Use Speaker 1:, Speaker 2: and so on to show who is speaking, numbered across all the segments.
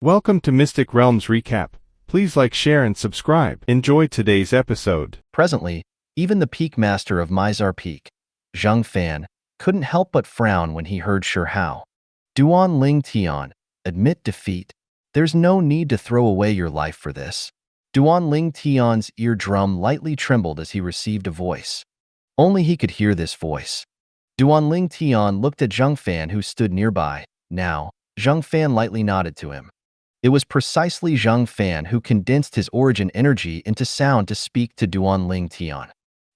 Speaker 1: Welcome to Mystic Realms Recap. Please like, share, and subscribe. Enjoy today's episode.
Speaker 2: Presently, even the peak master of Mizar Peak, Zheng Fan, couldn't help but frown when he heard Shi Hao. Duan Ling Tian, admit defeat. There's no need to throw away your life for this. Duan Ling Tian's eardrum lightly trembled as he received a voice. Only he could hear this voice. Duan Ling Tian looked at Zheng Fan, who stood nearby. Now, Zheng Fan lightly nodded to him. It was precisely Zheng Fan who condensed his origin energy into sound to speak to Duan Ling Tian.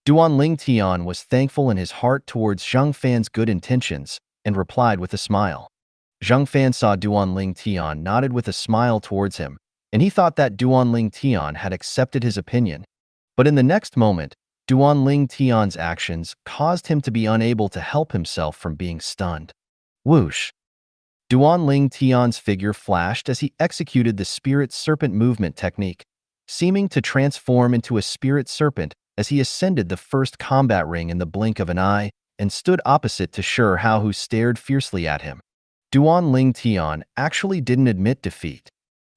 Speaker 2: Duan Ling Tian was thankful in his heart towards Zheng Fan's good intentions and replied with a smile. Zheng Fan saw Duan Ling Tian nodded with a smile towards him, and he thought that Duan Ling Tian had accepted his opinion. But in the next moment, Duan Ling Tian's actions caused him to be unable to help himself from being stunned. Whoosh! Duan Ling Tian's figure flashed as he executed the spirit serpent movement technique, seeming to transform into a spirit serpent as he ascended the first combat ring in the blink of an eye and stood opposite to Shi Hao, who stared fiercely at him. Duan Ling Tian actually didn't admit defeat.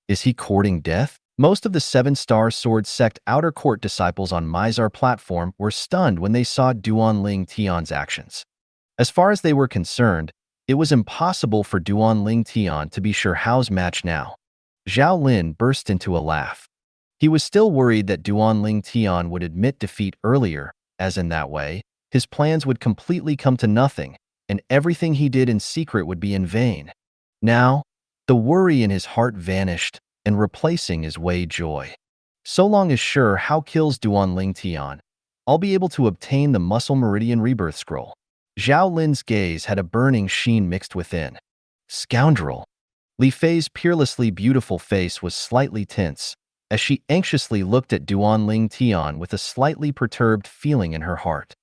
Speaker 2: Is he courting death? Most of the 7-star sword sect outer court disciples on Mizar platform were stunned when they saw Duan Ling Tian's actions. As far as they were concerned, it was impossible for Duan Ling Tian to be Shi Hao's match now. Zhao Lin burst into a laugh. He was still worried that Duan Ling Tian would admit defeat earlier, as in that way, his plans would completely come to nothing, and everything he did in secret would be in vain. Now, the worry in his heart vanished, and replacing his joy. So long as Shi Hao kills Duan Ling Tian, I'll be able to obtain the Muscle Meridian Rebirth Scroll. Zhao Lin's gaze had a burning sheen mixed within. Scoundrel! Li Fei's peerlessly beautiful face was slightly tense, as she anxiously looked at Duan Ling Tian with a slightly perturbed feeling in her heart.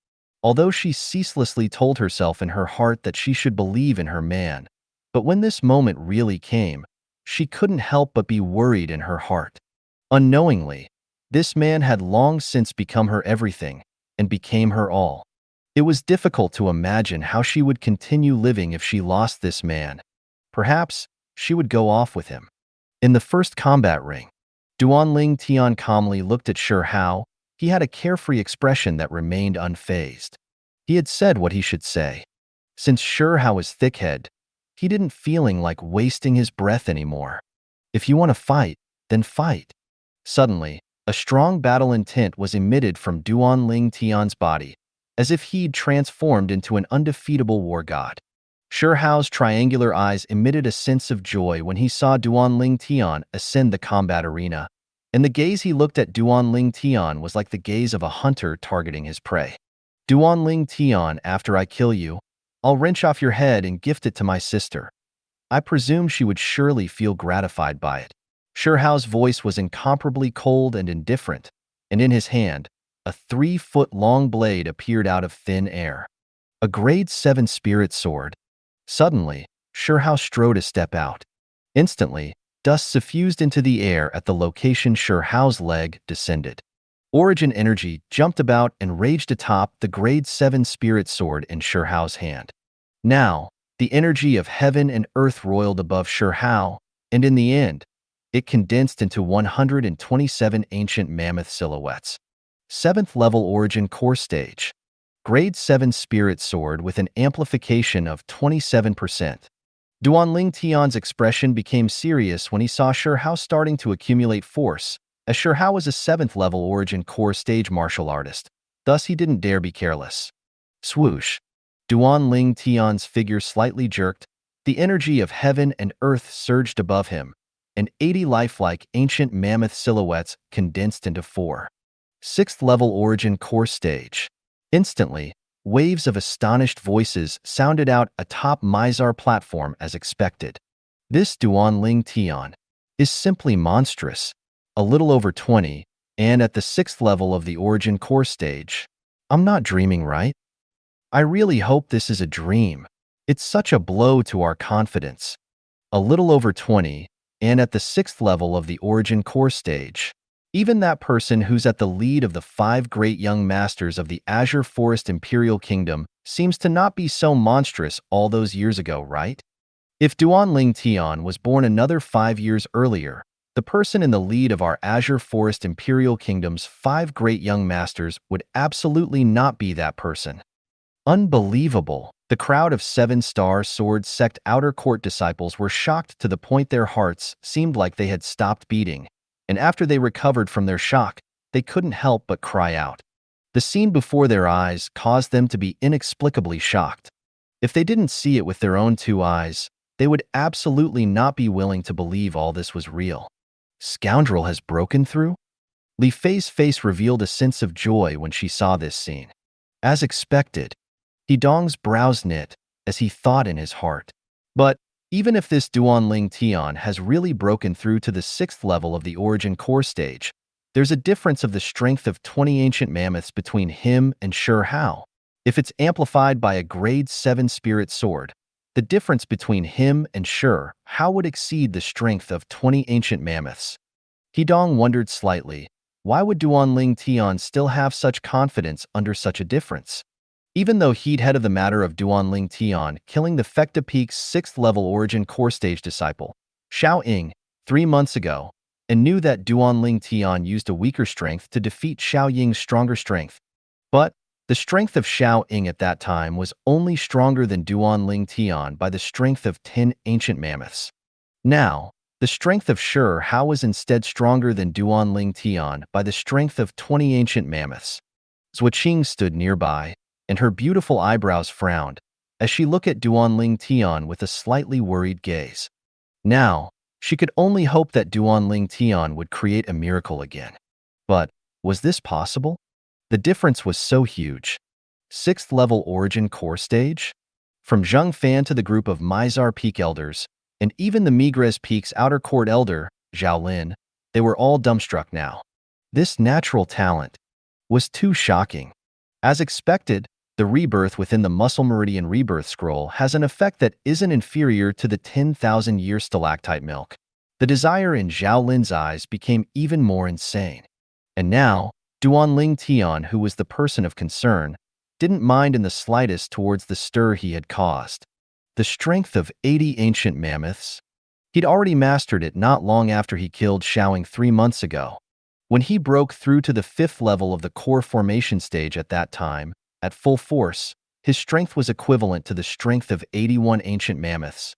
Speaker 2: Although she ceaselessly told herself in her heart that she should believe in her man, but when this moment really came, she couldn't help but be worried in her heart. Unknowingly, this man had long since become her everything and became her all. It was difficult to imagine how she would continue living if she lost this man. Perhaps she would go off with him. In the first combat ring, Duan Ling Tian calmly looked at Shi Hao. He had a carefree expression that remained unfazed. He had said what he should say. Since Shi Hao was thick-headed, he didn't feeling like wasting his breath anymore. If you want to fight, then fight. Suddenly, a strong battle intent was emitted from Duan Ling Tian's body, as if he'd transformed into an undefeatable war god. Shi Hao's triangular eyes emitted a sense of joy when he saw Duan Ling Tian ascend the combat arena, and the gaze he looked at Duan Ling Tian was like the gaze of a hunter targeting his prey. Duan Ling Tian, after I kill you, I'll wrench off your head and gift it to my sister. I presume she would surely feel gratified by it. Shi Hao's voice was incomparably cold and indifferent, and in his hand, a 3-foot-long blade appeared out of thin air. A grade 7 spirit sword. Suddenly, Shi Hao strode a step out. Instantly, dust suffused into the air at the location Shi Hao's leg descended. Origin energy jumped about and raged atop the grade 7 spirit sword in Shi Hao's hand. Now, the energy of heaven and earth roiled above Shi Hao, and in the end, it condensed into 127 ancient mammoth silhouettes. 7th level origin core stage. Grade 7 spirit sword with an amplification of 27%. Duan Ling Tian's expression became serious when he saw Shi Hao starting to accumulate force, as Shi Hao was a 7th level origin core stage martial artist. Thus he didn't dare be careless. Swoosh! Duan Ling Tian's figure slightly jerked, the energy of heaven and earth surged above him, and 80 lifelike ancient mammoth silhouettes condensed into 4. 6th level origin core stage. Instantly, waves of astonished voices sounded out atop Mizar platform as expected. This Duan Ling Tian is simply monstrous. A little over 20, and at the 6th level of the origin core stage. I'm not dreaming, right? I really hope this is a dream. It's such a blow to our confidence. A little over 20, and at the 6th level of the origin core stage. Even that person who's at the lead of the 5 great young masters of the Azure Forest Imperial Kingdom seems to not be so monstrous all those years ago, right? If Duan Ling Tian was born another 5 years earlier, the person in the lead of our Azure Forest Imperial Kingdom's 5 great young masters would absolutely not be that person. Unbelievable! The crowd of 7-star sword sect outer court disciples were shocked to the point their hearts seemed like they had stopped beating, and after they recovered from their shock, they couldn't help but cry out. The scene before their eyes caused them to be inexplicably shocked. If they didn't see it with their own 2 eyes, they would absolutely not be willing to believe all this was real. Scoundrel has broken through? Li Fei's face revealed a sense of joy when she saw this scene. As expected, Hidong's brows knit as he thought in his heart. But even if this Duan Ling Tian has really broken through to the 6th level of the origin core stage, there's a difference of the strength of 20 ancient mammoths between him and Shi Hao. If it's amplified by a grade 7 spirit sword, the difference between him and Shi Hao would exceed the strength of 20 ancient mammoths. Hidong wondered slightly, why would Duan Ling Tian still have such confidence under such a difference? Even though he'd head of the matter of Duan Ling Tian killing the Fecta Peak's 6th level origin core stage disciple, Xiao Ying, 3 months ago, and knew that Duan Ling Tian used a weaker strength to defeat Xiao Ying's stronger strength. But the strength of Xiao Ying at that time was only stronger than Duan Ling Tian by the strength of 10 ancient mammoths. Now, the strength of Shi Hao was instead stronger than Duan Ling Tian by the strength of 20 ancient mammoths. Zuoqing stood nearby, and her beautiful eyebrows frowned as she looked at Duan Ling Tian with a slightly worried gaze. Now, she could only hope that Duan Ling Tian would create a miracle again. But was this possible? The difference was so huge. 6th level origin core stage? From Zheng Fan to the group of Mizar Peak elders, and even the Migres Peak's outer court elder, Zhao Lin, they were all dumbstruck now. This natural talent was too shocking. As expected, the rebirth within the Muscle Meridian Rebirth Scroll has an effect that isn't inferior to the 10,000-year stalactite milk. The desire in Zhao Lin's eyes became even more insane. And now, Duan Ling Tian, who was the person of concern, didn't mind in the slightest towards the stir he had caused. The strength of 80 ancient mammoths? He'd already mastered it not long after he killed Xiaoying 3 months ago. When he broke through to the 5th level of the core formation stage at that time, at full force, his strength was equivalent to the strength of 81 ancient mammoths.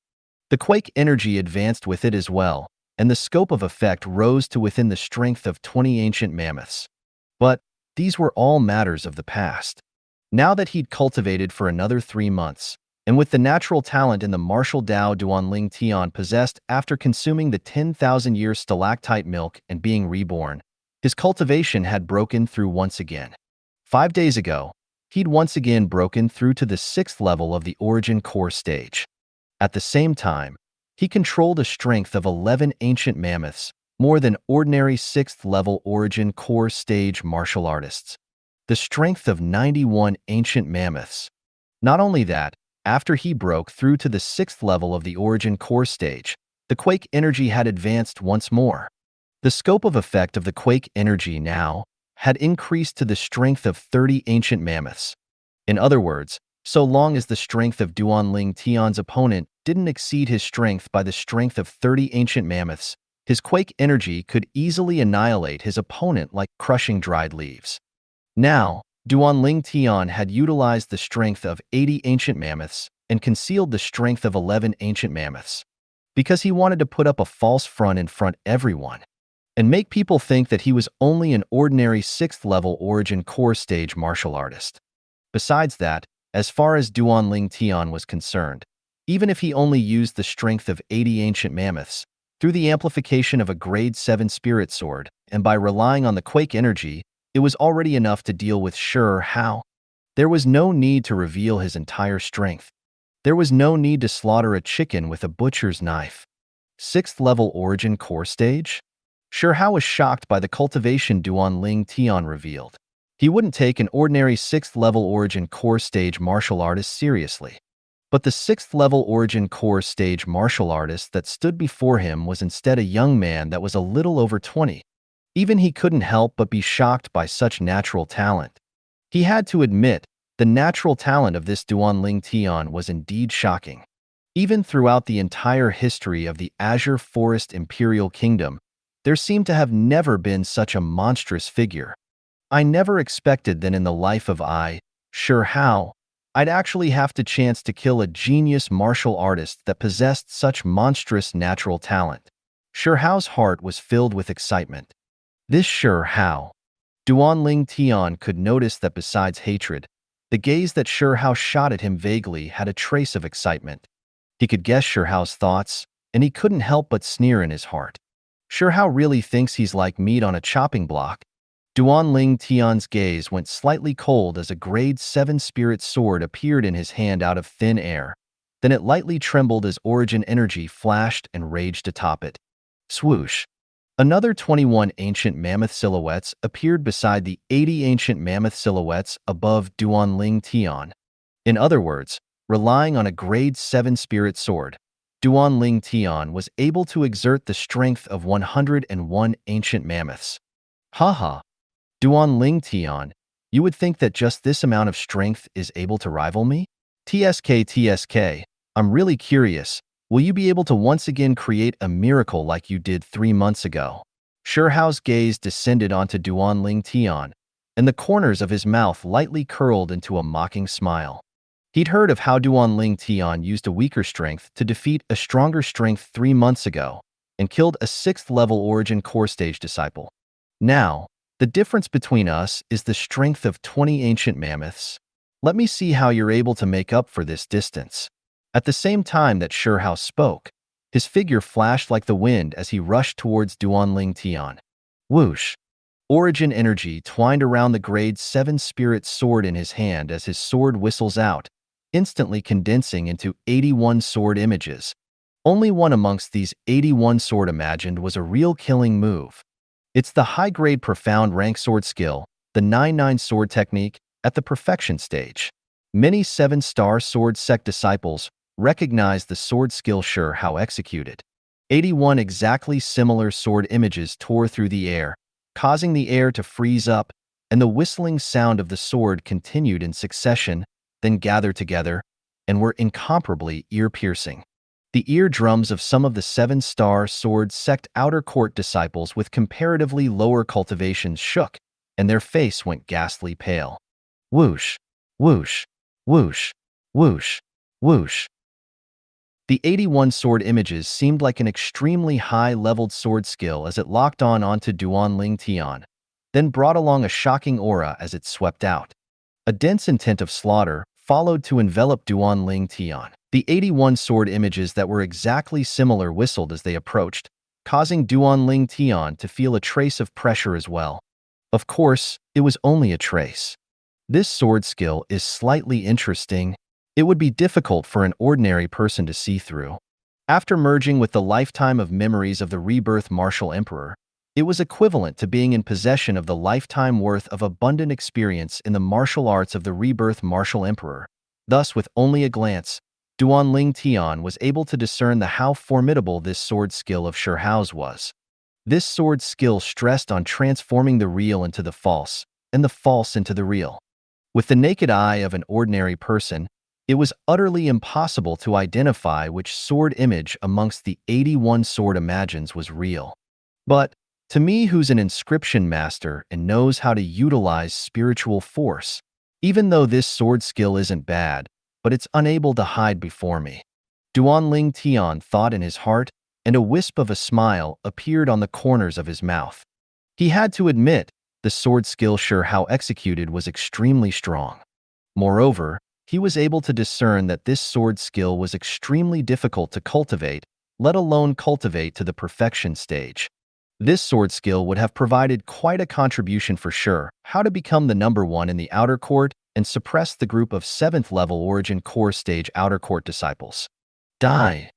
Speaker 2: The quake energy advanced with it as well, and the scope of effect rose to within the strength of 20 ancient mammoths. But these were all matters of the past. Now that he'd cultivated for another 3 months, and with the natural talent in the martial Dao Duan Ling Tian possessed after consuming the 10,000-year stalactite milk and being reborn, his cultivation had broken through once again. 5 days ago, he'd once again broken through to the 6th level of the origin core stage. At the same time, he controlled a strength of 11 ancient mammoths, more than ordinary 6th level origin core stage martial artists. The strength of 91 ancient mammoths. Not only that, after he broke through to the 6th level of the origin core stage, the quake energy had advanced once more. The scope of effect of the quake energy now had increased to the strength of 30 ancient mammoths. In other words, so long as the strength of Duan Ling Tian's opponent didn't exceed his strength by the strength of 30 ancient mammoths, his quake energy could easily annihilate his opponent like crushing dried leaves. Now, Duan Ling Tian had utilized the strength of 80 ancient mammoths and concealed the strength of 11 ancient mammoths, because he wanted to put up a false front in front everyone and make people think that he was only an ordinary 6th level origin core stage martial artist. Besides that, as far as Duan Ling Tian was concerned, even if he only used the strength of 80 ancient mammoths, through the amplification of a grade 7 spirit sword, and by relying on the quake energy, it was already enough to deal with Shi Hao. There was no need to reveal his entire strength. There was no need to slaughter a chicken with a butcher's knife. 6th level origin core stage? Shi Hao was shocked by the cultivation Duan Ling Tian revealed. He wouldn't take an ordinary 6th level origin core stage martial artist seriously. But the 6th level origin core stage martial artist that stood before him was instead a young man that was a little over 20. Even he couldn't help but be shocked by such natural talent. He had to admit, the natural talent of this Duan Ling Tian was indeed shocking. Even throughout the entire history of the Azure Forest Imperial Kingdom, there seemed to have never been such a monstrous figure. I never expected that in the life of Sure How, I'd actually have the chance to kill a genius martial artist that possessed such monstrous natural talent. Sure Hao's heart was filled with excitement. This Sure Hao. Duanling Tian could notice that besides hatred, the gaze that Sure Hao shot at him vaguely had a trace of excitement. He could guess Sure Hao's thoughts, and he couldn't help but sneer in his heart. Sure Hao really thinks he's like meat on a chopping block. Duanling Tian's gaze went slightly cold as a grade 7 spirit sword appeared in his hand out of thin air. Then it lightly trembled as origin energy flashed and raged atop it. Swoosh! Another 21 ancient mammoth silhouettes appeared beside the 80 ancient mammoth silhouettes above Duanling Tian. In other words, relying on a grade 7 spirit sword, Duanling Tian was able to exert the strength of 101 ancient mammoths. Haha! Duanling Tian, you would think that just this amount of strength is able to rival me? TSK, I'm really curious. Will you be able to once again create a miracle like you did 3 months ago? Sure Hao's gaze descended onto Duanling Tian, and the corners of his mouth lightly curled into a mocking smile. He'd heard of how Duanling Tian used a weaker strength to defeat a stronger strength 3 months ago, and killed a 6th level Origin Core Stage disciple. Now, the difference between us is the strength of 20 ancient mammoths. Let me see how you're able to make up for this distance. At the same time that Sure Hao spoke, his figure flashed like the wind as he rushed towards Duanling Tian. Whoosh! Origin energy twined around the grade 7 spirit sword in his hand as his sword whistles out, instantly condensing into 81 sword images. Only one amongst these 81 sword imagined was a real killing move. It's the high-grade profound rank sword skill, the 9-9 sword technique, at the perfection stage. Many 7-star sword sect disciples recognized the sword skill Sure Hao executed. 81 exactly similar sword images tore through the air, causing the air to freeze up, and the whistling sound of the sword continued in succession, then gathered together, and were incomparably ear-piercing. The eardrums of some of the 7-star sword sect outer court disciples with comparatively lower cultivations shook, and their face went ghastly pale. Whoosh! Whoosh! Whoosh! Whoosh! Whoosh! The 81 sword images seemed like an extremely high-leveled sword skill as it locked onto Duanling Tian, then brought along a shocking aura as it swept out. A dense intent of slaughter followed to envelop Duanling Tian. The 81 sword images that were exactly similar whistled as they approached, causing Duanling Tian to feel a trace of pressure as well. Of course, it was only a trace. This sword skill is slightly interesting. It would be difficult for an ordinary person to see through. After merging with the lifetime of memories of the Rebirth Martial Emperor, it was equivalent to being in possession of the lifetime worth of abundant experience in the martial arts of the Rebirth Martial Emperor. Thus, with only a glance, Duanling Tian was able to discern how formidable this sword skill of Sure Hao's was. This sword skill stressed on transforming the real into the false, and the false into the real. With the naked eye of an ordinary person, it was utterly impossible to identify which sword image amongst the 81 sword imagines was real. But, to me who's an inscription master and knows how to utilize spiritual force, even though this sword skill isn't bad, but it's unable to hide before me. Duanling Tian thought in his heart, and a wisp of a smile appeared on the corners of his mouth. He had to admit, the sword skill Sure Hao executed was extremely strong. Moreover, he was able to discern that this sword skill was extremely difficult to cultivate, let alone cultivate to the perfection stage. This sword skill would have provided quite a contribution for Sure Hao to become the number 1 in the outer court and suppress the group of 7th level Origin Core Stage outer court disciples. Die!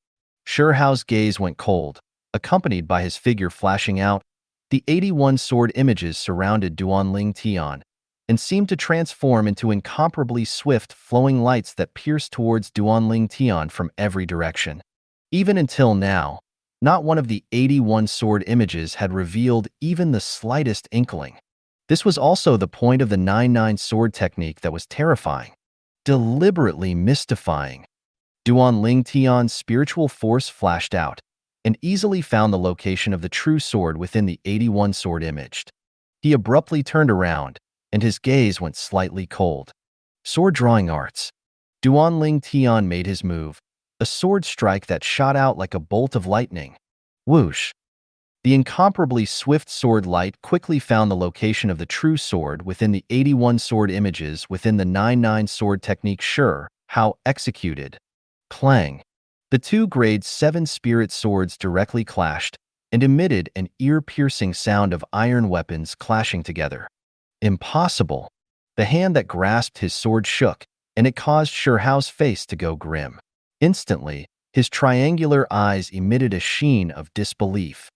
Speaker 2: Sure Hao's gaze went cold, accompanied by his figure flashing out. The 81 sword images surrounded Duanling Tian, and seemed to transform into incomparably swift, flowing lights that pierced towards Duanling Tian from every direction. Even until now, not one of the 81 sword images had revealed even the slightest inkling. This was also the point of the 9-9 sword technique that was terrifying, deliberately mystifying. Duan Ling Tian's spiritual force flashed out and easily found the location of the true sword within the 81 sword imaged. He abruptly turned around, and his gaze went slightly cold. Sword drawing arts. Duan Ling Tian made his move, a sword strike that shot out like a bolt of lightning. Whoosh! The incomparably swift sword light quickly found the location of the true sword within the 81 sword images within the 99 sword technique. Sure, how executed. Clang. The two grade 7 spirit swords directly clashed and emitted an ear-piercing sound of iron weapons clashing together. Impossible. The hand that grasped his sword shook, and it caused Shirhao's face to go grim. Instantly, his triangular eyes emitted a sheen of disbelief.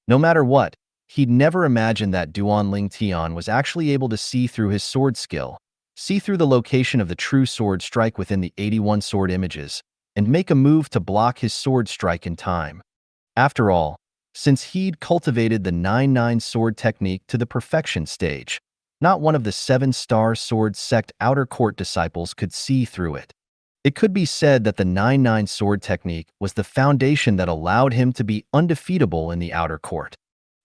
Speaker 2: No matter what, he'd never imagined that Duan Ling Tian was actually able to see through his sword skill, see through the location of the true sword strike within the 81 sword images, and make a move to block his sword strike in time. After all, since he'd cultivated the 99 sword technique to the perfection stage, not one of the 7-star sword sect outer court disciples could see through it. It could be said that the 99 sword technique was the foundation that allowed him to be undefeatable in the outer court.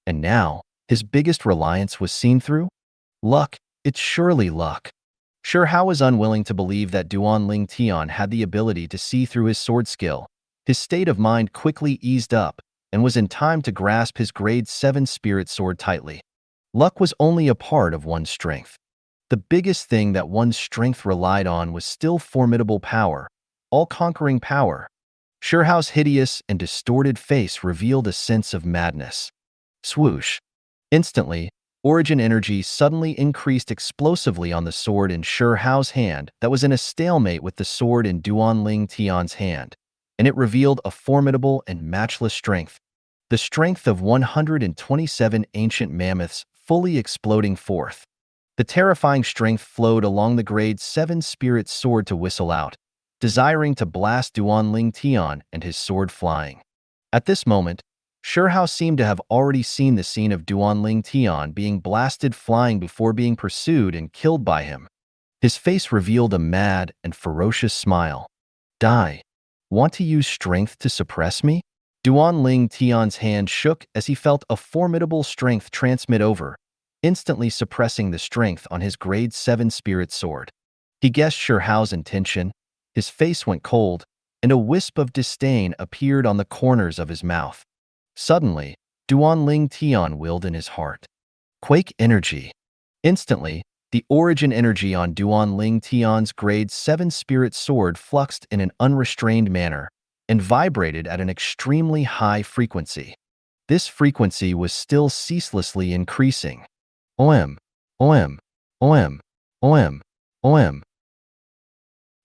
Speaker 2: And now, his biggest reliance was seen through? Luck. It's surely luck. Shirhao was unwilling to believe that Duan Ling Tian had the ability to see through his sword skill. His state of mind quickly eased up and was in time to grasp his grade 7 spirit sword tightly. Luck was only a part of one's strength. The biggest thing that one's strength relied on was still formidable power, all-conquering power. Shirhao's hideous and distorted face revealed a sense of madness. Swoosh. Instantly, origin energy suddenly increased explosively on the sword in Shirhao's hand that was in a stalemate with the sword in Duan Ling Tian's hand, and it revealed a formidable and matchless strength. The strength of 127 ancient mammoths fully exploding forth. The terrifying strength flowed along the grade 7 spirit sword to whistle out, desiring to blast Duan Ling Tian and his sword flying. At this moment, Shirhao seemed to have already seen the scene of Duan Ling Tian being blasted flying before being pursued and killed by him. His face revealed a mad and ferocious smile. Die. Want to use strength to suppress me? Duan Ling Tian's hand shook as he felt a formidable strength transmit over, instantly suppressing the strength on his grade 7 spirit sword. He guessed Shirhao's intention, his face went cold, and a wisp of disdain appeared on the corners of his mouth. Suddenly, Duan Ling Tian willed in his heart. Quake energy. Instantly, the origin energy on Duan Ling Tian's grade 7 spirit sword fluxed in an unrestrained manner and vibrated at an extremely high frequency. This frequency was still ceaselessly increasing. OM, OM, OM, OM, OM.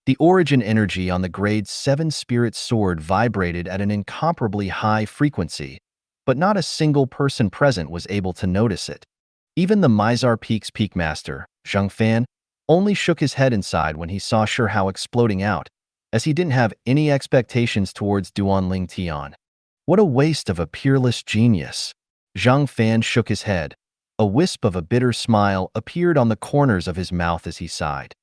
Speaker 2: The origin energy on the grade 7 spirit sword vibrated at an incomparably high frequency, but not a single person present was able to notice it. Even the Mizar Peak's peak master, Zhang Fan, only shook his head inside when he saw Shirhao exploding out, as he didn't have any expectations towards Duan Ling Tian. What a waste of a peerless genius. Zhang Fan shook his head. A wisp of a bitter smile appeared on the corners of his mouth as he sighed.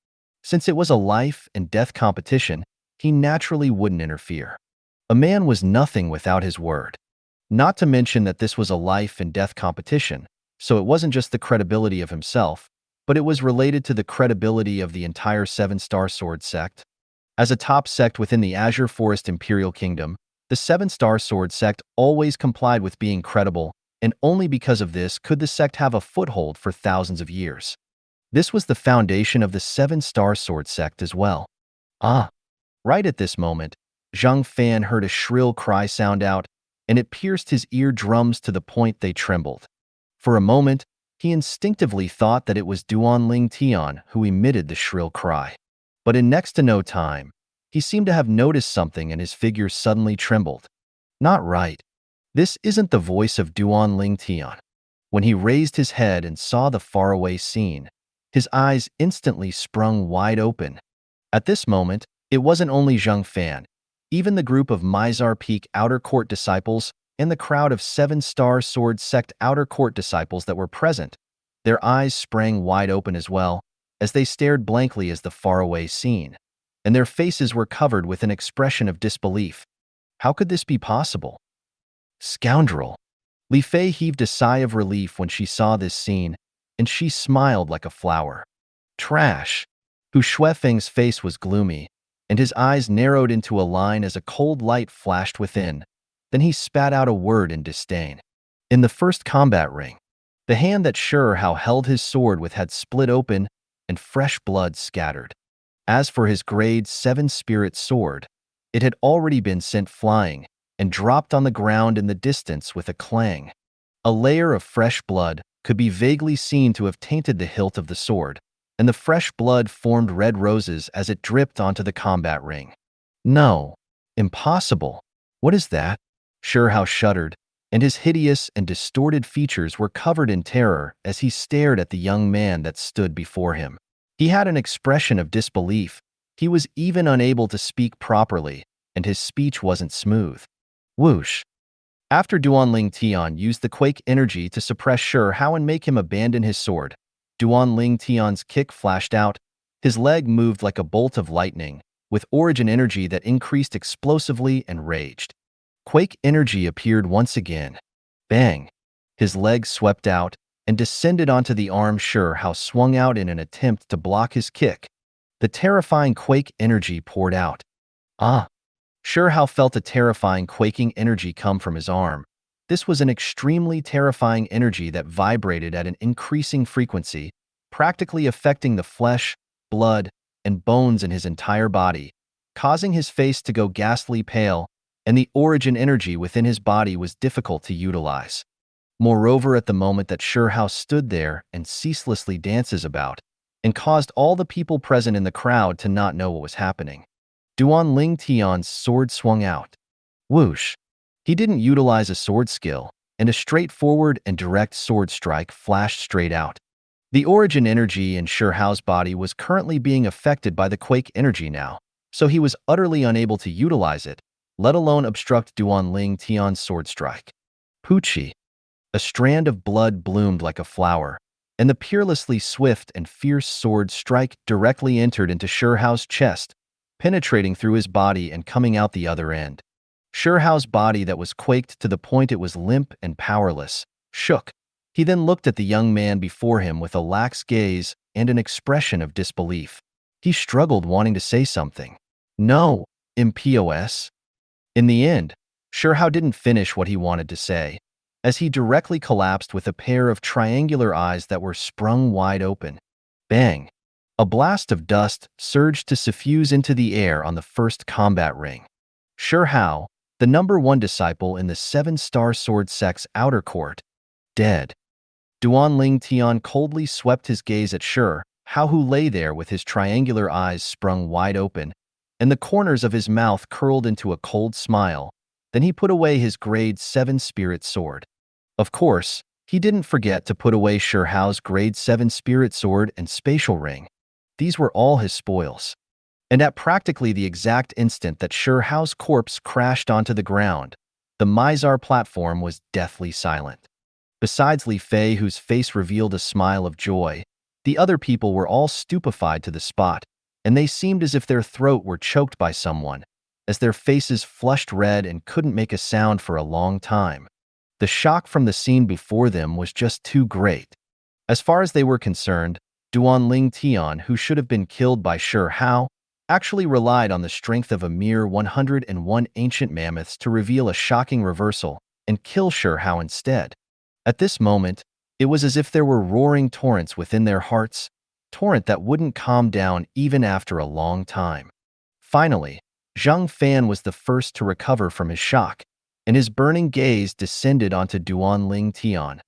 Speaker 2: Since it was a life and death competition, he naturally wouldn't interfere. A man was nothing without his word. Not to mention that this was a life and death competition, so it wasn't just the credibility of himself, but it was related to the credibility of the entire 7-star sword sect. As a top sect within the Azure Forest Imperial Kingdom, the 7-star sword sect always complied with being credible, and only because of this could the sect have a foothold for thousands of years. This was the foundation of the 7-star sword sect as well. Ah! Right at this moment, Zhang Fan heard a shrill cry sound out, and it pierced his eardrums to the point they trembled. For a moment, he instinctively thought that it was Duan Ling Tian who emitted the shrill cry. But in next to no time, he seemed to have noticed something and his figure suddenly trembled. Not right. This isn't the voice of Duan Ling Tian. When he raised his head and saw the faraway scene, his eyes instantly sprung wide open. At this moment, it wasn't only Zhang Fan. Even the group of Mizar Peak Outer Court disciples and the crowd of 7-star sword sect Outer Court disciples that were present, their eyes sprang wide open as well, as they stared blankly as the faraway scene. and their faces were covered with an expression of disbelief. How could this be possible? Scoundrel! Li Fei heaved a sigh of relief when she saw this scene, and she smiled like a flower. Trash! Hu Shuefeng's face was gloomy, and his eyes narrowed into a line as a cold light flashed within. Then he spat out a word in disdain. In the first combat ring, the hand that Shurhao held his sword with had split open, and fresh blood scattered. As for his grade 7 spirit sword, it had already been sent flying and dropped on the ground in the distance with a clang. A layer of fresh blood could be vaguely seen to have tainted the hilt of the sword, and the fresh blood formed red roses as it dripped onto the combat ring. No, impossible. What is that? Shurhao shuddered, and his hideous and distorted features were covered in terror as he stared at the young man that stood before him. He had an expression of disbelief. He was even unable to speak properly, and his speech wasn't smooth. Whoosh! After Duanling Tian used the quake energy to suppress Shurhao and make him abandon his sword, Duanling Tian's kick flashed out. His leg moved like a bolt of lightning, with origin energy that increased explosively and raged. Quake energy appeared once again. Bang! His leg swept out and descended onto the arm Shurhao swung out in an attempt to block his kick. The terrifying quake energy poured out. Ah! Shurhao felt a terrifying quaking energy come from his arm. This was an extremely terrifying energy that vibrated at an increasing frequency, practically affecting the flesh, blood, and bones in his entire body, causing his face to go ghastly pale, and the origin energy within his body was difficult to utilize. Moreover, at the moment that Shurhao stood there and ceaselessly dances about, and caused all the people present in the crowd to not know what was happening. Duanling Tian's sword swung out. Whoosh! He didn't utilize a sword skill, and a straightforward and direct sword strike flashed straight out. The origin energy in Shurhao's body was currently being affected by the quake energy now, so he was utterly unable to utilize it, let alone obstruct Duanling Tian's sword strike. Poochie! A strand of blood bloomed like a flower, and the peerlessly swift and fierce sword strike directly entered into Shurhao's chest, penetrating through his body and coming out the other end. Shurhao's body that was quaked to the point it was limp and powerless, shook. He then looked at the young man before him with a lax gaze and an expression of disbelief. He struggled wanting to say something. No, MPOS. In the end, Shurhao didn't finish what he wanted to say, as he directly collapsed with a pair of triangular eyes that were sprung wide open. Bang! A blast of dust surged to suffuse into the air on the first combat ring. Shurhao, the #1 disciple in the 7-star sword sect's outer court, dead. Duanling Tian coldly swept his gaze at Shurhao, who lay there with his triangular eyes sprung wide open, and the corners of his mouth curled into a cold smile. Then he put away his grade 7 spirit sword. Of course, he didn't forget to put away Shurhao's grade 7 spirit sword and spatial ring. These were all his spoils. And at practically the exact instant that Shurhao's corpse crashed onto the ground, the Mizar platform was deathly silent. Besides Li Fei, whose face revealed a smile of joy, the other people were all stupefied to the spot, and they seemed as if their throat were choked by someone, as their faces flushed red and couldn't make a sound for a long time. The shock from the scene before them was just too great. As far as they were concerned, Duanling Tian, who should have been killed by Shurhao, actually relied on the strength of a mere 101 ancient mammoths to reveal a shocking reversal and kill Shurhao instead. At this moment, it was as if there were roaring torrents within their hearts, torrent that wouldn't calm down even after a long time. Finally, Zhang Fan was the first to recover from his shock, and his burning gaze descended onto Duanling Tian.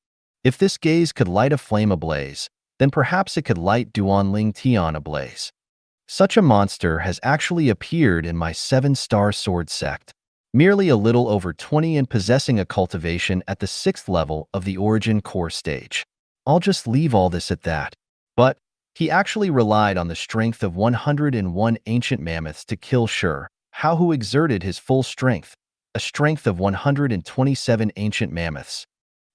Speaker 2: If this gaze could light a flame ablaze, then perhaps it could light Duanling Tian ablaze. Such a monster has actually appeared in my 7-star sword sect, merely a little over 20 and possessing a cultivation at the 6th level of the origin core stage. I'll just leave all this at that. But he actually relied on the strength of 101 ancient mammoths to kill Shurhao, who exerted his full strength, a strength of 127 ancient mammoths.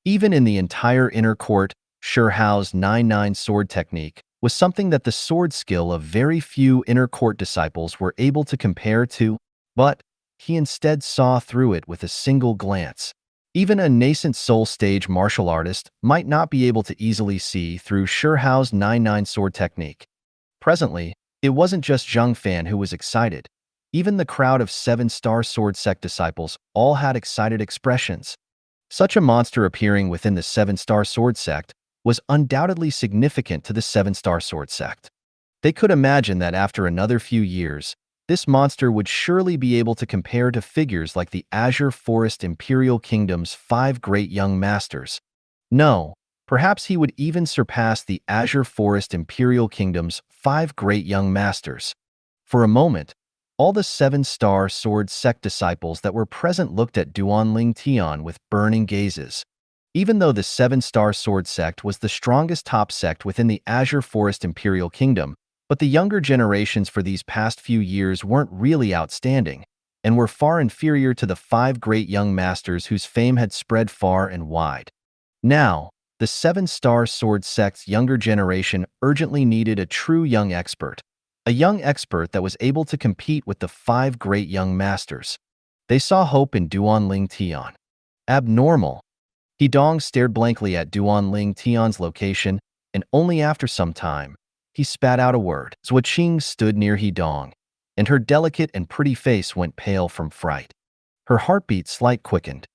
Speaker 2: Even in the entire inner court, Shurhao's 9-9 sword technique was something that the sword skill of very few inner court disciples were able to compare to, but he instead saw through it with a single glance. Even a nascent soul stage martial artist might not be able to easily see through Shi Hao's 9-9 sword technique. Presently, it wasn't just Zhang Fan who was excited. Even the crowd of 7-star sword sect disciples all had excited expressions. Such a monster appearing within the 7-star sword sect was undoubtedly significant to the 7-star sword sect. They could imagine that after another few years, this monster would surely be able to compare to figures like the Azure Forest Imperial Kingdom's 5 great young masters. No, perhaps he would even surpass the Azure Forest Imperial Kingdom's 5 great young masters. For a moment, all the 7-star sword sect disciples that were present looked at Duanling Tian with burning gazes. Even though the 7-star sword sect was the strongest top sect within the Azure Forest Imperial Kingdom, but the younger generations for these past few years weren't really outstanding, and were far inferior to the 5 great young masters whose fame had spread far and wide. Now, the 7-star sword sect's younger generation urgently needed a true young expert, a young expert that was able to compete with the 5 great young masters. They saw hope in Duanling Tian. Abnormal. Hidong stared blankly at Duanling Tian's location, and only after some time, he spat out a word. Zuoqing stood near Hidong, and her delicate and pretty face went pale from fright. Her heartbeat slight quickened.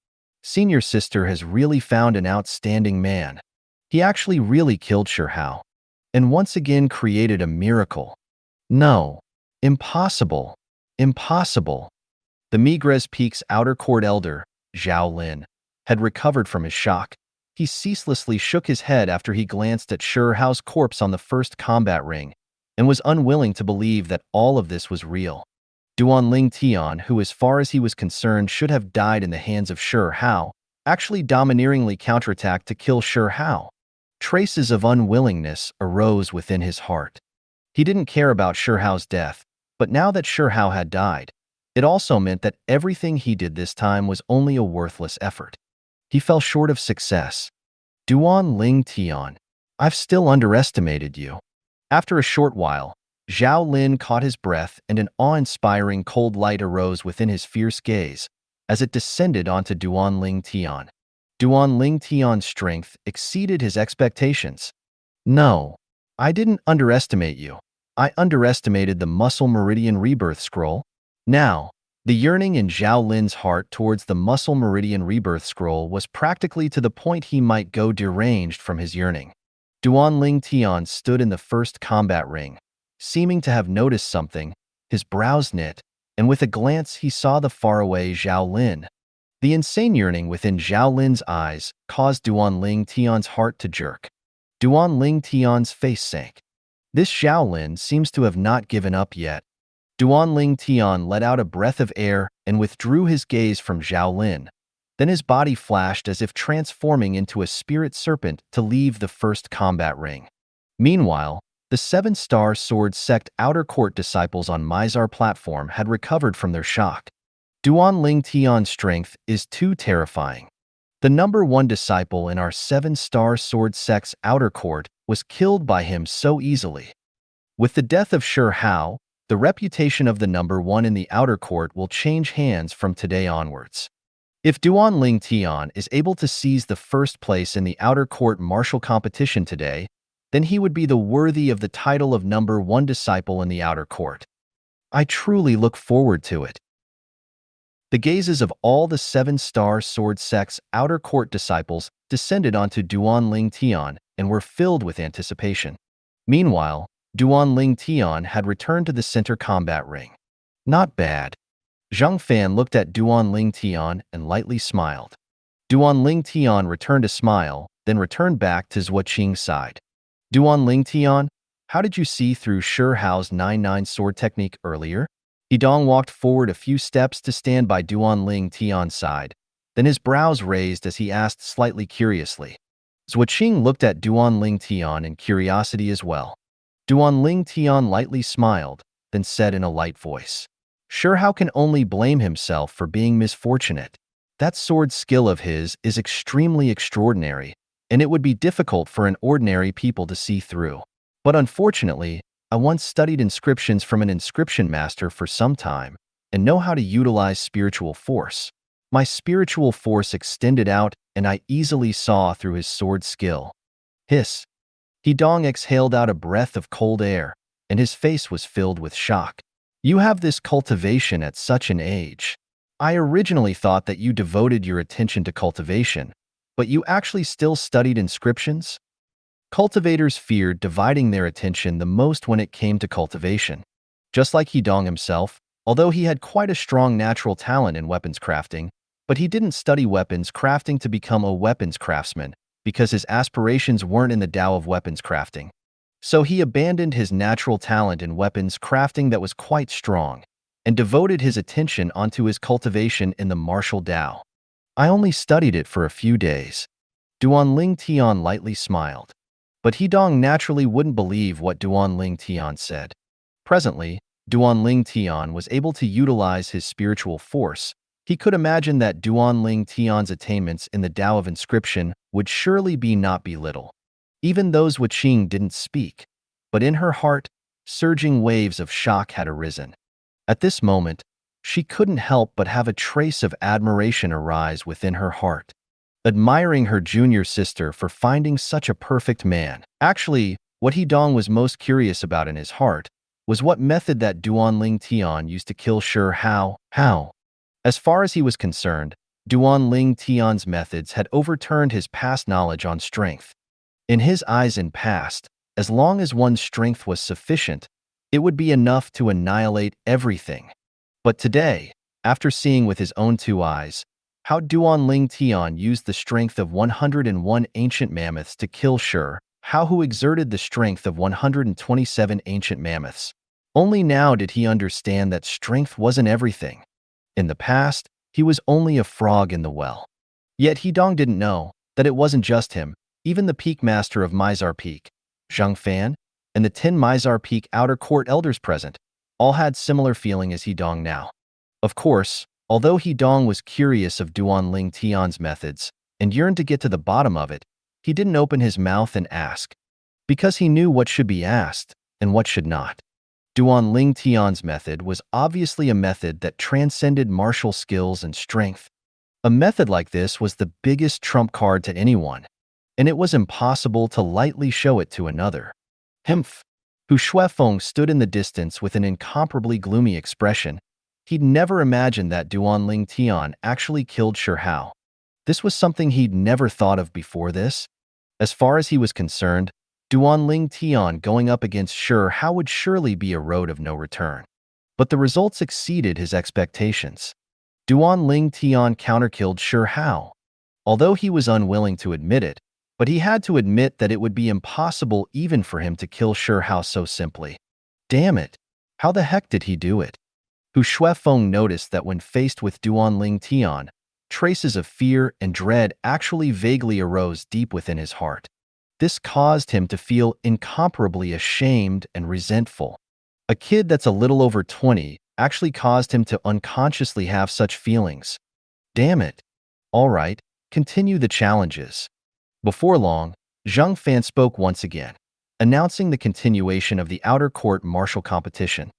Speaker 2: Senior sister has really found an outstanding man. He actually really killed Shi Hao, and once again created a miracle. No. Impossible. Impossible. The Migres Peak's outer court elder, Zhao Lin, had recovered from his shock. He ceaselessly shook his head after he glanced at Shi Hao's corpse on the first combat ring, and was unwilling to believe that all of this was real. Duanling Tian, who as far as he was concerned should have died in the hands of Shi Hao, actually domineeringly counterattacked to kill Shi Hao. Traces of unwillingness arose within his heart. He didn't care about Shi Hao's death, but now that Shi Hao had died, it also meant that everything he did this time was only a worthless effort. He fell short of success. Duanling Tian, I've still underestimated you. After a short while, Zhao Lin caught his breath and an awe-inspiring cold light arose within his fierce gaze as it descended onto Duanling Tian. Duanling Tian's strength exceeded his expectations. No, I didn't underestimate you. I underestimated the Muscle Meridian Rebirth Scroll. Now, the yearning in Zhao Lin's heart towards the Muscle Meridian Rebirth Scroll was practically to the point he might go deranged from his yearning. Duanling Tian stood in the first combat ring, seeming to have noticed something, his brows knit, and with a glance he saw the faraway Zhao Lin. The insane yearning within Zhao Lin's eyes caused Duanling Tian's heart to jerk. Duanling Tian's face sank. This Zhao Lin seems to have not given up yet. Duanling Tian let out a breath of air and withdrew his gaze from Zhao Lin. Then his body flashed as if transforming into a spirit serpent to leave the first combat ring. Meanwhile, the 7-star sword sect outer court disciples on Mizar platform had recovered from their shock. Duanling Tian's strength is too terrifying. The number 1 disciple in our 7-star sword sect's outer court was killed by him so easily. With the death of Shi Hao, the reputation of the number 1 in the outer court will change hands from today onwards. If Duanling Tian is able to seize the first place in the outer court martial competition today, then he would be the worthy of the title of number 1 disciple in the outer court. I truly look forward to it. The gazes of all the 7-star sword sect's outer court disciples descended onto Duanling Tian and were filled with anticipation. Meanwhile, Duanling Tian had returned to the center combat ring. Not bad. Zhang Fan looked at Duanling Tian and lightly smiled. Duanling Tian returned a smile, then returned back to Zuoqing's side. Duanling Tian, how did you see through Shi Hao's 9-9 sword technique earlier? Hidong walked forward a few steps to stand by Duanling Tian's side. Then his brows raised as he asked slightly curiously. Zuoqing looked at Duanling Tian in curiosity as well. Duanling Tian lightly smiled, then said in a light voice, Shi Hao can only blame himself for being misfortunate. That sword skill of his is extremely extraordinary, and it would be difficult for an ordinary people to see through. But unfortunately, I once studied inscriptions from an inscription master for some time and know how to utilize spiritual force. My spiritual force extended out and I easily saw through his sword skill. Hiss. Hidong exhaled out a breath of cold air, and his face was filled with shock. You have this cultivation at such an age. I originally thought that you devoted your attention to cultivation, but you actually still studied inscriptions? Cultivators feared dividing their attention the most when it came to cultivation. Just like Hidong himself, although he had quite a strong natural talent in weapons crafting, but he didn't study weapons crafting to become a weapons craftsman because his aspirations weren't in the Tao of weapons crafting. So he abandoned his natural talent in weapons crafting that was quite strong and devoted his attention onto his cultivation in the martial Tao. I only studied it for a few days. Duan Ling Tian lightly smiled. But Hidong naturally wouldn't believe what Duan Ling Tian said. Presently, Duan Ling Tian was able to utilize his spiritual force. He could imagine that Duan Ling Tian's attainments in the Tao of inscription would surely not be little. Even those Wuqing didn't speak, but in her heart, surging waves of shock had arisen. At this moment, she couldn't help but have a trace of admiration arise within her heart, admiring her junior sister for finding such a perfect man. Actually, what Hidong was most curious about in his heart was what method that Duan Ling Tian used to kill Shi Hao. As far as he was concerned, Duan Ling Tian's methods had overturned his past knowledge on strength. In his eyes in past, as long as one's strength was sufficient, it would be enough to annihilate everything. But today, after seeing with his own two eyes, how Duan Ling Tian used the strength of 101 ancient mammoths to kill Shi Hao, who exerted the strength of 127 ancient mammoths. Only now did he understand that strength wasn't everything. In the past, he was only a frog in the well. Yet Hidong didn't know that it wasn't just him. Even the peak master of Mizar Peak, Zhang Fan, and the 10 Mizar Peak outer court elders present, all had similar feeling as Hidong now. Of course, although Hidong was curious of Duan Ling Tian's methods and yearned to get to the bottom of it, he didn't open his mouth and ask, because he knew what should be asked and what should not. Duan Ling Tian's method was obviously a method that transcended martial skills and strength. A method like this was the biggest trump card to anyone, and it was impossible to lightly show it to another. Humph. Hu Shuefeng stood in the distance with an incomparably gloomy expression. He'd never imagined that Duan Ling Tian actually killed Shi Hao. This was something he'd never thought of before this. As far as he was concerned, Duan Ling Tian going up against Shi Hao would surely be a road of no return. But the results exceeded his expectations. Duan Ling Tian counterkilled Shi Hao. Although he was unwilling to admit it, but he had to admit that it would be impossible even for him to kill Shi Hao so simply. Damn it! How the heck did he do it? Hu Shuefeng noticed that when faced with Duan Ling Tian, traces of fear and dread actually vaguely arose deep within his heart. This caused him to feel incomparably ashamed and resentful. A kid that's a little over 20 actually caused him to unconsciously have such feelings. Damn it. All right, continue the challenges. Before long, Zhang Fan spoke once again, announcing the continuation of the outer court martial competition.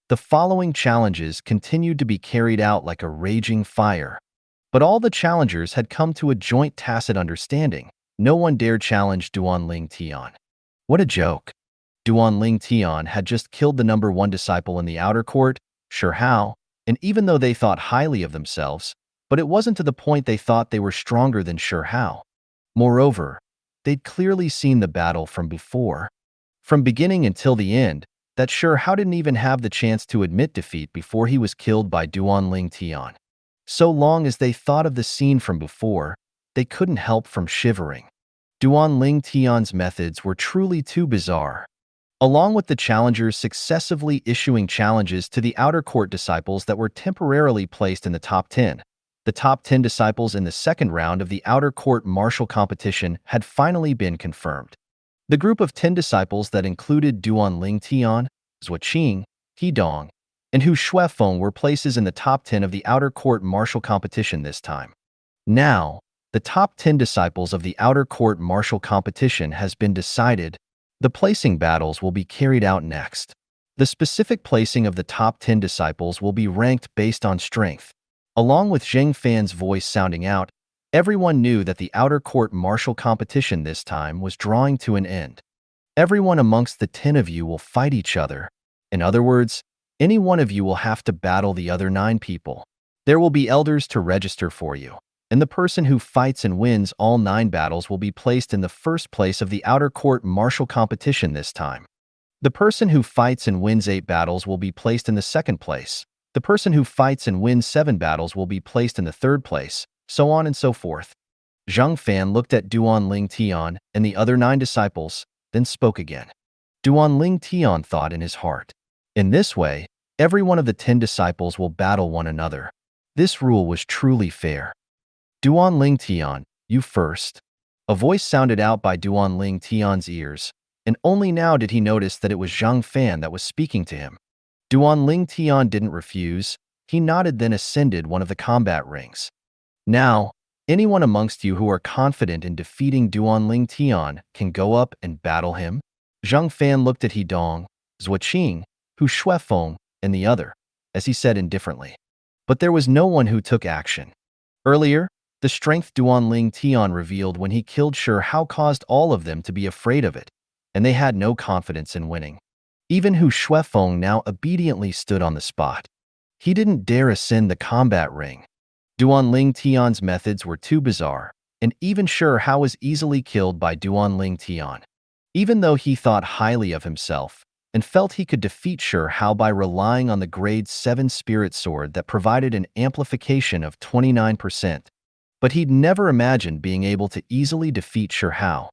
Speaker 2: The following challenges continued to be carried out like a raging fire. But all the challengers had come to a joint tacit understanding. No one dared challenge Duan Ling Tian. What a joke. Duan Ling Tian had just killed the number 1 disciple in the outer court, Shi Hao, and even though they thought highly of themselves, but it wasn't to the point they thought they were stronger than Shi Hao. Moreover, they'd clearly seen the battle from before. From beginning until the end, that Shi Hao didn't even have the chance to admit defeat before he was killed by Duan Ling Tian. So long as they thought of the scene from before, they couldn't help from shivering. Duan Ling Tian's methods were truly too bizarre. Along with the challengers successively issuing challenges to the outer court disciples that were temporarily placed in the top 10, the top 10 disciples in the second round of the outer court martial competition had finally been confirmed. The group of 10 disciples that included Duan Ling Tian, Zuoqing, Hidong, and Hu Shuefeng were places in the top 10 of the outer court martial competition this time. Now, the top 10 disciples of the outer court martial competition has been decided. The placing battles will be carried out next. The specific placing of the top 10 disciples will be ranked based on strength. Along with Zheng Fan's voice sounding out, everyone knew that the outer court martial competition this time was drawing to an end. Everyone amongst the 10 of you will fight each other. In other words, any one of you will have to battle the other 9 people. There will be elders to register for you, and the person who fights and wins all 9 battles will be placed in the first place of the outer court martial competition this time. The person who fights and wins 8 battles will be placed in the second place. The person who fights and wins 7 battles will be placed in the third place, so on and so forth. Zhang Fan looked at Duan Ling Tian and the other 9 disciples, then spoke again. Duan Ling Tian thought in his heart. In this way, every one of the 10 disciples will battle one another. This rule was truly fair. Duan Ling Tian, you first. A voice sounded out by Duan Ling Tian's ears, and only now did he notice that it was Zhang Fan that was speaking to him. Duan Ling Tian didn't refuse. He nodded, then ascended one of the combat rings. Now, anyone amongst you who are confident in defeating Duan Ling Tian can go up and battle him? Zhang Fan looked at Hidong, Zuoqing, Hu Shuefeng, and the other, as he said indifferently. But there was no one who took action. Earlier, the strength Duan Ling Tian revealed when he killed Shi Hao caused all of them to be afraid of it, and they had no confidence in winning. Even Hu Shuefeng now obediently stood on the spot. He didn't dare ascend the combat ring. Duan Ling Tian's methods were too bizarre, and even Shi Hao was easily killed by Duan Ling Tian. Even though he thought highly of himself and felt he could defeat Shi Hao by relying on the grade 7 spirit sword that provided an amplification of 29%, but he'd never imagined being able to easily defeat Shi Hao.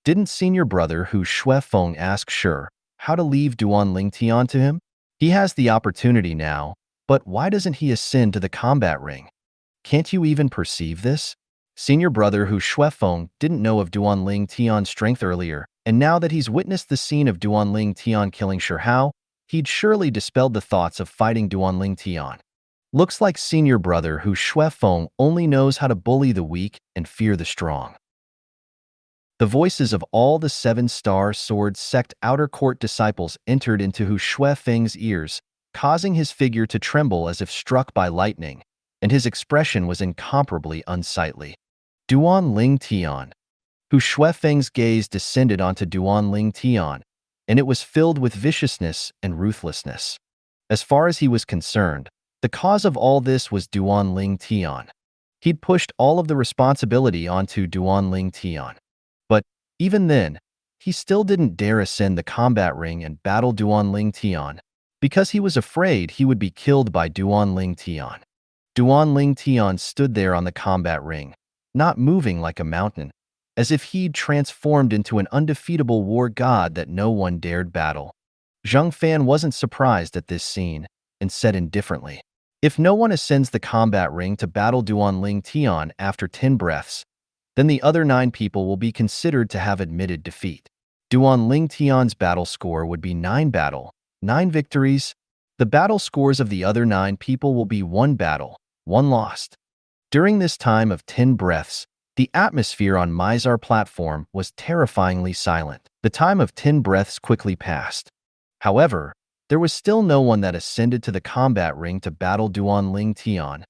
Speaker 2: Didn't senior brother Hu Shuefeng ask Shi Hao to leave Duan Ling Tian to him? He has the opportunity now, but why doesn't he ascend to the combat ring? Can't you even perceive this? Senior brother Hu Shuefeng didn't know of Duan Ling Tian's strength earlier, and now that he's witnessed the scene of Duan Ling Tian killing Shi Hao, he'd surely dispelled the thoughts of fighting Duan Ling Tian. Looks like senior brother Hu Shuefeng only knows how to bully the weak and fear the strong. The voices of all the 7-star sword sect outer court disciples entered into Hu Shuefeng's ears, causing his figure to tremble as if struck by lightning, and his expression was incomparably unsightly. Duan Ling Tian. Hu Shuefeng's gaze descended onto Duan Ling Tian, and it was filled with viciousness and ruthlessness. As far as he was concerned, the cause of all this was Duan Ling Tian. He'd pushed all of the responsibility onto Duan Ling Tian. But even then, he still didn't dare ascend the combat ring and battle Duan Ling Tian, because he was afraid he would be killed by Duan Ling Tian. Duan Ling Tian stood there on the combat ring, not moving like a mountain, as if he'd transformed into an undefeatable war god that no one dared battle. Zhang Fan wasn't surprised at this scene, and said indifferently, "If no one ascends the combat ring to battle Duan Ling Tian after 10 breaths, then the other 9 people will be considered to have admitted defeat. Duan Ling Tian's battle score would be 9 battle, 9 victories. The battle scores of the other 9 people will be 1 battle, 1 lost." During this time of 10 breaths, the atmosphere on Mizar platform was terrifyingly silent. The time of 10 breaths quickly passed. However, there was still no one that ascended to the combat ring to battle Duan Ling Tian.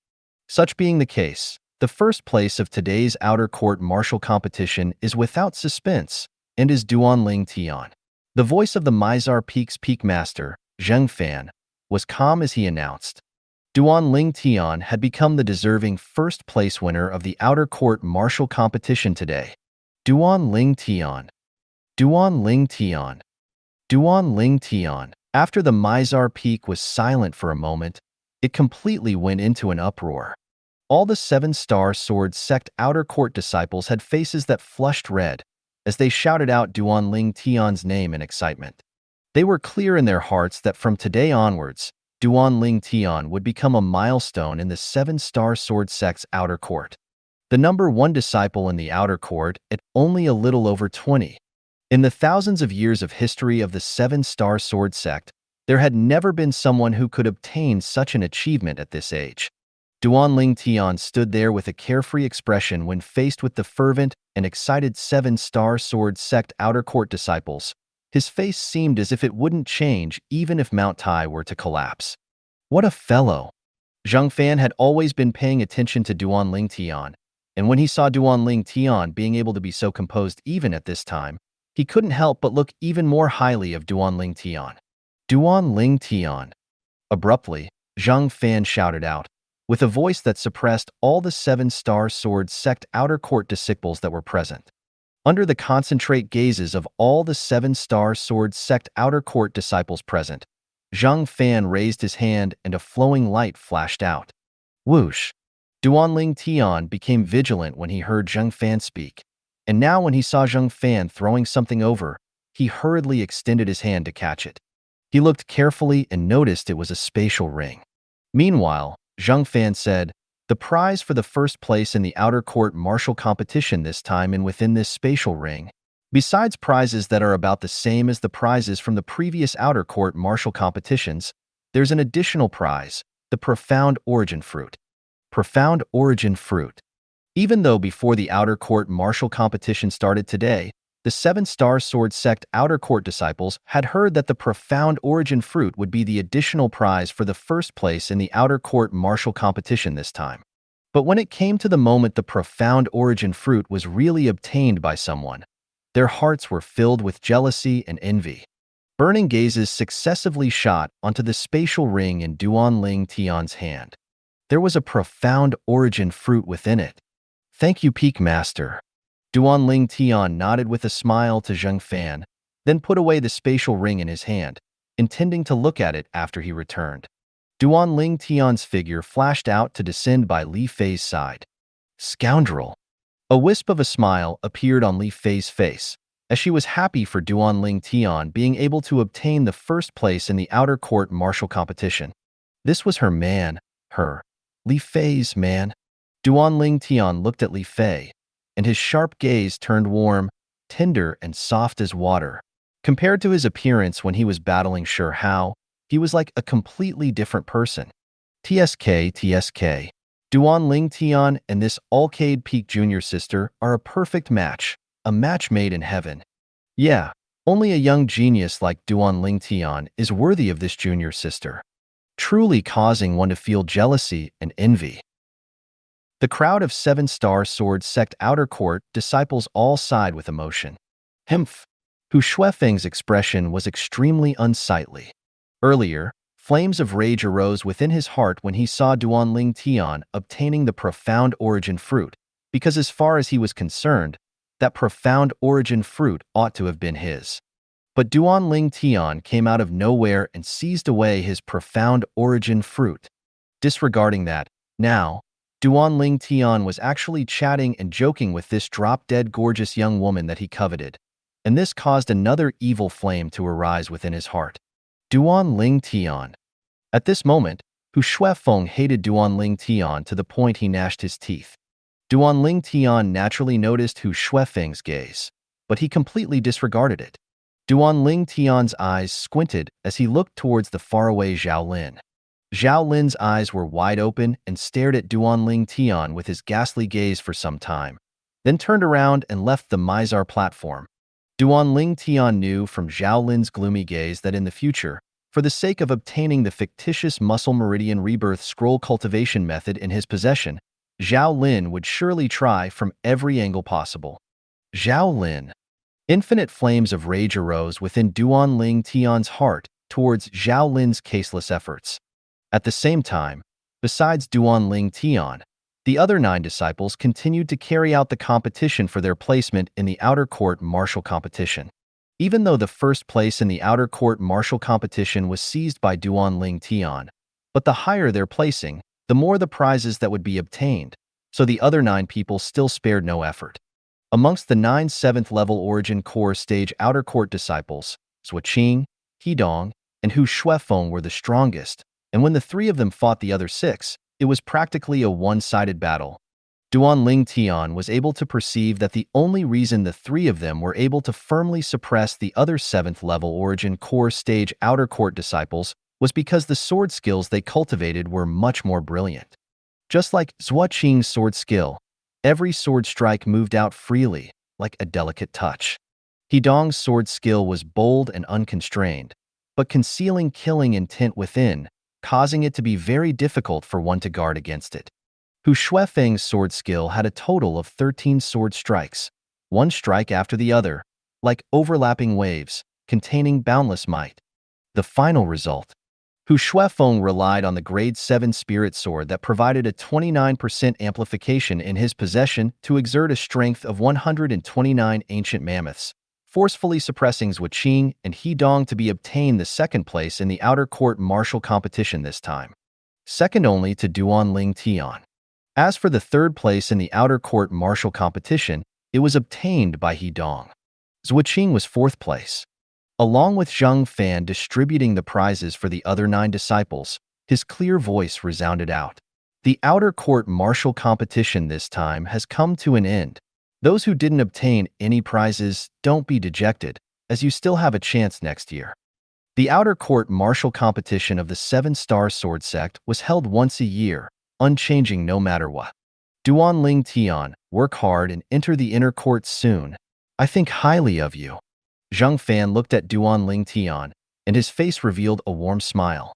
Speaker 2: Such being the case, the first place of today's outer court martial competition is without suspense, and is Duan Ling Tian. The voice of the Mizar Peak's Peak Master, Zheng Fan, was calm as he announced. Duan Ling Tian had become the deserving first-place winner of the outer court martial competition today. Duan Ling Tian. Duan Ling Tian. Duan Ling Tian. After the Mizar Peak was silent for a moment, it completely went into an uproar. All the 7-star sword sect outer court disciples had faces that flushed red as they shouted out Duan Ling Tian's name in excitement. They were clear in their hearts that from today onwards, Duan Ling Tian would become a milestone in the 7-star sword sect's outer court. The number 1 disciple in the outer court at only a little over 20. In the thousands of years of history of the 7-star sword sect, there had never been someone who could obtain such an achievement at this age. Duan Ling Tian stood there with a carefree expression when faced with the fervent and excited 7-star sword sect outer court disciples, His face seemed as if it wouldn't change even if Mount Tai were to collapse. What a fellow! Zhang Fan had always been paying attention to Duan Ling Tian, and when he saw Duan Ling Tian being able to be so composed even at this time, he couldn't help but look even more highly of Duan Ling Tian. Duan Ling Tian. Abruptly, Zhang Fan shouted out, with a voice that suppressed all the 7-star sword sect outer court disciples that were present. Under the concentrate gazes of all the 7-star sword sect outer court disciples present, Zhang Fan raised his hand and a flowing light flashed out. Whoosh! Duan Ling Tian became vigilant when he heard Zhang Fan speak, and now when he saw Zhang Fan throwing something over, he hurriedly extended his hand to catch it. He looked carefully and noticed it was a spatial ring. Meanwhile, Zhang Fan said, "The prize for the first place in the outer court martial competition this time and within this spatial ring, besides prizes that are about the same as the prizes from the previous outer court martial competitions, there's an additional prize, the Profound Origin Fruit." Profound Origin Fruit. Even though before the outer court martial competition started today, the 7-star sword sect outer court disciples had heard that the Profound Origin Fruit would be the additional prize for the first place in the outer court martial competition this time. But when it came to the moment the Profound Origin Fruit was really obtained by someone, their hearts were filled with jealousy and envy. Burning gazes successively shot onto the spatial ring in Duan Ling Tian's hand. There was a Profound Origin Fruit within it. "Thank you, Peak Master." Duan Ling Tian nodded with a smile to Zhang Fan, then put away the spatial ring in his hand, intending to look at it after he returned. Duan Ling Tian's figure flashed out to descend by Li Fei's side. Scoundrel! A wisp of a smile appeared on Li Fei's face, as she was happy for Duan Ling Tian being able to obtain the first place in the outer court martial competition. This was her man, Li Fei's man. Duan Ling Tian looked at Li Fei, and his sharp gaze turned warm, tender, and soft as water. Compared to his appearance when he was battling Shi Hao, he was like a completely different person. TSK. Duan Ling Tian and this Alcade Peak junior sister are a perfect match, a match made in heaven. Yeah, only a young genius like Duan Ling Tian is worthy of this junior sister, truly causing one to feel jealousy and envy. The crowd of 7-star sword sect outer court disciples all sighed with emotion. Humph! Hu Shuefeng's expression was extremely unsightly. Earlier, flames of rage arose within his heart when he saw Duan Ling Tian obtaining the Profound Origin Fruit, because as far as he was concerned, that Profound Origin Fruit ought to have been his. But Duan Ling Tian came out of nowhere and seized away his Profound Origin Fruit. Disregarding that, now, Duan Ling Tian was actually chatting and joking with this drop-dead gorgeous young woman that he coveted, and this caused another evil flame to arise within his heart. Duan Ling Tian. At this moment, Hu Shuefeng hated Duan Ling Tian to the point he gnashed his teeth. Duan Ling Tian naturally noticed Hu Shuefeng's gaze, but he completely disregarded it. Duan Ling Tian's eyes squinted as he looked towards the faraway Zhao Lin. Zhao Lin's eyes were wide open and stared at Duan Ling Tian with his ghastly gaze for some time, then turned around and left the Mizar platform. Duan Ling Tian knew from Zhao Lin's gloomy gaze that in the future, for the sake of obtaining the fictitious Muscle Meridian Rebirth Scroll cultivation method in his possession, Zhao Lin would surely try from every angle possible. Zhao Lin. Infinite flames of rage arose within Duan Ling Tian's heart towards Zhao Lin's caseless efforts. At the same time, besides Duan Ling Tian, the other 9 disciples continued to carry out the competition for their placement in the outer court martial competition. Even though the first place in the outer court martial competition was seized by Duan Ling Tian, but the higher their placing, the more the prizes that would be obtained, so the other 9 people still spared no effort. Amongst the 9 7th-level Origin Core stage outer court disciples, Zuoqing, Hidong, and Hu Shuefeng were the strongest, and when the 3 of them fought the other 6, it was practically a one-sided battle. Duan Ling Tian was able to perceive that the only reason the 3 of them were able to firmly suppress the other 7th-level Origin Core stage outer court disciples was because the sword skills they cultivated were much more brilliant. Just like Zuoqing's sword skill, every sword strike moved out freely, like a delicate touch. Hidong's sword skill was bold and unconstrained, but concealing killing intent within, causing it to be very difficult for one to guard against it. Hu Shuifeng's sword skill had a total of 13 sword strikes, one strike after the other, like overlapping waves, containing boundless might. The final result. Hu Shuifeng relied on the grade 7 spirit sword that provided a 29% amplification in his possession to exert a strength of 129 ancient mammoths, forcefully suppressing Zhuqing and Hidong to be obtained the second place in the outer court martial competition this time, second only to Duanling Tian. As for the third place in the outer court martial competition, it was obtained by Hidong. Zhuqing was fourth place. Along with Zhang Fan distributing the prizes for the other 9 disciples, his clear voice resounded out. The outer court martial competition this time has come to an end. Those who didn't obtain any prizes, don't be dejected, as you still have a chance next year. The outer court martial competition of the 7-star sword sect was held once a year, unchanging no matter what. Duanling Tian, work hard and enter the inner court soon. I think highly of you. Zhang Fan looked at Duanling Tian, and his face revealed a warm smile.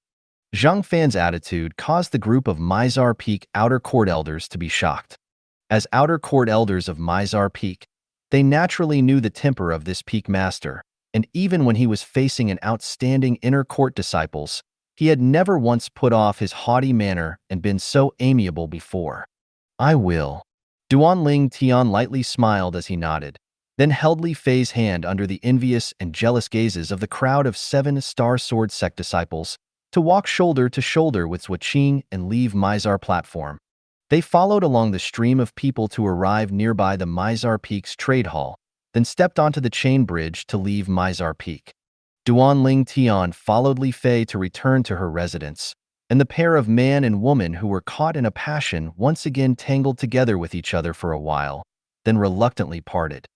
Speaker 2: Zhang Fan's attitude caused the group of Mizar Peak outer court elders to be shocked. As outer court elders of Mizar Peak, they naturally knew the temper of this peak master, and even when he was facing an outstanding inner court disciples, he had never once put off his haughty manner and been so amiable before. I will. Duanling Tian lightly smiled as he nodded, then held Li Fei's hand under the envious and jealous gazes of the crowd of 7-star sword sect disciples to walk shoulder to shoulder with Zhuqing and leave Mizar platform. They followed along the stream of people to arrive nearby the Mizar Peak's trade hall, then stepped onto the chain bridge to leave Mizar Peak. Duanling Tian followed Li Fei to return to her residence, and the pair of man and woman who were caught in a passion once again tangled together with each other for a while, then reluctantly parted.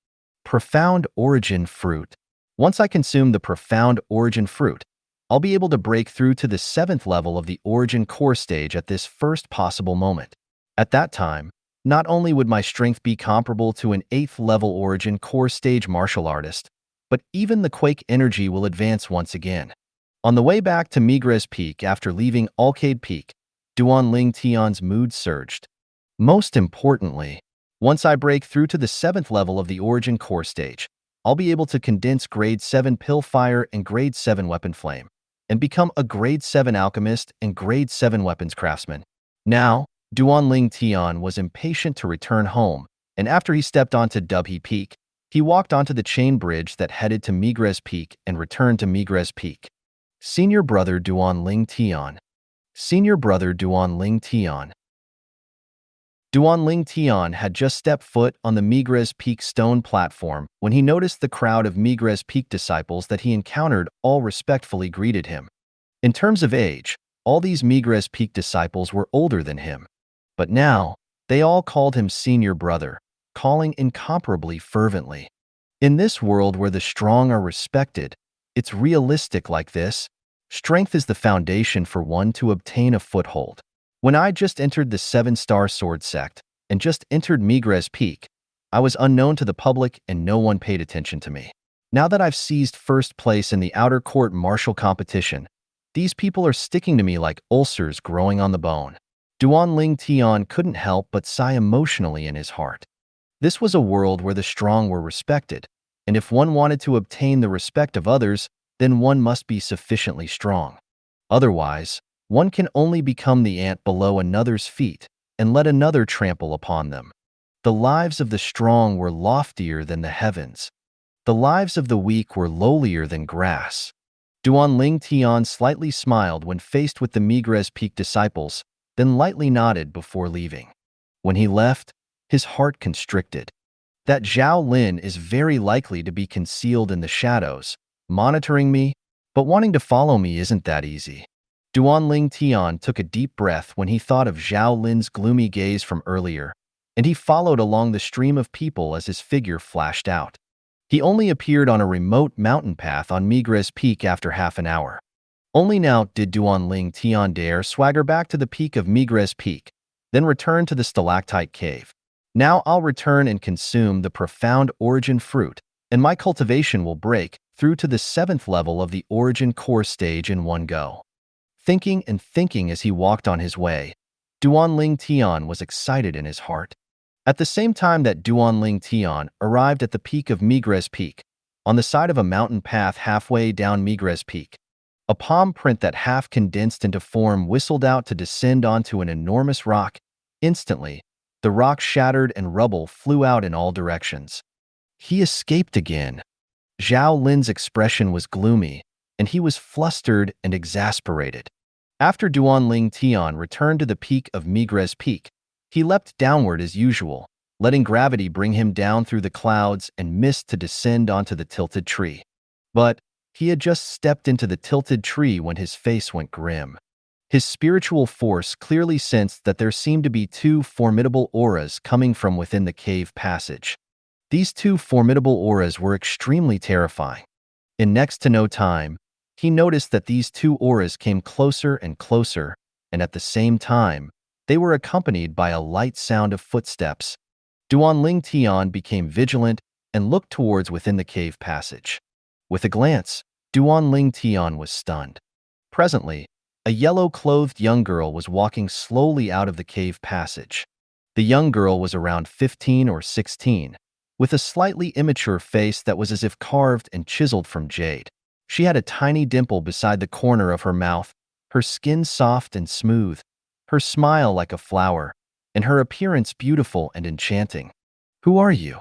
Speaker 2: Profound Origin Fruit. Once I consume the Profound Origin Fruit, I'll be able to break through to the 7th level of the Origin Core stage at this first possible moment. At that time, not only would my strength be comparable to an 8th level Origin Core stage martial artist, but even the Quake energy will advance once again. On the way back to Migres Peak after leaving Alcade Peak, Duanling Tian's mood surged. Most importantly, once I break through to the 7th level of the Origin Core stage, I'll be able to condense Grade 7 Pill Fire and Grade 7 Weapon Flame, and become a Grade 7 Alchemist and Grade 7 Weapons Craftsman. Now, Duanling Tian was impatient to return home, and after he stepped onto Dubhe Peak, he walked onto the chain bridge that headed to Migres Peak and returned to Migres Peak. Senior Brother Duanling Tian. Senior Brother Duanling Tian. Duanling Tian had just stepped foot on the Migres Peak stone platform when he noticed the crowd of Migres Peak disciples that he encountered all respectfully greeted him. In terms of age, all these Migres Peak disciples were older than him. But now, they all called him Senior Brother, calling incomparably fervently. In this world where the strong are respected, it's realistic like this. Strength is the foundation for one to obtain a foothold. When I just entered the 7-star sword sect and just entered Migres Peak, I was unknown to the public and no one paid attention to me. Now that I've seized first place in the outer court martial competition, these people are sticking to me like ulcers growing on the bone. Duanling Tian couldn't help but sigh emotionally in his heart. This was a world where the strong were respected, and if one wanted to obtain the respect of others, then one must be sufficiently strong. Otherwise, one can only become the ant below another's feet and let another trample upon them. The lives of the strong were loftier than the heavens. The lives of the weak were lowlier than grass. Duanling Tian slightly smiled when faced with the Migres Peak disciples, then lightly nodded before leaving. When he left, his heart constricted. That Zhao Lin is very likely to be concealed in the shadows, monitoring me, but wanting to follow me isn't that easy. Duanling Tian took a deep breath when he thought of Zhao Lin's gloomy gaze from earlier, and he followed along the stream of people as his figure flashed out. He only appeared on a remote mountain path on Migres Peak after half an hour. Only now did Duanling Tian dare swagger back to the peak of Migres Peak, then return to the stalactite cave. Now I'll return and consume the Profound Origin Fruit, and my cultivation will break through to the 7th level of the origin core stage in one go. Thinking and thinking as he walked on his way, Duanling Tian was excited in his heart. At the same time that Duanling Tian arrived at the peak of Migres Peak, on the side of a mountain path halfway down Migres Peak, a palm print that half condensed into form whistled out to descend onto an enormous rock. Instantly, the rock shattered and rubble flew out in all directions. He escaped again. Zhao Lin's expression was gloomy, and he was flustered and exasperated. After Duanling Tian returned to the peak of Migres Peak, he leapt downward as usual, letting gravity bring him down through the clouds and mist to descend onto the tilted tree. But he had just stepped into the tilted tree when his face went grim. His spiritual force clearly sensed that there seemed to be two formidable auras coming from within the cave passage. These two formidable auras were extremely terrifying. In next to no time, he noticed that these two auras came closer and closer, and at the same time, they were accompanied by a light sound of footsteps. Duanling Tian became vigilant and looked towards within the cave passage. With a glance, Duanling Tian was stunned. Presently, a yellow-clothed young girl was walking slowly out of the cave passage. The young girl was around 15 or 16, with a slightly immature face that was as if carved and chiseled from jade. She had a tiny dimple beside the corner of her mouth, her skin soft and smooth, her smile like a flower, and her appearance beautiful and enchanting. "Who are you?"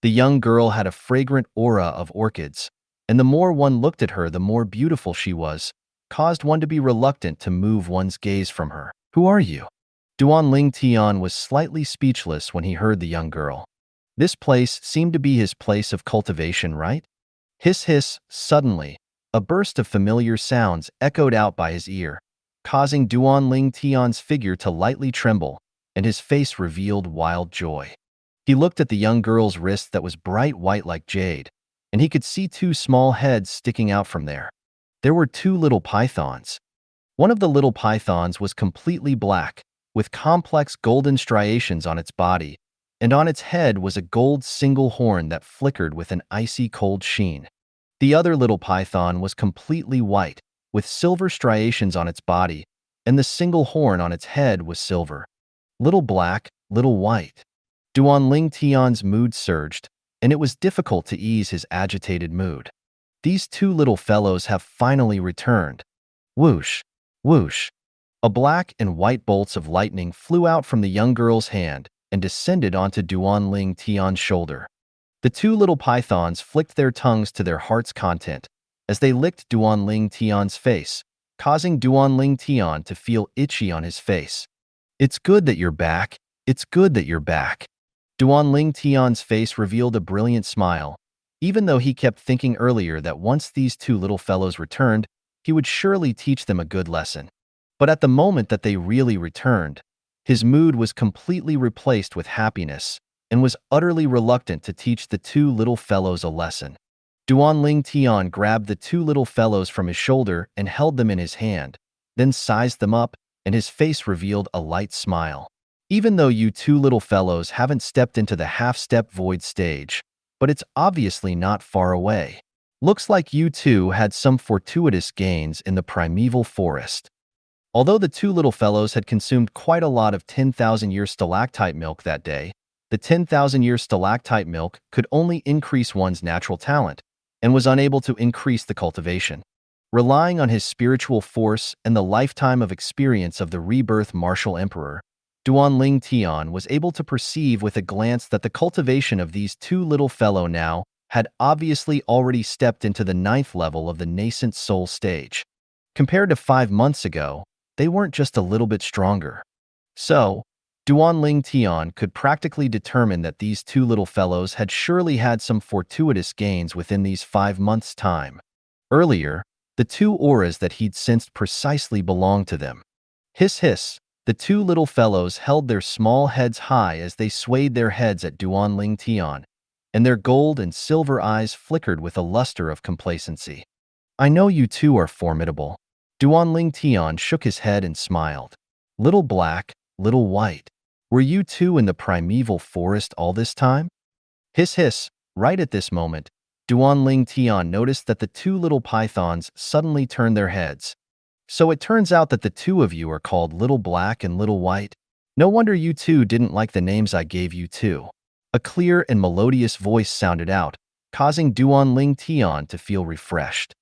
Speaker 2: The young girl had a fragrant aura of orchids, and the more one looked at her, the more beautiful she was, caused one to be reluctant to move one's gaze from her. "Who are you?" Duanling Tian was slightly speechless when he heard the young girl. This place seemed to be his place of cultivation, right? Hiss hiss, suddenly, a burst of familiar sounds echoed out by his ear, causing Duanling Tian's figure to lightly tremble, and his face revealed wild joy. He looked at the young girl's wrist that was bright white like jade, and he could see two small heads sticking out from there. There were two little pythons. One of the little pythons was completely black, with complex golden striations on its body, and on its head was a gold single horn that flickered with an icy cold sheen. The other little python was completely white, with silver striations on its body, and the single horn on its head was silver. Little black, little white. Duanling Tian's mood surged, and it was difficult to ease his agitated mood. These two little fellows have finally returned. Whoosh, whoosh. A black and white bolts of lightning flew out from the young girl's hand and descended onto Duanling Tian's shoulder. The two little pythons flicked their tongues to their heart's content as they licked Duanling Tian's face, causing Duanling Tian to feel itchy on his face. "It's good that you're back. It's good that you're back." Duanling Tian's face revealed a brilliant smile, even though he kept thinking earlier that once these two little fellows returned, he would surely teach them a good lesson. But at the moment that they really returned, his mood was completely replaced with happiness and was utterly reluctant to teach the two little fellows a lesson. Duanling Tian grabbed the two little fellows from his shoulder and held them in his hand, then sized them up, and his face revealed a light smile. "Even though you two little fellows haven't stepped into the half-step void stage, but it's obviously not far away. Looks like you two had some fortuitous gains in the primeval forest." Although the two little fellows had consumed quite a lot of 10,000-year stalactite milk that day, the 10,000-year stalactite milk could only increase one's natural talent and was unable to increase the cultivation. Relying on his spiritual force and the lifetime of experience of the Rebirth Martial Emperor, Duanling Tian was able to perceive with a glance that the cultivation of these two little fellow now had obviously already stepped into the 9th level of the nascent soul stage. Compared to 5 months ago, they weren't just a little bit stronger. So, Duanling Tian could practically determine that these two little fellows had surely had some fortuitous gains within these 5 months' time. Earlier, the two auras that he'd sensed precisely belonged to them. Hiss hiss, the two little fellows held their small heads high as they swayed their heads at Duanling Tian, and their gold and silver eyes flickered with a luster of complacency. "I know you two are formidable." Duanling Tian shook his head and smiled. "Little black, little white. Were you two in the primeval forest all this time?" Hiss hiss, right at this moment, Duan Ling Tian noticed that the two little pythons suddenly turned their heads. So it turns out that the two of you are called Little Black and Little White. No wonder you two didn't like the names I gave you too. A clear and melodious voice sounded out, causing Duan Ling Tian to feel refreshed.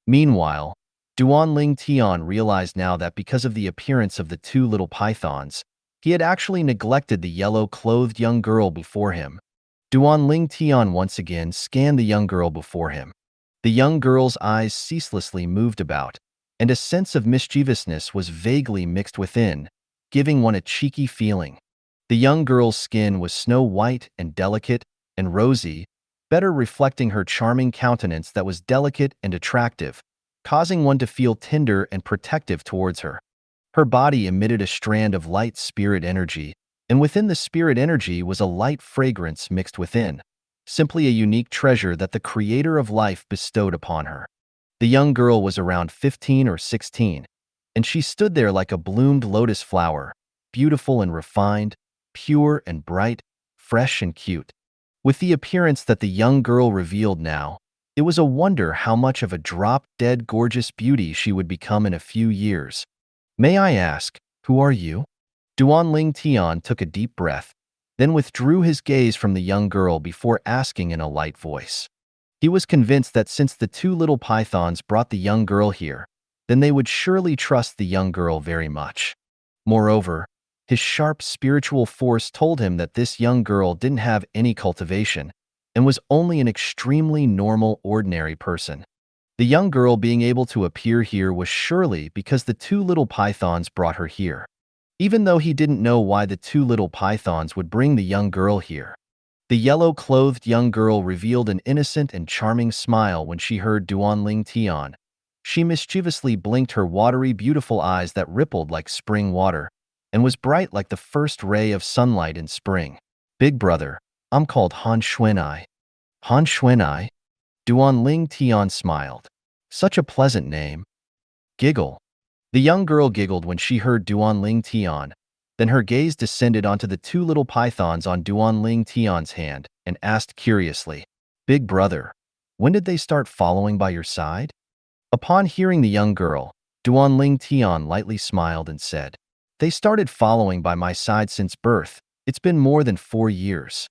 Speaker 2: Meanwhile, Duan Ling Tian realized now that because of the appearance of the two little pythons, he had actually neglected the yellow-clothed young girl before him. Duan Ling Tian once again scanned the young girl before him. The young girl's eyes ceaselessly moved about, and a sense of mischievousness was vaguely mixed within, giving one a cheeky feeling. The young girl's skin was snow-white and delicate and rosy, better reflecting her charming countenance that was delicate and attractive, causing one to feel tender and protective towards her. Her body emitted a strand of light spirit energy, and within the spirit energy was a light fragrance mixed within, simply a unique treasure that the creator of life bestowed upon her. The young girl was around 15 or 16, and she stood there like a bloomed lotus flower, beautiful and refined, pure and bright, fresh and cute. With the appearance that the young girl revealed now, it was a wonder how much of a drop-dead gorgeous beauty she would become in a few years. May I ask, who are you? Duan Ling Tian took a deep breath, then withdrew his gaze from the young girl before asking in a light voice. He was convinced that since the two little pythons brought the young girl here, then they would surely trust the young girl very much. Moreover, his sharp spiritual force told him that this young girl didn't have any cultivation and was only an extremely normal, ordinary person. The young girl being able to appear here was surely because the two little pythons brought her here. Even though he didn't know why the two little pythons would bring the young girl here. The yellow-clothed young girl revealed an innocent and charming smile when she heard Duan Ling Tian. She mischievously blinked her watery, beautiful eyes that rippled like spring water and was bright like the first ray of sunlight in spring. Big brother, I'm called Han Xuanai. Han Xuanai? Duan Ling Tian smiled. Such a pleasant name. Giggle. The young girl giggled when she heard Duan Ling Tian. Then her gaze descended onto the two little pythons on Duan Ling Tian's hand and asked curiously, Big brother, when did they start following by your side? Upon hearing the young girl, Duan Ling Tian lightly smiled and said, They started following by my side since birth. It's been more than 4 years.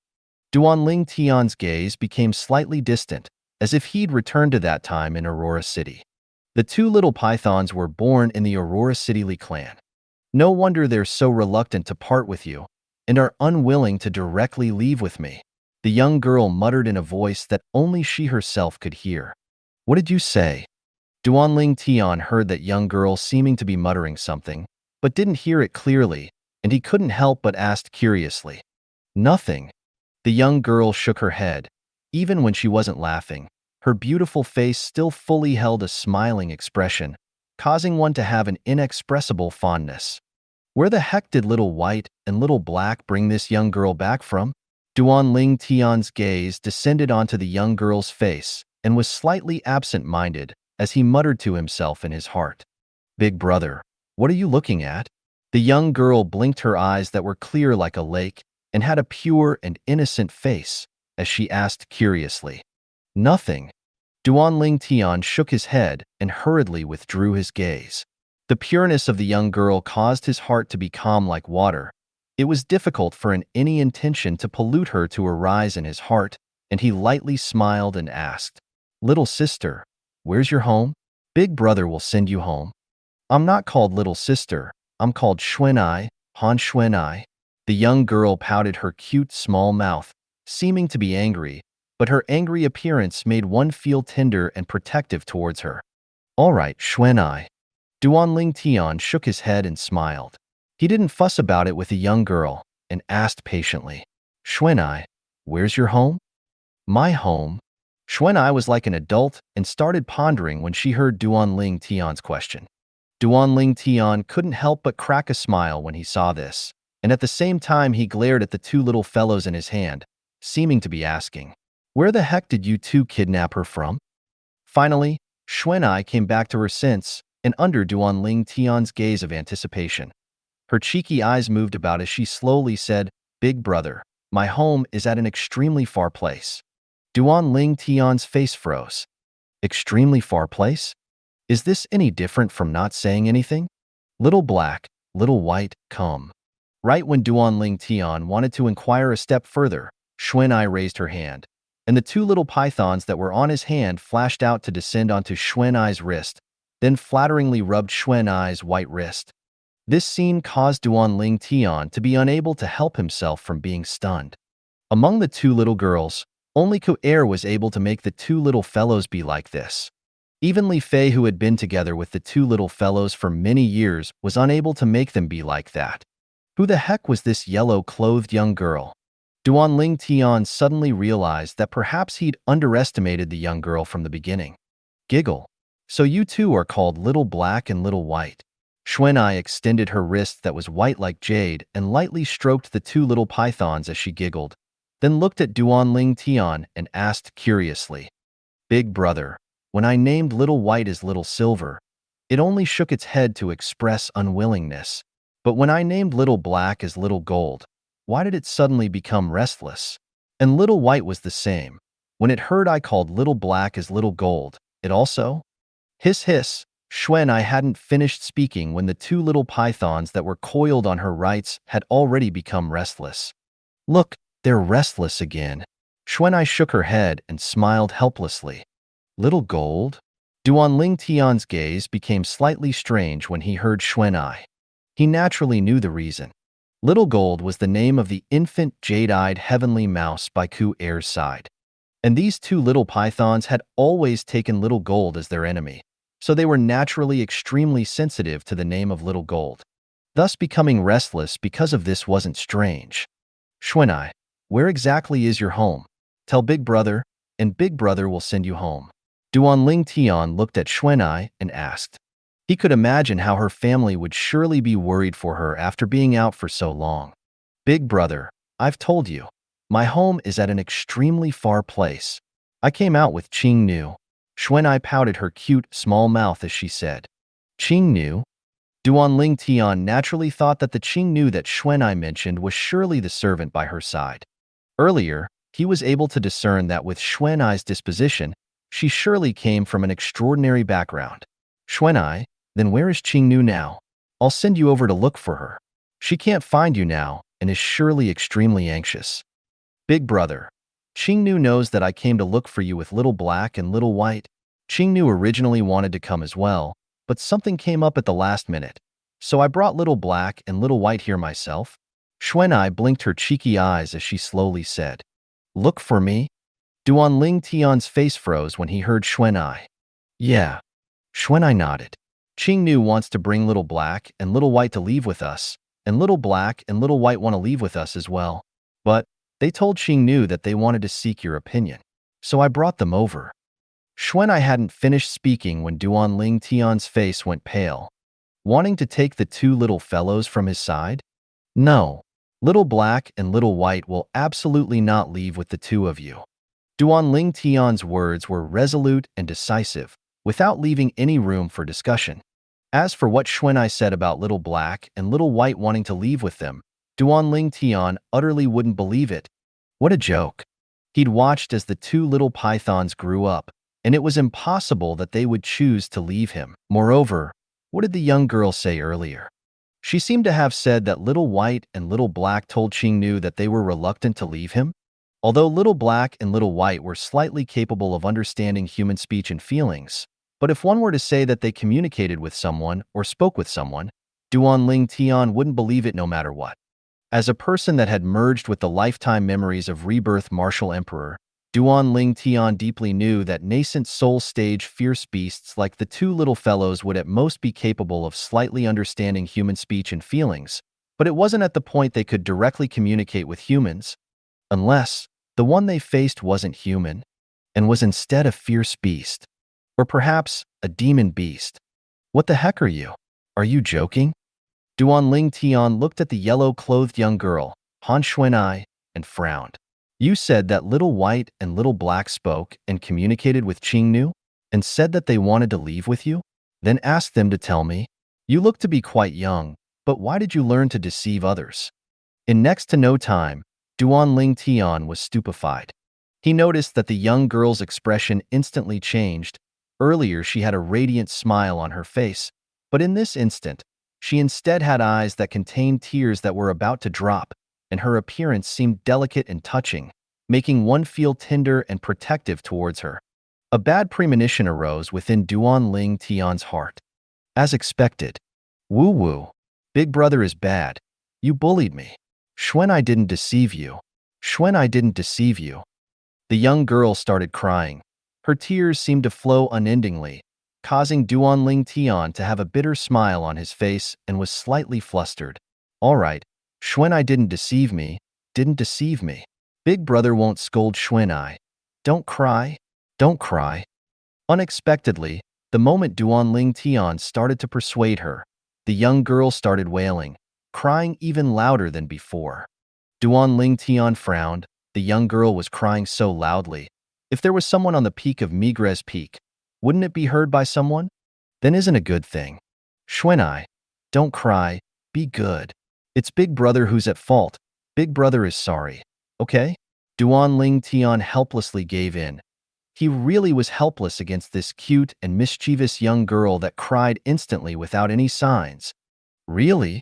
Speaker 2: Duan Ling Tian's gaze became slightly distant, as if he'd returned to that time in Aurora City. The two little pythons were born in the Aurora City Li clan. No wonder they're so reluctant to part with you and are unwilling to directly leave with me. The young girl muttered in a voice that only she herself could hear. What did you say? Duan Ling Tian heard that young girl seeming to be muttering something, but didn't hear it clearly, and he couldn't help but ask curiously. Nothing. The young girl shook her head. Even when she wasn't laughing, her beautiful face still fully held a smiling expression, causing one to have an inexpressible fondness. Where the heck did Little White and Little Black bring this young girl back from? Duan Ling Tian's gaze descended onto the young girl's face and was slightly absent-minded as he muttered to himself in his heart. Big brother, what are you looking at? The young girl blinked her eyes that were clear like a lake and had a pure and innocent face as she asked curiously. Nothing. Duan Ling Tian shook his head and hurriedly withdrew his gaze. The pureness of the young girl caused his heart to be calm like water. It was difficult for any intention to pollute her to arise in his heart, and he lightly smiled and asked, Little sister, where's your home? Big brother will send you home. I'm not called little sister, I'm called Xuanai, Han Xuanai. The young girl pouted her cute small mouth, seeming to be angry, but her angry appearance made one feel tender and protective towards her. All right, Xuanai. Duan Ling Tian shook his head and smiled. He didn't fuss about it with the young girl and asked patiently, Xuanai, where's your home? My home? Xuanai was like an adult and started pondering when she heard Duan Ling Tian's question. Duan Ling Tian couldn't help but crack a smile when he saw this, and at the same time he glared at the two little fellows in his hand, seeming to be asking, Where the heck did you two kidnap her from? Finally, Xuanai came back to her sense and under Duan Ling Tian's gaze of anticipation. Her cheeky eyes moved about as she slowly said, Big brother, my home is at an extremely far place. Duan Ling Tian's face froze. Extremely far place? Is this any different from not saying anything? Little black, little white, come. Right when Duan Ling Tian wanted to inquire a step further, Xuanai raised her hand, and the two little pythons that were on his hand flashed out to descend onto Xuanai's wrist, then flatteringly rubbed Xuanai's white wrist. This scene caused Duan Ling Tian to be unable to help himself from being stunned. Among the two little girls, only Ku Er was able to make the two little fellows be like this. Even Li Fei, who had been together with the two little fellows for many years, was unable to make them be like that. Who the heck was this yellow-clothed young girl? Duan Ling Tian suddenly realized that perhaps he'd underestimated the young girl from the beginning. Giggle. So you two are called Little Black and Little White. Xuanai extended her wrist that was white like jade and lightly stroked the two little pythons as she giggled, then looked at Duan Ling Tian and asked curiously, "Big brother, when I named Little White as Little Silver, it only shook its head to express unwillingness. But when I named Little Black as Little Gold, why did it suddenly become restless? And Little White was the same. When it heard I called Little Black as Little Gold, it also?" Hiss hiss. Xuanai hadn't finished speaking when the two little pythons that were coiled on her rights had already become restless. "Look, they're restless again." Xuanai shook her head and smiled helplessly. "Little Gold?" Duan Ling Tian's gaze became slightly strange when he heard Xuanai. He naturally knew the reason. Little Gold was the name of the infant jade-eyed heavenly mouse by Ku Er's side. And these two little pythons had always taken Little Gold as their enemy, so they were naturally extremely sensitive to the name of Little Gold. Thus becoming restless because of this wasn't strange. "Xuanai, where exactly is your home? Tell Big Brother, and Big Brother will send you home." Duan Ling Tian looked at Xuanai and asked. He could imagine how her family would surely be worried for her after being out for so long. "Big Brother, I've told you. My home is at an extremely far place. I came out with Qing Nu." Xuanai pouted her cute, small mouth as she said, "Qing Nu?" Duan Ling Tian naturally thought that the Qing Nu that Xuanai mentioned was surely the servant by her side. Earlier, he was able to discern that with Xuanai's disposition, she surely came from an extraordinary background. "Xuanai, then where is Qing Nu now? I'll send you over to look for her. She can't find you now and is surely extremely anxious." "Big Brother, Qing Nu knows that I came to look for you with Little Black and Little White." Qing Nu originally wanted to come as well, but something came up at the last minute, so I brought Little Black and Little White here myself. Xuanai blinked her cheeky eyes as she slowly said, "Look for me?" Duan Ling Tian's face froze when he heard Xuanai. "Yeah." Xuanai nodded. "Qing Nu wants to bring Little Black and Little White to leave with us, and Little Black and Little White want to leave with us as well. But they told Qing Nu that they wanted to seek your opinion, so I brought them over." Xuanai hadn't finished speaking when Duan Ling Tian's face went pale. Wanting to take the two little fellows from his side? "No. Little Black and Little White will absolutely not leave with the two of you." Duan Ling Tian's words were resolute and decisive, without leaving any room for discussion. As for what Xuanai said about Little Black and Little White wanting to leave with them, Duan Ling Tian utterly wouldn't believe it. What a joke. He'd watched as the two little pythons grew up, and it was impossible that they would choose to leave him. Moreover, what did the young girl say earlier? She seemed to have said that Little White and Little Black told Qing Nu that they were reluctant to leave him. Although Little Black and Little White were slightly capable of understanding human speech and feelings, but if one were to say that they communicated with someone or spoke with someone, Duan Ling Tian wouldn't believe it no matter what. As a person that had merged with the lifetime memories of Rebirth Martial Emperor, Duan Ling Tian deeply knew that nascent soul stage fierce beasts like the two little fellows would at most be capable of slightly understanding human speech and feelings, but it wasn't at the point they could directly communicate with humans, unless the one they faced wasn't human and was instead a fierce beast. Or perhaps a demon beast. "What the heck are you? Are you joking?" Duan Ling Tian looked at the yellow-clothed young girl, Han Xuanai, and frowned. "You said that Little White and Little Black spoke and communicated with Qing Nu, and said that they wanted to leave with you? Then asked them to tell me? You look to be quite young, but why did you learn to deceive others?" In next to no time, Duan Ling Tian was stupefied. He noticed that the young girl's expression instantly changed. Earlier, she had a radiant smile on her face, but in this instant, she instead had eyes that contained tears that were about to drop, and her appearance seemed delicate and touching, making one feel tender and protective towards her. A bad premonition arose within Duan Ling Tian's heart. As expected. Woo-woo. Big brother is bad. You bullied me. Shwen, I didn't deceive you. Shwen, I didn't deceive you. The young girl started crying. Her tears seemed to flow unendingly, causing Duan Ling Tian to have a bitter smile on his face and was slightly flustered. All right, Shwen, I didn't deceive me. Didn't deceive me. Big brother won't scold Shwen. I. Don't cry. Don't cry. Unexpectedly, the moment Duan Ling Tian started to persuade her, the young girl started wailing, crying even louder than before. Duan Ling Tian frowned. The young girl was crying so loudly. If there was someone on the peak of Migres Peak, wouldn't it be heard by someone? Then isn't a good thing. Shwenai, don't cry, be good. It's Big Brother who's at fault. Big Brother is sorry. Okay? Duan Ling Tian helplessly gave in. He really was helpless against this cute and mischievous young girl that cried instantly without any signs. Really?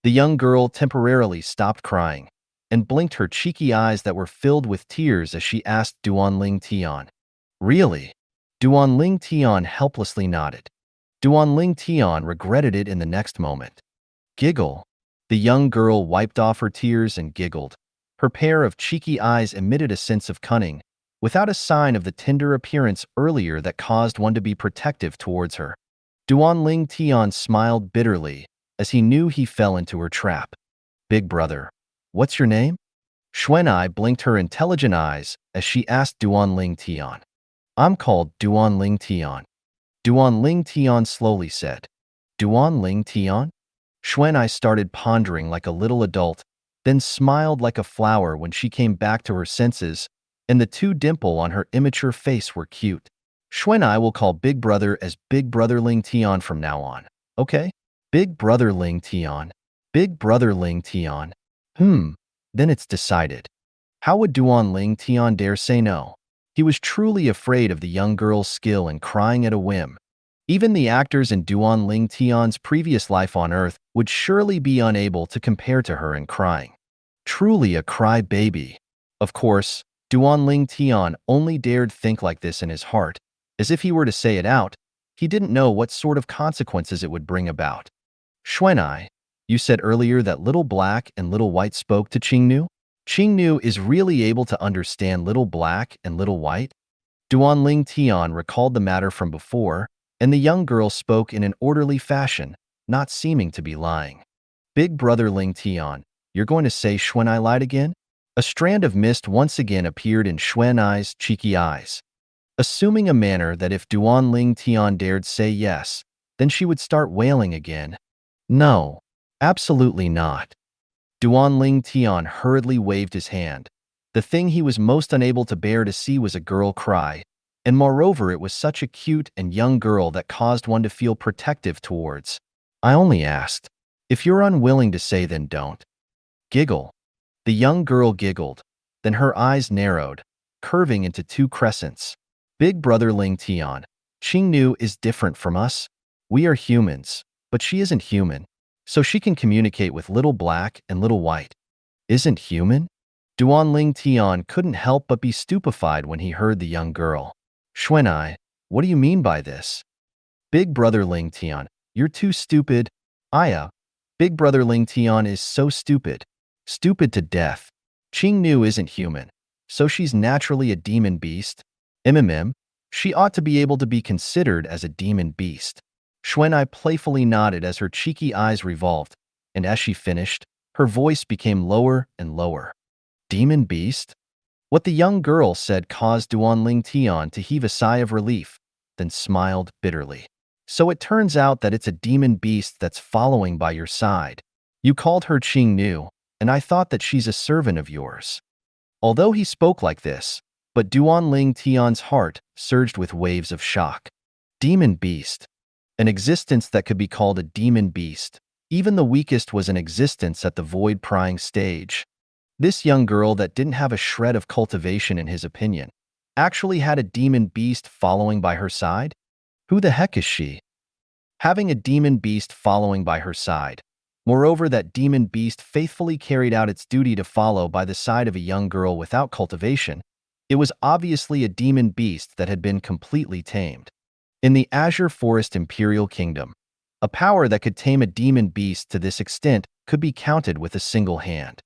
Speaker 2: The young girl temporarily stopped crying and blinked her cheeky eyes that were filled with tears as she asked Duan Ling Tian. Really? Duan Ling Tian helplessly nodded. Duan Ling Tian regretted it in the next moment. Giggle. The young girl wiped off her tears and giggled. Her pair of cheeky eyes emitted a sense of cunning, without a sign of the tender appearance earlier that caused one to be protective towards her. Duan Ling Tian smiled bitterly as he knew he fell into her trap. Big brother, what's your name? Shwenai blinked her intelligent eyes as she asked Duan Ling Tian. I'm called Duan Ling Tian. Duan Ling Tian slowly said. Duan Ling Tian? Shwenai started pondering like a little adult, then smiled like a flower when she came back to her senses, and the two dimples on her immature face were cute. Shwenai will call Big Brother as Big Brother Ling Tian from now on, okay? Big Brother Ling Tian. Big Brother Ling Tian. Then it's decided. How would Duan Ling Tian dare say no? He was truly afraid of the young girl's skill in crying at a whim. Even the actors in Duan Ling Tian's previous life on Earth would surely be unable to compare to her in crying. Truly a cry-baby. Of course, Duan Ling Tian only dared think like this in his heart, as if he were to say it out, he didn't know what sort of consequences it would bring about. Shwenai, you said earlier that Little Black and Little White spoke to Qingnu? Qingnu is really able to understand Little Black and Little White? Duan Ling Tian recalled the matter from before, and the young girl spoke in an orderly fashion, not seeming to be lying. Big Brother Ling Tian, you're going to say Shwenai lied again? A strand of mist once again appeared in Shwenai's cheeky eyes, assuming a manner that if Duan Ling Tian dared say yes, then she would start wailing again. No, absolutely not. Duan Ling Tian hurriedly waved his hand. The thing he was most unable to bear to see was a girl cry, and moreover it was such a cute and young girl that caused one to feel protective towards. I only asked. If you're unwilling to say, then don't. Giggle. The young girl giggled, then her eyes narrowed, curving into two crescents. Big Brother Ling Tian, Qingnu is different from us. We are humans, but she isn't human, so she can communicate with Little Black and Little White. Isn't human? Duan Ling Tian couldn't help but be stupefied when he heard the young girl. Shwenai, what do you mean by this? Big Brother Ling Tian, you're too stupid. Big Brother Ling Tian is so stupid. Stupid to death. Qingnu isn't human, so she's naturally a demon beast. She ought to be able to be considered as a demon beast. Shwenai playfully nodded as her cheeky eyes revolved, and as she finished, her voice became lower and lower. Demon beast? What the young girl said caused Duan Ling Tian to heave a sigh of relief, then smiled bitterly. So it turns out that it's a demon beast that's following by your side. You called her Qingnu, and I thought that she's a servant of yours. Although he spoke like this, but Duan Ling Tian's heart surged with waves of shock. Demon beast. An existence that could be called a demon beast. Even the weakest was an existence at the void prying stage. This young girl that didn't have a shred of cultivation in his opinion actually had a demon beast following by her side? Who the heck is she? Having a demon beast following by her side. Moreover, that demon beast faithfully carried out its duty to follow by the side of a young girl without cultivation. It was obviously a demon beast that had been completely tamed. In the Azure Forest Imperial Kingdom, a power that could tame a demon beast to this extent could be counted with a single hand.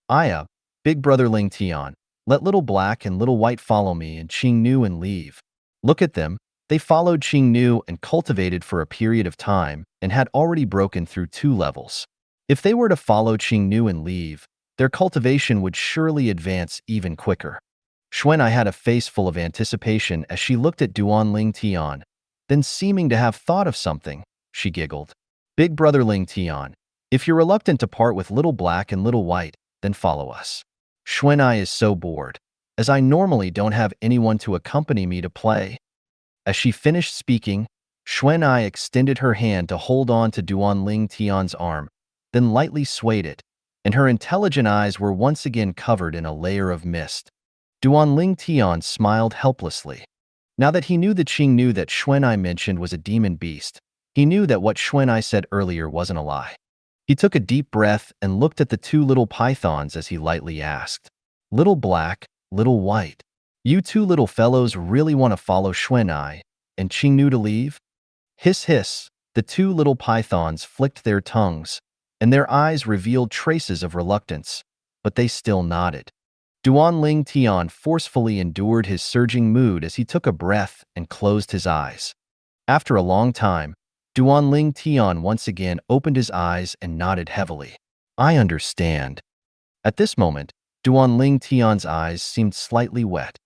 Speaker 2: Aya, big brother Ling Tian, let little black and little white follow me and Qing Nu and leave. Look at them. They followed Qing Nu and cultivated for a period of time and had already broken through 2 levels. If they were to follow Qing Nu and leave, their cultivation would surely advance even quicker. Xuanai had a face full of anticipation as she looked at Duan Ling Tian. Then, seeming to have thought of something, she giggled. Big brother Ling Tian, if you're reluctant to part with little black and little white, then follow us. Xuanai is so bored, as I normally don't have anyone to accompany me to play. As she finished speaking, Xuanai extended her hand to hold on to Duan Ling Tian's arm, then lightly swayed it, and her intelligent eyes were once again covered in a layer of mist. Duan Ling Tian smiled helplessly. Now that he knew that Qing knew that Xuanai mentioned was a demon beast, he knew that what Xuanai said earlier wasn't a lie. He took a deep breath and looked at the 2 little pythons as he lightly asked, "Little black, little white. You 2 little fellows really want to follow Xuanai and Qing Nu to leave?" Hiss hiss, the 2 little pythons flicked their tongues, and their eyes revealed traces of reluctance, but they still nodded. Duan Ling Tian forcefully endured his surging mood as he took a breath and closed his eyes. After a long time, Duan Ling Tian once again opened his eyes and nodded heavily. "I understand." At this moment, Duan Ling Tian's eyes seemed slightly wet.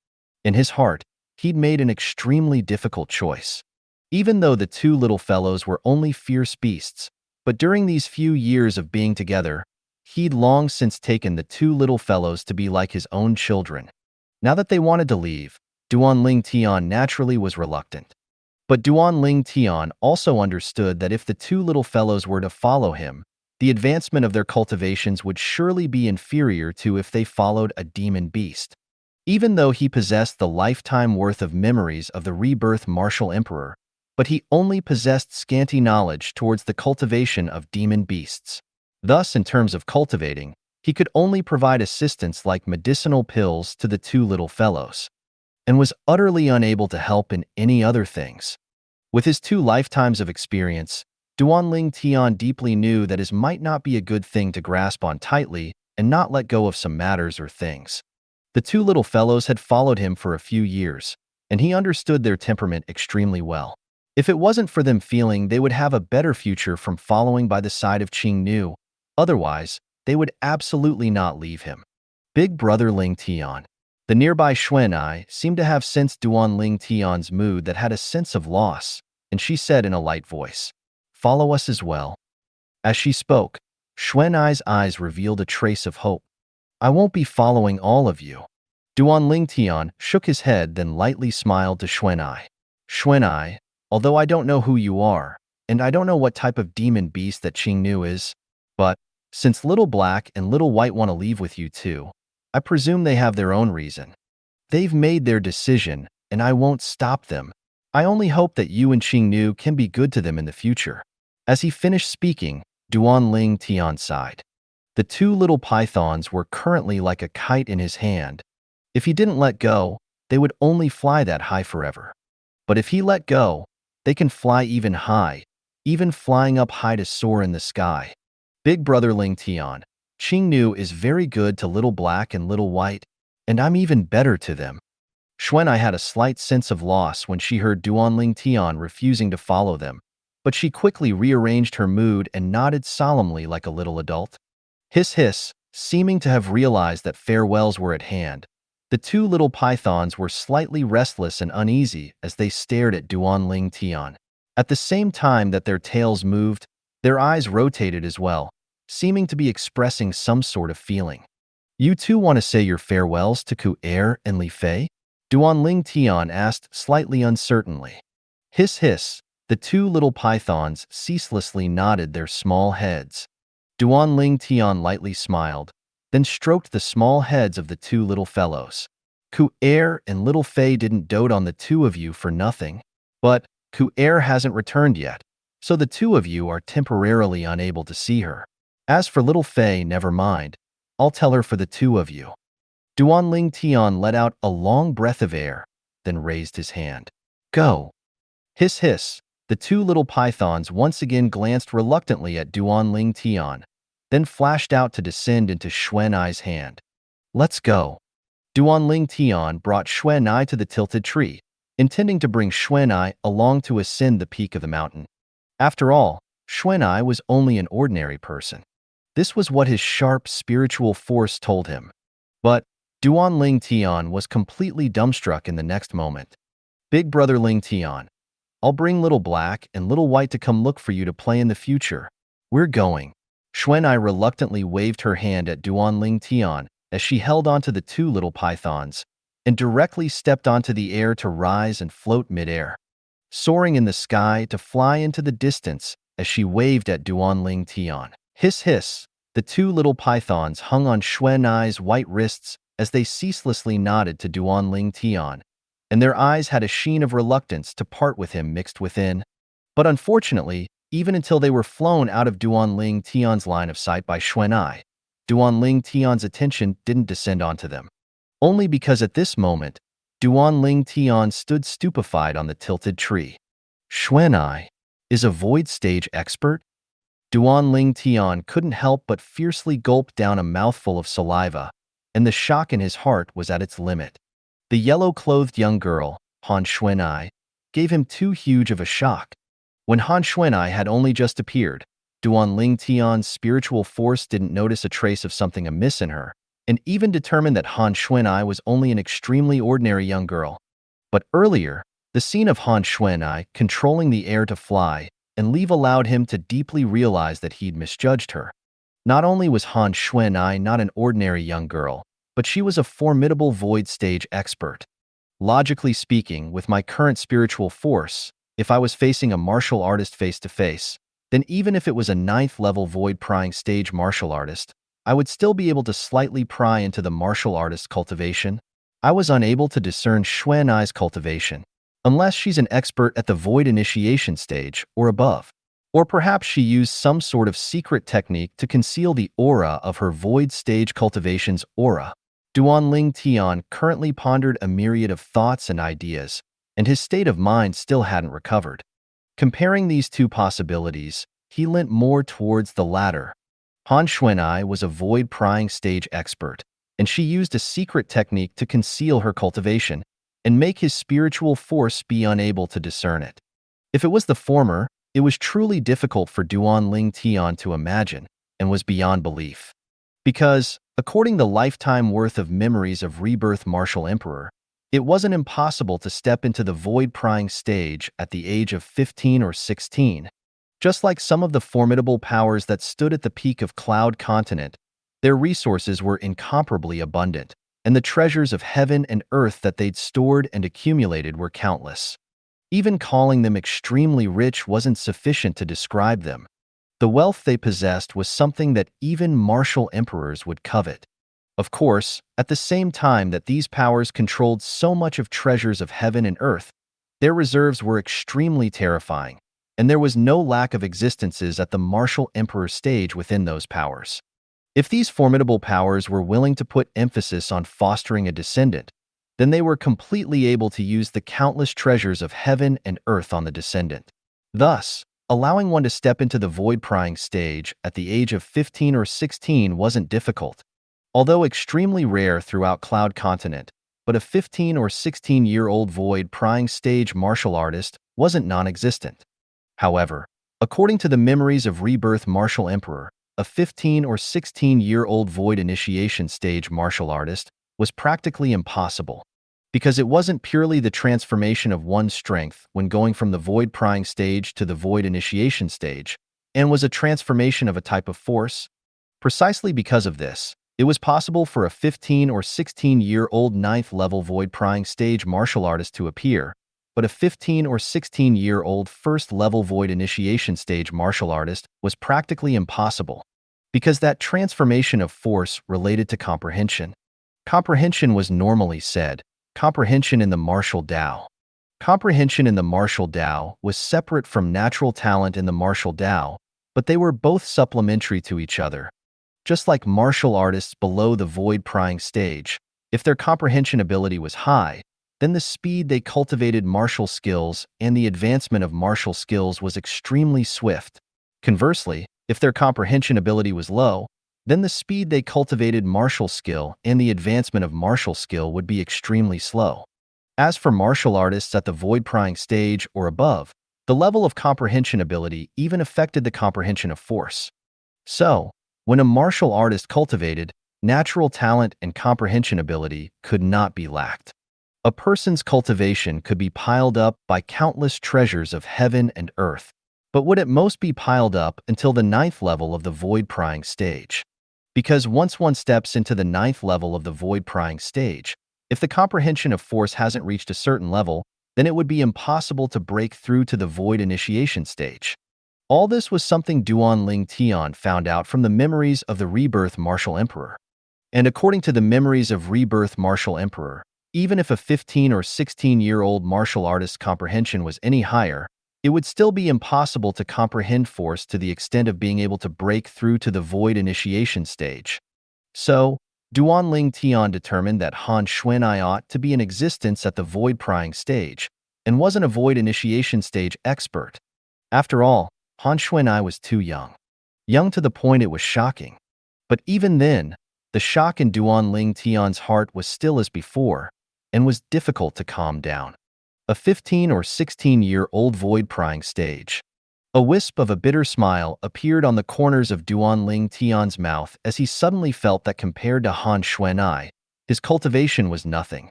Speaker 2: In his heart, he'd made an extremely difficult choice. Even though the 2 little fellows were only fierce beasts, but during these few years of being together, he'd long since taken the 2 little fellows to be like his own children. Now that they wanted to leave, Duan Ling Tian naturally was reluctant. But Duan Ling Tian also understood that if the 2 little fellows were to follow him, the advancement of their cultivations would surely be inferior to if they followed a demon beast. Even though he possessed the lifetime worth of memories of the Rebirth Martial Emperor, but he only possessed scanty knowledge towards the cultivation of demon beasts. Thus, in terms of cultivating, he could only provide assistance like medicinal pills to the 2 little fellows, and was utterly unable to help in any other things. With his 2 lifetimes of experience, Duan Ling Tian deeply knew that it might not be a good thing to grasp on tightly and not let go of some matters or things. The 2 little fellows had followed him for a few years, and he understood their temperament extremely well. If it wasn't for them feeling they would have a better future from following by the side of Qing Nu, otherwise, they would absolutely not leave him. Big brother Ling Tian. The nearby Xuanai seemed to have sensed Duan Ling Tian's mood that had a sense of loss, and she said in a light voice, "Follow us as well." As she spoke, Xuanai's eyes revealed a trace of hope. "I won't be following all of you." Duan Ling Tian shook his head then lightly smiled to Xuanai. "Xuanai, although I don't know who you are, and I don't know what type of demon beast that Qing Nu is, but since Little Black and Little White want to leave with you too, I presume they have their own reason. They've made their decision, and I won't stop them. I only hope that you and Qing Nu can be good to them in the future." As he finished speaking, Duan Ling Tian sighed. The 2 little pythons were currently like a kite in his hand. If he didn't let go, they would only fly that high forever. But if he let go, they can fly even high, even flying up high to soar in the sky. Big brother Ling Tian, Qing Nu is very good to Little Black and Little White, and I'm even better to them. Xuanai had a slight sense of loss when she heard Duan Ling Tian refusing to follow them, but she quickly rearranged her mood and nodded solemnly like a little adult. Hiss hiss, seeming to have realized that farewells were at hand, the 2 little pythons were slightly restless and uneasy as they stared at Duan Ling Tian. At the same time that their tails moved, their eyes rotated as well, seeming to be expressing some sort of feeling. "You 2 want to say your farewells to Ku Er and Li Fei?" Duan Ling Tian asked slightly uncertainly. Hiss hiss, the 2 little pythons ceaselessly nodded their small heads. Duan Ling Tian lightly smiled, then stroked the small heads of the two little fellows. Ku-air and Little Fei didn't dote on the two of you for nothing. But Ku-air hasn't returned yet, so the two of you are temporarily unable to see her. As for Little Fei, never mind. I'll tell her for the two of you. Duanling Tian let out a long breath of air, then raised his hand. Go. Hiss hiss. The two little pythons once again glanced reluctantly at Duanling Tian, then flashed out to descend into Xuanai's hand. Let's go. Duanling Tian brought Xuanai to the tilted tree, intending to bring Xuanai along to ascend the peak of the mountain. After all, Xuanai was only an ordinary person. This was what his sharp spiritual force told him. But Duanling Tian was completely dumbstruck in the next moment. Big brother Ling Tian, I'll bring Little Black and Little White to come look for you to play in the future. We're going. Xuanai reluctantly waved her hand at Duanling Tian as she held onto the two little pythons and directly stepped onto the air to rise and float midair, soaring in the sky to fly into the distance as she waved at Duanling Tian. Hiss hiss, the two little pythons hung on Xuanai's white wrists as they ceaselessly nodded to Duanling Tian, and their eyes had a sheen of reluctance to part with him mixed within. But unfortunately, even until they were flown out of Duanling Tian's line of sight by Xuanai, Duanling Tian's attention didn't descend onto them. Only because at this moment, Duanling Tian stood stupefied on the tilted tree. Xuanai is a void stage expert? Duanling Tian couldn't help but fiercely gulp down a mouthful of saliva, and the shock in his heart was at its limit. The yellow-clothed young girl, Han Xuanai, gave him too huge of a shock. When Han Xuanai had only just appeared, Duanling Tian's spiritual force didn't notice a trace of something amiss in her, and even determined that Han Xuanai was only an extremely ordinary young girl. But earlier, the scene of Han Xuanai controlling the air to fly and leave allowed him to deeply realize that he'd misjudged her. Not only was Han Xuanai not an ordinary young girl, but she was a formidable void stage expert. Logically speaking, with my current spiritual force, if I was facing a martial artist face-to-face, then even if it was a 9th level void prying stage martial artist, I would still be able to slightly pry into the martial artist's cultivation. I was unable to discern Xuanai's cultivation, unless she's an expert at the void initiation stage or above. Or perhaps she used some sort of secret technique to conceal the aura of her void stage cultivation's aura. Duanling Tian currently pondered a myriad of thoughts and ideas, and his state of mind still hadn't recovered. Comparing these two possibilities, he leant more towards the latter. Han Xuanai was a void prying stage expert, and she used a secret technique to conceal her cultivation and make his spiritual force be unable to discern it. If it was the former, it was truly difficult for Duanling Tian to imagine and was beyond belief. Because, according to the lifetime worth of memories of Rebirth Martial Emperor, it wasn't impossible to step into the void prying stage at the age of 15 or 16. Just like some of the formidable powers that stood at the peak of Cloud Continent, their resources were incomparably abundant, and the treasures of heaven and earth that they'd stored and accumulated were countless. Even calling them extremely rich wasn't sufficient to describe them. The wealth they possessed was something that even martial emperors would covet. Of course, at the same time that these powers controlled so much of treasures of heaven and earth, their reserves were extremely terrifying, and there was no lack of existences at the martial emperor stage within those powers. If these formidable powers were willing to put emphasis on fostering a descendant, then they were completely able to use the countless treasures of heaven and earth on the descendant. Thus, allowing one to step into the void prying stage at the age of 15 or 16 wasn't difficult. Although extremely rare throughout Cloud Continent, but a 15 or 16-year-old void prying stage martial artist wasn't non-existent. However, according to the memories of Rebirth Martial Emperor, a 15 or 16-year-old void initiation stage martial artist was practically impossible, because it wasn't purely the transformation of one's strength when going from the void prying stage to the void initiation stage, and was a transformation of a type of force. Precisely because of this, it was possible for a 15 or 16-year-old 9th level void prying stage martial artist to appear, but a 15 or 16-year-old 1st level void initiation stage martial artist was practically impossible. because that transformation of force related to comprehension. Comprehension was normally said, comprehension in the martial Tao. Comprehension in the martial Tao was separate from natural talent in the martial Tao, but they were both supplementary to each other. Just like martial artists below the void-prying stage, if their comprehension ability was high, then the speed they cultivated martial skills and the advancement of martial skills was extremely swift. Conversely, if their comprehension ability was low, then the speed they cultivated martial skill and the advancement of martial skill would be extremely slow. As for martial artists at the void-prying stage or above, the level of comprehension ability even affected the comprehension of force. So, when a martial artist cultivated, natural talent and comprehension ability could not be lacked. A person's cultivation could be piled up by countless treasures of heaven and earth, but would at most be piled up until the 9th level of the void-prying stage. Because once one steps into the 9th level of the void-prying stage, if the comprehension of force hasn't reached a certain level, then it would be impossible to break through to the void initiation stage. All this was something Duan Ling Tian found out from the memories of the Rebirth Martial Emperor. And according to the memories of Rebirth Martial Emperor, even if a 15 or 16-year-old martial artist's comprehension was any higher, it would still be impossible to comprehend force to the extent of being able to break through to the void initiation stage. So, Duan Ling Tian determined that Han Xuanai ought to be in existence at the void-prying stage, and wasn't a void initiation stage expert. After all, Han Xuanai was too young. Young to the point it was shocking. But even then, the shock in Duan Ling Tian's heart was still as before, and was difficult to calm down. A 15 or 16-year-old void-prying stage. A wisp of a bitter smile appeared on the corners of Duan Ling Tian's mouth as he suddenly felt that compared to Han Xuanai, his cultivation was nothing.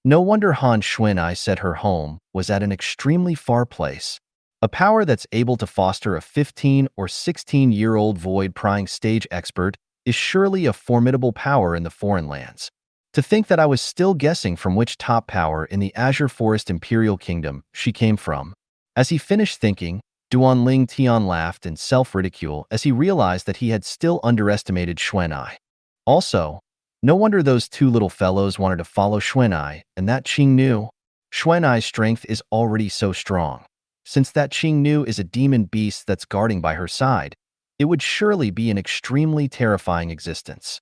Speaker 2: No wonder Han Xuanai said her home was at an extremely far place. A power that's able to foster a 15 or 16-year-old void-prying stage expert is surely a formidable power in the foreign lands. To think that I was still guessing from which top power in the Azure Forest Imperial Kingdom she came from. As he finished thinking, Duan Ling Tian laughed in self-ridicule as he realized that he had still underestimated Xuanai. Also, no wonder those two little fellows wanted to follow Xuanai, and that Qing Nu. Xuanai's strength is already so strong. Since that Qing Nu is a demon beast that's guarding by her side, it would surely be an extremely terrifying existence.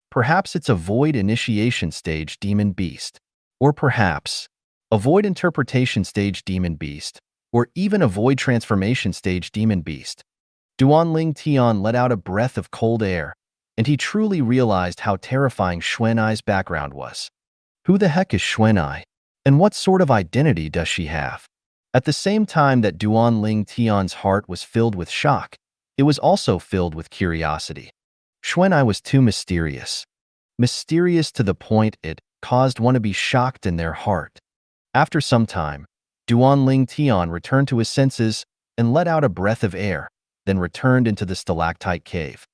Speaker 2: Perhaps it's a void initiation stage demon beast, or perhaps a void interpretation stage demon beast, or even a void transformation stage demon beast. Duan Ling Tian let out a breath of cold air, and he truly realized how terrifying Xuanai's background was. Who the heck is Xuanai? And what sort of identity does she have? At the same time that Duan Ling Tian's heart was filled with shock, it was also filled with curiosity. Xuanai was too mysterious. Mysterious to the point it caused one to be shocked in their heart. After some time, Duan Ling Tian returned to his senses and let out a breath of air, then returned into the stalactite cave.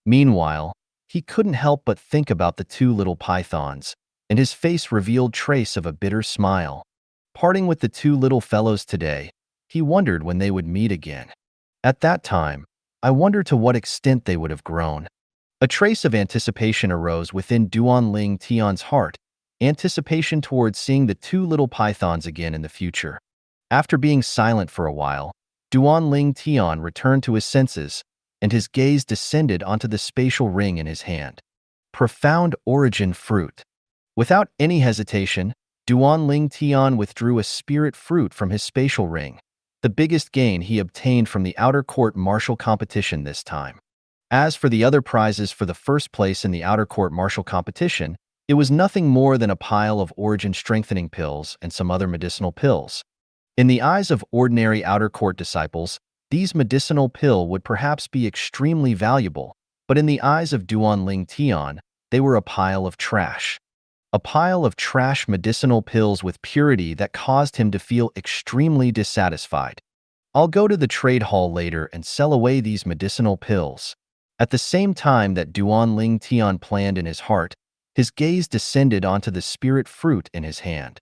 Speaker 2: Meanwhile, he couldn't help but think about the two little pythons, and his face revealed trace of a bitter smile. Parting with the two little fellows today, he wondered when they would meet again. At that time, I wonder to what extent they would have grown. A trace of anticipation arose within Duan Ling Tian's heart, anticipation towards seeing the two little pythons again in the future. After being silent for a while, Duan Ling Tian returned to his senses, and his gaze descended onto the spatial ring in his hand. Profound origin fruit. Without any hesitation, Duan Ling Tian withdrew a spirit fruit from his spatial ring, the biggest gain he obtained from the outer court martial competition this time. As for the other prizes for the first place in the outer court martial competition, it was nothing more than a pile of origin strengthening pills and some other medicinal pills. In the eyes of ordinary outer court disciples, these medicinal pills would perhaps be extremely valuable, but in the eyes of Duan Ling Tian, they were a pile of trash. A pile of trash medicinal pills with purity that caused him to feel extremely dissatisfied. I'll go to the trade hall later and sell away these medicinal pills. At the same time that Duan Ling Tian planned in his heart, his gaze descended onto the spirit fruit in his hand.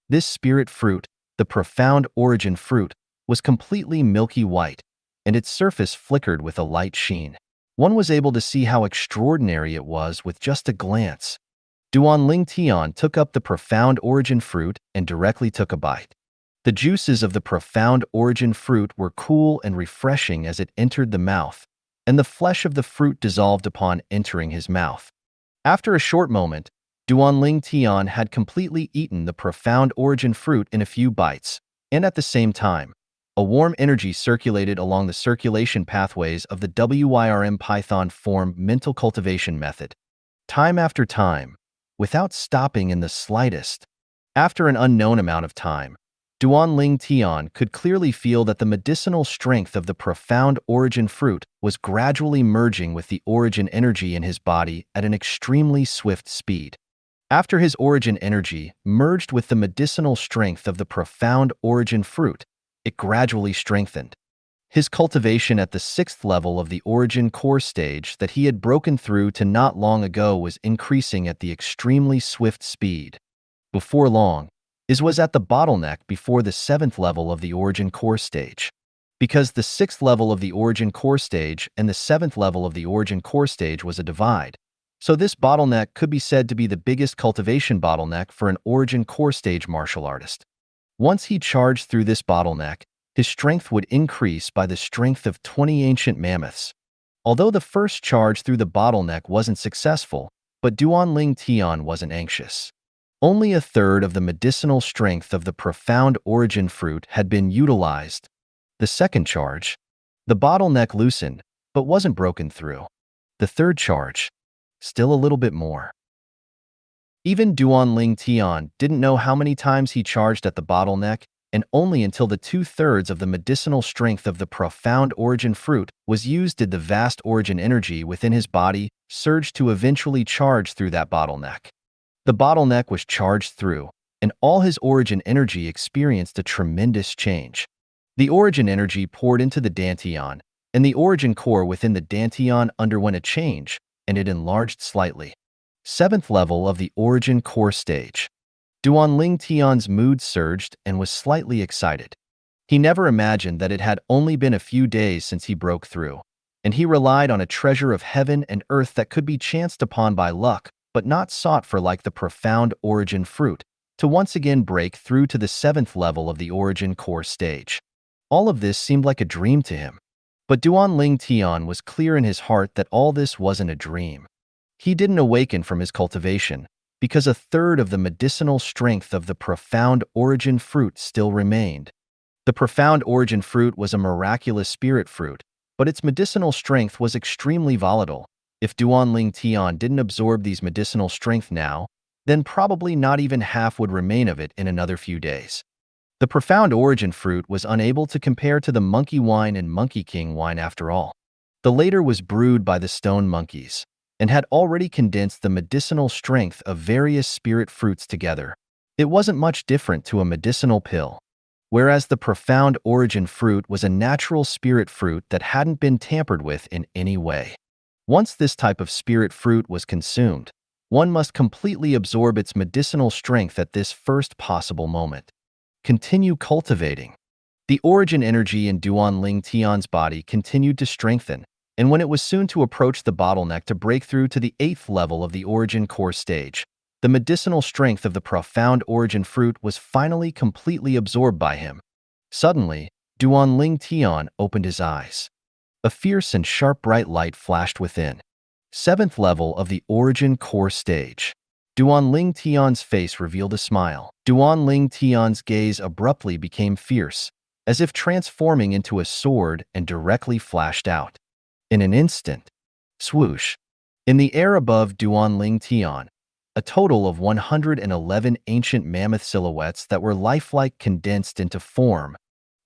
Speaker 2: This spirit fruit, the profound origin fruit, was completely milky white, and its surface flickered with a light sheen. One was able to see how extraordinary it was with just a glance. Duan Ling Tian took up the profound origin fruit and directly took a bite. The juices of the profound origin fruit were cool and refreshing as it entered the mouth, and the flesh of the fruit dissolved upon entering his mouth. After a short moment, Duan Ling Tian had completely eaten the profound origin fruit in a few bites, and at the same time, a warm energy circulated along the circulation pathways of the WIRM Python form mental cultivation method. Time after time, without stopping in the slightest. After an unknown amount of time, Duan Ling Tian could clearly feel that the medicinal strength of the profound origin fruit was gradually merging with the origin energy in his body at an extremely swift speed. After his origin energy merged with the medicinal strength of the profound origin fruit, it gradually strengthened. His cultivation at the 6th level of the origin core stage that he had broken through to not long ago was increasing at the extremely swift speed. Before long, it was at the bottleneck before the 7th level of the origin core stage. Because the 6th level of the origin core stage and the 7th level of the origin core stage was a divide, so this bottleneck could be said to be the biggest cultivation bottleneck for an origin core stage martial artist. Once he charged through this bottleneck, his strength would increase by the strength of 20 ancient mammoths. Although the first charge through the bottleneck wasn't successful, but Duan Ling Tian wasn't anxious. Only a third of the medicinal strength of the profound origin fruit had been utilized. The second charge, the bottleneck loosened, but wasn't broken through. The third charge, still a little bit more. Even Duan Ling Tian didn't know how many times he charged at the bottleneck, and only until the 2/3 of the medicinal strength of the profound origin fruit was used did the vast origin energy within his body surge to eventually charge through that bottleneck. The bottleneck was charged through, and all his origin energy experienced a tremendous change. The origin energy poured into the Dantian, and the origin core within the Dantian underwent a change, and it enlarged slightly. 7th level of the origin core stage. Duan Ling Tian's mood surged and was slightly excited. He never imagined that it had only been a few days since he broke through, and he relied on a treasure of heaven and earth that could be chanced upon by luck, but not sought for like the profound origin fruit, to once again break through to the 7th level of the origin core stage. All of this seemed like a dream to him. But Duan Ling Tian was clear in his heart that all this wasn't a dream. He didn't awaken from his cultivation, because a third of the medicinal strength of the profound origin fruit still remained. The profound origin fruit was a miraculous spirit fruit, but its medicinal strength was extremely volatile. If Duan Ling Tian didn't absorb these medicinal strength now, then probably not even half would remain of it in another few days. The profound origin fruit was unable to compare to the monkey wine and monkey king wine after all. The latter was brewed by the stone monkeys, and had already condensed the medicinal strength of various spirit fruits together. It wasn't much different to a medicinal pill, whereas the profound origin fruit was a natural spirit fruit that hadn't been tampered with in any way. Once this type of spirit fruit was consumed, one must completely absorb its medicinal strength at this first possible moment. Continue cultivating. The origin energy in Duan Ling Tian's body continued to strengthen, and when it was soon to approach the bottleneck to break through to the 8th level of the origin core stage, the medicinal strength of the profound origin fruit was finally completely absorbed by him. Suddenly, Duan Ling Tian opened his eyes. A fierce and sharp bright light flashed within. 7th level of the origin core stage. Duan Ling Tian's face revealed a smile. Duan Ling Tian's gaze abruptly became fierce, as if transforming into a sword, and directly flashed out. In an instant, swoosh. In the air above Duan Ling Tian, a total of 111 ancient mammoth silhouettes that were lifelike condensed into form.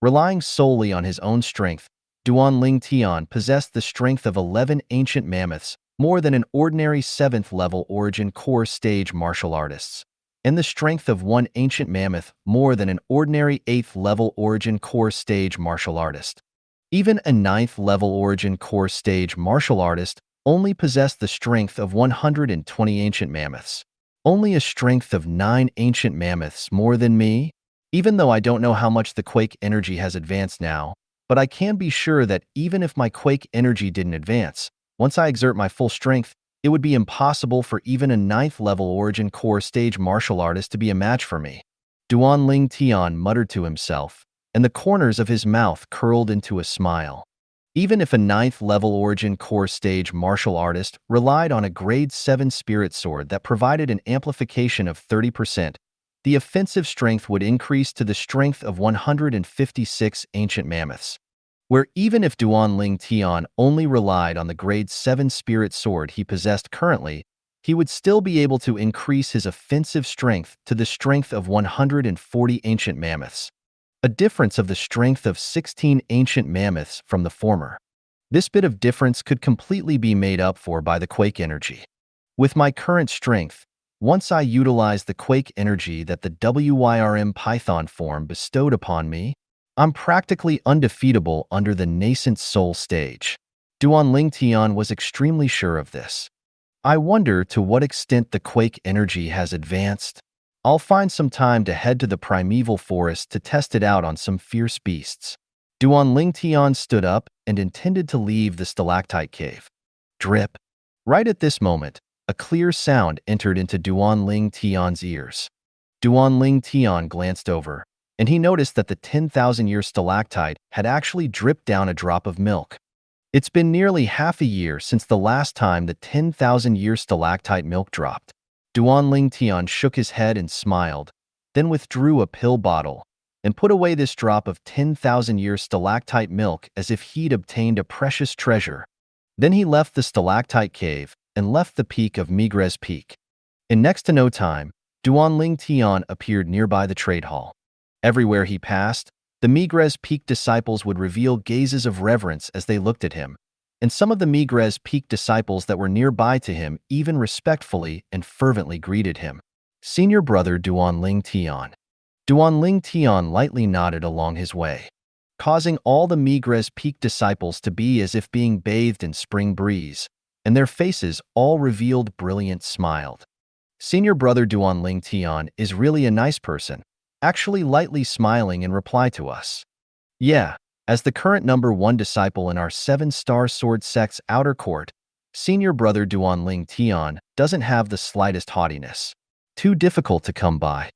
Speaker 2: Relying solely on his own strength, Duan Ling Tian possessed the strength of 11 ancient mammoths, more than an ordinary 7th level origin core stage martial artists, and the strength of one ancient mammoth more than an ordinary 8th level origin core stage martial artist. Even a 9th level origin core stage martial artist only possessed the strength of 120 ancient mammoths. Only a strength of 9 ancient mammoths more than me? Even though I don't know how much the Quake energy has advanced now, but I can be sure that even if my Quake energy didn't advance, Once I exert my full strength, it would be impossible for even a 9th level origin core stage martial artist to be a match for me. Duan Ling Tian muttered to himself, and the corners of his mouth curled into a smile. Even if a 9th level origin core stage martial artist relied on a grade 7 spirit sword that provided an amplification of 30%, the offensive strength would increase to the strength of 156 ancient mammoths. Where even if Duan Ling Tian only relied on the grade 7 spirit sword he possessed currently, he would still be able to increase his offensive strength to the strength of 140 ancient mammoths, a difference of the strength of 16 ancient mammoths from the former. This bit of difference could completely be made up for by the quake energy. With my current strength, once I utilize the quake energy that the WYRM Python form bestowed upon me, I'm practically undefeatable under the nascent soul stage. Duan Ling Tian was extremely sure of this. I wonder to what extent the quake energy has advanced. I'll find some time to head to the primeval forest to test it out on some fierce beasts. Duan Ling Tian stood up and intended to leave the stalactite cave. Drip. Right at this moment, a clear sound entered into Duan Ling Tian's ears. Duan Ling Tian glanced over, and he noticed that the 10,000-year stalactite had actually dripped down a drop of milk. It's been nearly half a year since the last time the 10,000-year stalactite milk dropped. Duan Ling Tian shook his head and smiled, then withdrew a pill bottle and put away this drop of 10,000-year stalactite milk as if he'd obtained a precious treasure. Then he left the stalactite cave and left the peak of Migres Peak. In next to no time, Duan Ling Tian appeared nearby the trade hall. Everywhere he passed, the Migres Peak disciples would reveal gazes of reverence as they looked at him, and some of the Migres Peak disciples that were nearby to him even respectfully and fervently greeted him. Senior brother Duan Ling Tian. Duan Ling Tian lightly nodded along his way, causing all the Migres Peak disciples to be as if being bathed in spring breeze, and their faces all revealed brilliant smiled. Senior brother Duan Ling Tian is really a nice person, actually lightly smiling in reply to us. Yeah, as the current number 1 disciple in our 7-star sword sect's outer court, senior brother Duan Ling Tian doesn't have the slightest haughtiness. Too difficult to come by.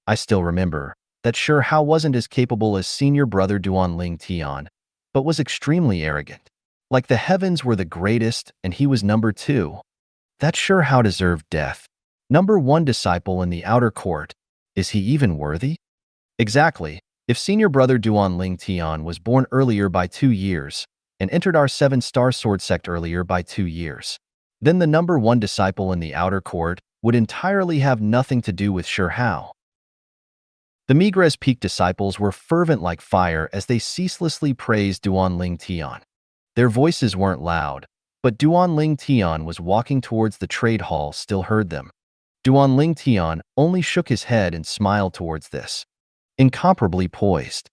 Speaker 2: I still remember that Sure Hao wasn't as capable as senior brother Duan Ling Tian, but was extremely arrogant. Like the heavens were the greatest and he was number 2. That Sure Hao deserved death. Number 1 disciple in the outer court. Is he even worthy? Exactly. If senior brother Duan Ling Tian was born earlier by 2 years and entered our 7-star sword sect earlier by 2 years, then the number 1 disciple in the outer court would entirely have nothing to do with Sure Hao. The Migres Peak disciples were fervent like fire as they ceaselessly praised Duan Ling Tian. Their voices weren't loud, but Duan Ling Tian was walking towards the trade hall still heard them. Duan Ling Tian only shook his head and smiled towards this. Incomparably poised.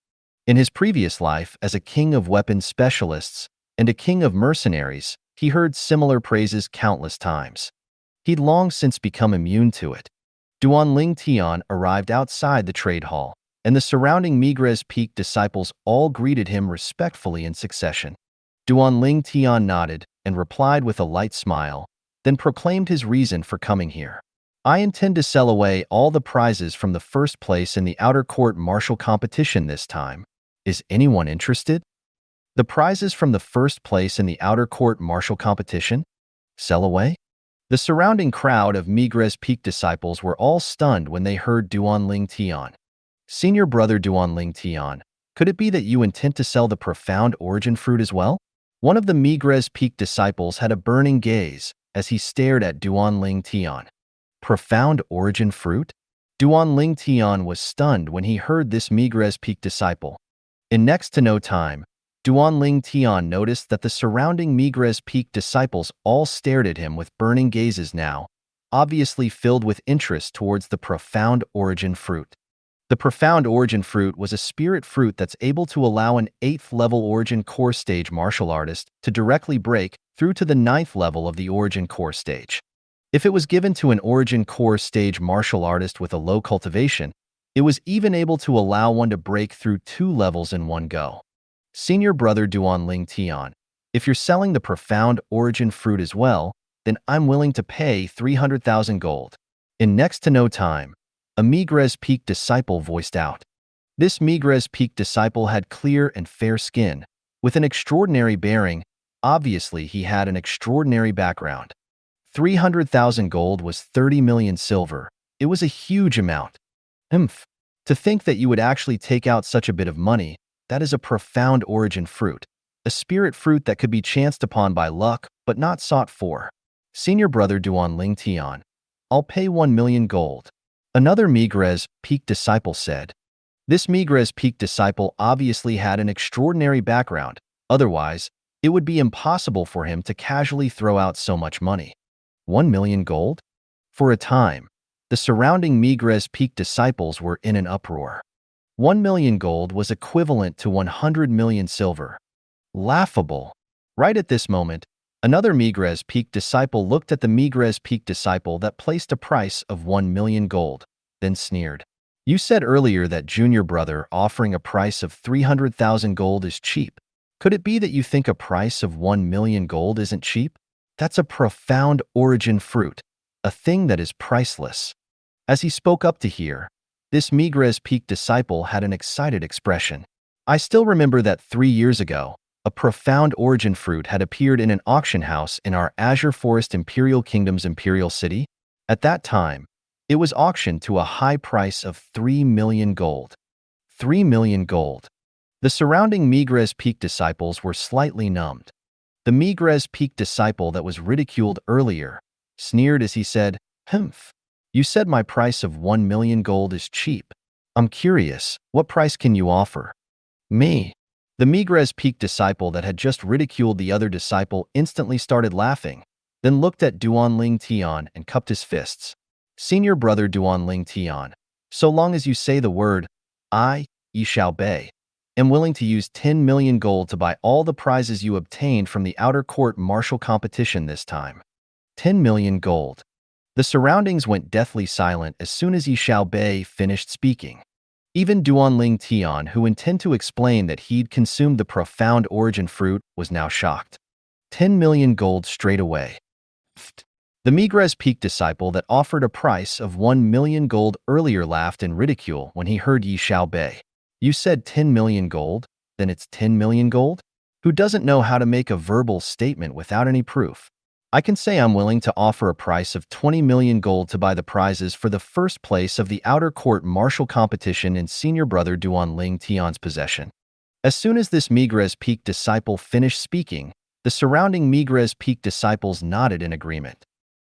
Speaker 2: In his previous life as a king of weapons specialists and a king of mercenaries, he heard similar praises countless times. He'd long since become immune to it. Duan Ling Tian arrived outside the trade hall, and the surrounding Migres Peak disciples all greeted him respectfully in succession. Duan Ling Tian nodded and replied with a light smile, then proclaimed his reason for coming here. I intend to sell away all the prizes from the first place in the outer court martial competition this time. Is anyone interested? The prizes from the first place in the outer court martial competition? Sell away? The surrounding crowd of Migres Peak disciples were all stunned when they heard Duan Ling Tian. Senior brother Duan Ling Tian, could it be that you intend to sell the profound origin fruit as well? One of the Migres Peak disciples had a burning gaze as he stared at Duan Ling Tian. Profound origin fruit? Duan Ling Tian was stunned when he heard this Migres Peak disciple. In next to no time, Duan Ling Tian noticed that the surrounding Migres Peak disciples all stared at him with burning gazes now, obviously filled with interest towards the profound origin fruit. The profound origin fruit was a spirit fruit that's able to allow an 8th level origin core stage martial artist to directly break through to the 9th level of the origin core stage. If it was given to an origin core stage martial artist with a low cultivation, it was even able to allow one to break through 2 levels in one go. Senior brother Duan Ling Tian, If you're selling the profound origin fruit as well, then I'm willing to pay 300,000 gold. In next to no time, a Migres Peak disciple voiced out. This Migres Peak disciple had clear and fair skin, with an extraordinary bearing. Obviously, he had an extraordinary background. 300,000 gold was 30 million silver. It was a huge amount. Humph. To think that you would actually take out such a bit of money, that is a profound origin fruit. A spirit fruit that could be chanced upon by luck, but not sought for. Senior brother Duan Ling Tian. I'll pay 1 million gold. Another Migres Peak disciple said. This Migres Peak disciple obviously had an extraordinary background. Otherwise, it would be impossible for him to casually throw out so much money. 1 million gold? For a time, the surrounding Migres Peak disciples were in an uproar. 1 million gold was equivalent to 100 million silver. Laughable. Right at this moment, another Migres Peak disciple looked at the Migres Peak disciple that placed a price of 1 million gold, then sneered. You said earlier that junior brother offering a price of 300,000 gold is cheap. Could it be that you think a price of 1 million gold isn't cheap? That's a profound origin fruit, a thing that is priceless. As he spoke up to hear, this Migres Peak disciple had an excited expression. I still remember that 3 years ago, a profound origin fruit had appeared in an auction house in our Azure Forest Imperial Kingdom's Imperial City. At that time, it was auctioned to a high price of 3 million gold. 3 million gold. The surrounding Migres Peak disciples were slightly numbed. The Migres Peak disciple that was ridiculed earlier sneered as he said, Humph. You said my price of 1 million gold is cheap. I'm curious, what price can you offer? Me. The Migres Peak disciple that had just ridiculed the other disciple instantly started laughing, then looked at Duan Ling Tian and cupped his fists. Senior brother Duan Ling Tian, so long as you say the word, I, Yi Xiaobei, am willing to use 10 million gold to buy all the prizes you obtained from the outer court martial competition this time. 10 million gold. The surroundings went deathly silent as soon as Yi Xiaobei finished speaking. Even Duan Ling Tian, who intended to explain that he'd consumed the profound origin fruit, was now shocked. 10 million gold straight away. The Migres Peak disciple that offered a price of 1 million gold earlier laughed in ridicule when he heard Yi Xiaobei. You said 10 million gold? Then it's 10 million gold? Who doesn't know how to make a verbal statement without any proof? I can say I'm willing to offer a price of 20 million gold to buy the prizes for the first place of the outer court martial competition in senior brother Duan Ling Tian's possession. As soon as this Migres Peak disciple finished speaking, the surrounding Migres Peak disciples nodded in agreement.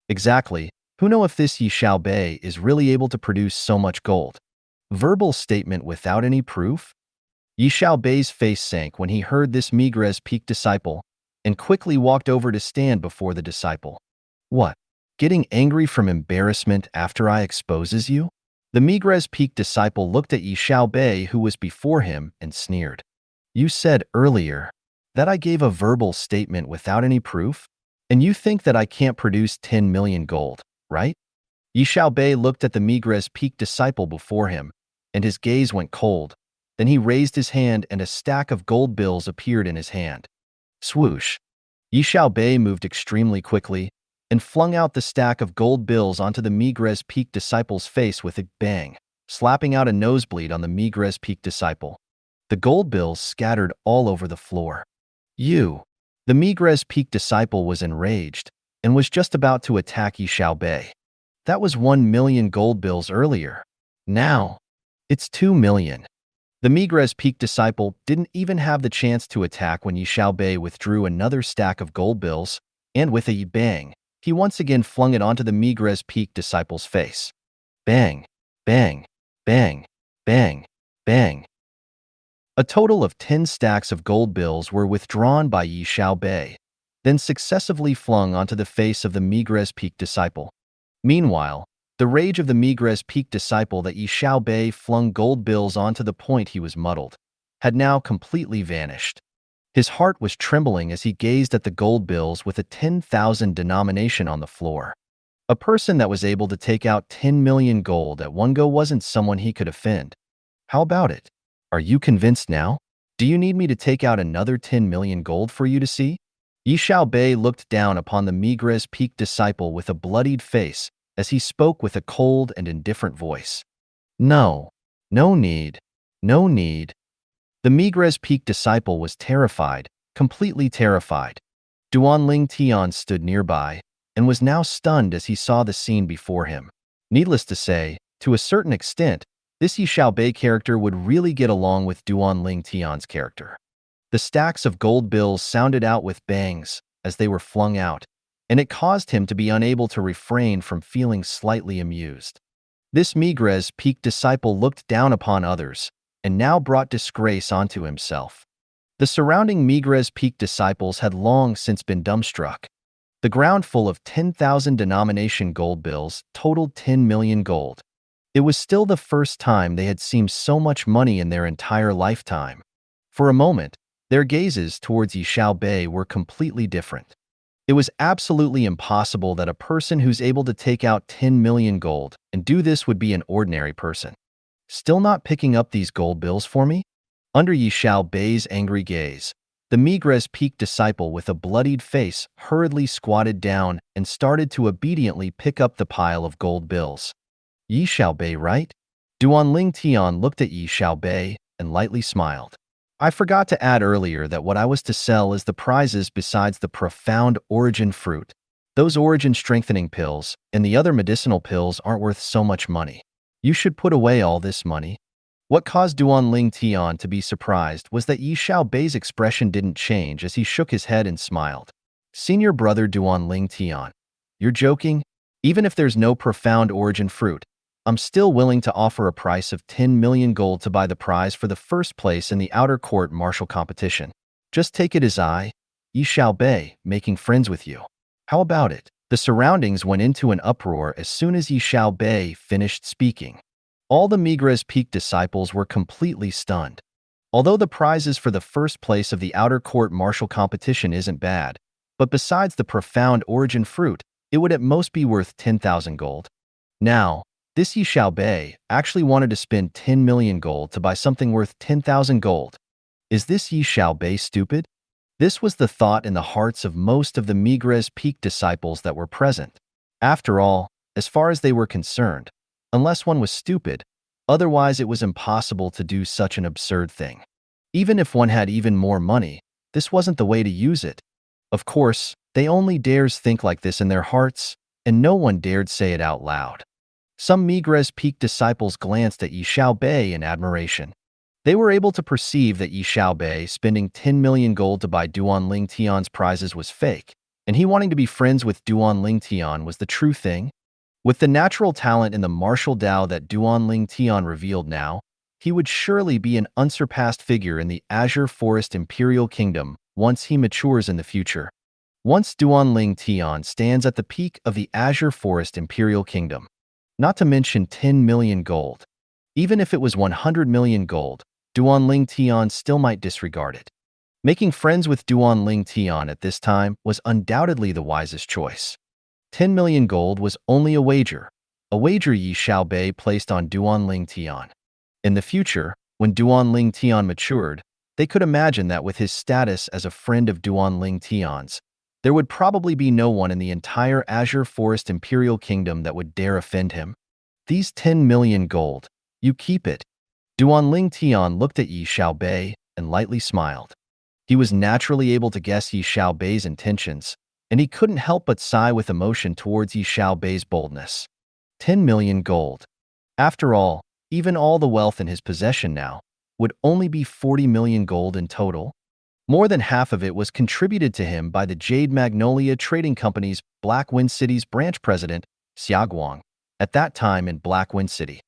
Speaker 2: Exactly. Who knows if this Yi Xiaobei is really able to produce so much gold? Verbal statement without any proof? Yi Xiaobei's face sank when he heard this Migres Peak disciple, and quickly walked over to stand before the disciple. What? Getting angry from embarrassment after I exposes you? The Migres Peak disciple looked at Yi Xiaobei who was before him and sneered. You said earlier that I gave a verbal statement without any proof? And you think that I can't produce 10 million gold, right? Yi Xiaobei looked at the Migres Peak disciple before him, and his gaze went cold. Then he raised his hand and a stack of gold bills appeared in his hand. Swoosh. Yi Xiaobei moved extremely quickly and flung out the stack of gold bills onto the Migres Peak disciple's face with a bang, slapping out a nosebleed on the Migres Peak disciple. The gold bills scattered all over the floor. You. The Migres Peak disciple was enraged and was just about to attack Yi Xiaobei. That was 1 million gold bills earlier. Now, it's 2 million. The Migres Peak disciple didn't even have the chance to attack when Yi Xiaobei withdrew another stack of gold bills, and with a bang, he once again flung it onto the Migres Peak disciple's face. Bang, bang, bang, bang, bang. A total of 10 stacks of gold bills were withdrawn by Yi Xiaobei, then successively flung onto the face of the Migres Peak disciple. Meanwhile, the rage of the Migres Peak disciple that Yi Xiaobei flung gold bills onto the point he was muddled had now completely vanished. His heart was trembling as he gazed at the gold bills with a 10,000 denomination on the floor. A person that was able to take out 10 million gold at one go wasn't someone he could offend. How about it? Are you convinced now? Do you need me to take out another 10 million gold for you to see? Yi Xiaobei looked down upon the Migres Peak disciple with a bloodied face as he spoke with a cold and indifferent voice. No, no need, no need. The Migres Peak disciple was terrified, completely terrified. Duanling Tian stood nearby and was now stunned as he saw the scene before him. Needless to say, to a certain extent, this Yi Xiaobei character would really get along with Duanling Tian's character. The stacks of gold bills sounded out with bangs as they were flung out, and it caused him to be unable to refrain from feeling slightly amused. This Migres Peak disciple looked down upon others and now brought disgrace onto himself. The surrounding Migres Peak disciples had long since been dumbstruck. The ground full of 10,000 denomination gold bills totaled 10 million gold. It was still the first time they had seen so much money in their entire lifetime. For a moment, their gazes towards Yi Xiaobei were completely different. It was absolutely impossible that a person who's able to take out 10 million gold and do this would be an ordinary person. Still not picking up these gold bills for me? Under Yi Xiaobei's angry gaze, the Migres Peak disciple with a bloodied face hurriedly squatted down and started to obediently pick up the pile of gold bills. Yi Xiaobei, right? Duanling Tian looked at Yi Xiaobei and lightly smiled. I forgot to add earlier that what I was to sell is the prizes besides the profound origin fruit. Those origin strengthening pills and the other medicinal pills aren't worth so much money. You should put away all this money. What caused Duanling Tian to be surprised was that Yi Xiaobei's expression didn't change as he shook his head and smiled. Senior brother Duanling Tian, you're joking? Even if there's no profound origin fruit, I'm still willing to offer a price of 10 million gold to buy the prize for the first place in the outer court martial competition. Just take it as Yi Xiaobei, making friends with you. How about it? The surroundings went into an uproar as soon as Yi Xiaobei finished speaking. All the Migres Peak disciples were completely stunned. Although the prizes for the first place of the outer court martial competition isn't bad, but besides the profound origin fruit, it would at most be worth 10,000 gold. Now, this Yi Xiaobei actually wanted to spend 10 million gold to buy something worth 10,000 gold. Is this Yi Xiaobei stupid? This was the thought in the hearts of most of the Migres Peak disciples that were present. After all, as far as they were concerned, unless one was stupid, otherwise it was impossible to do such an absurd thing. Even if one had even more money, this wasn't the way to use it. Of course, they only dares think like this in their hearts, and no one dared say it out loud. Some Migres Peak disciples glanced at Yi Xiaobei in admiration. They were able to perceive that Yi Xiaobei spending 10 million gold to buy Duanling Tian's prizes was fake, and he wanting to be friends with Duanling Tian was the true thing. With the natural talent in the martial Tao that Duanling Tian revealed now, he would surely be an unsurpassed figure in the Azure Forest Imperial Kingdom once he matures in the future. Once Duanling Tian stands at the peak of the Azure Forest Imperial Kingdom, not to mention 10 million gold. Even if it was 100 million gold, Duanling Tian still might disregard it. Making friends with Duanling Tian at this time was undoubtedly the wisest choice. 10 million gold was only a wager Yi Xiaobei placed on Duanling Tian. In the future, when Duanling Tian matured, they could imagine that with his status as a friend of Duanling Tian's, there would probably be no one in the entire Azure Forest Imperial Kingdom that would dare offend him. These 10 million gold, you keep it. Duanling Tian looked at Yi Xiaobei and lightly smiled. He was naturally able to guess Yi Xiaobei's intentions, and he couldn't help but sigh with emotion towards Yi Xiaobei's boldness. 10 million gold. After all, even all the wealth in his possession now would only be 40 million gold in total. More than half of it was contributed to him by the Jade Magnolia Trading Company's Black Wind City's branch president, Xiaoguang, at that time in Black Wind City.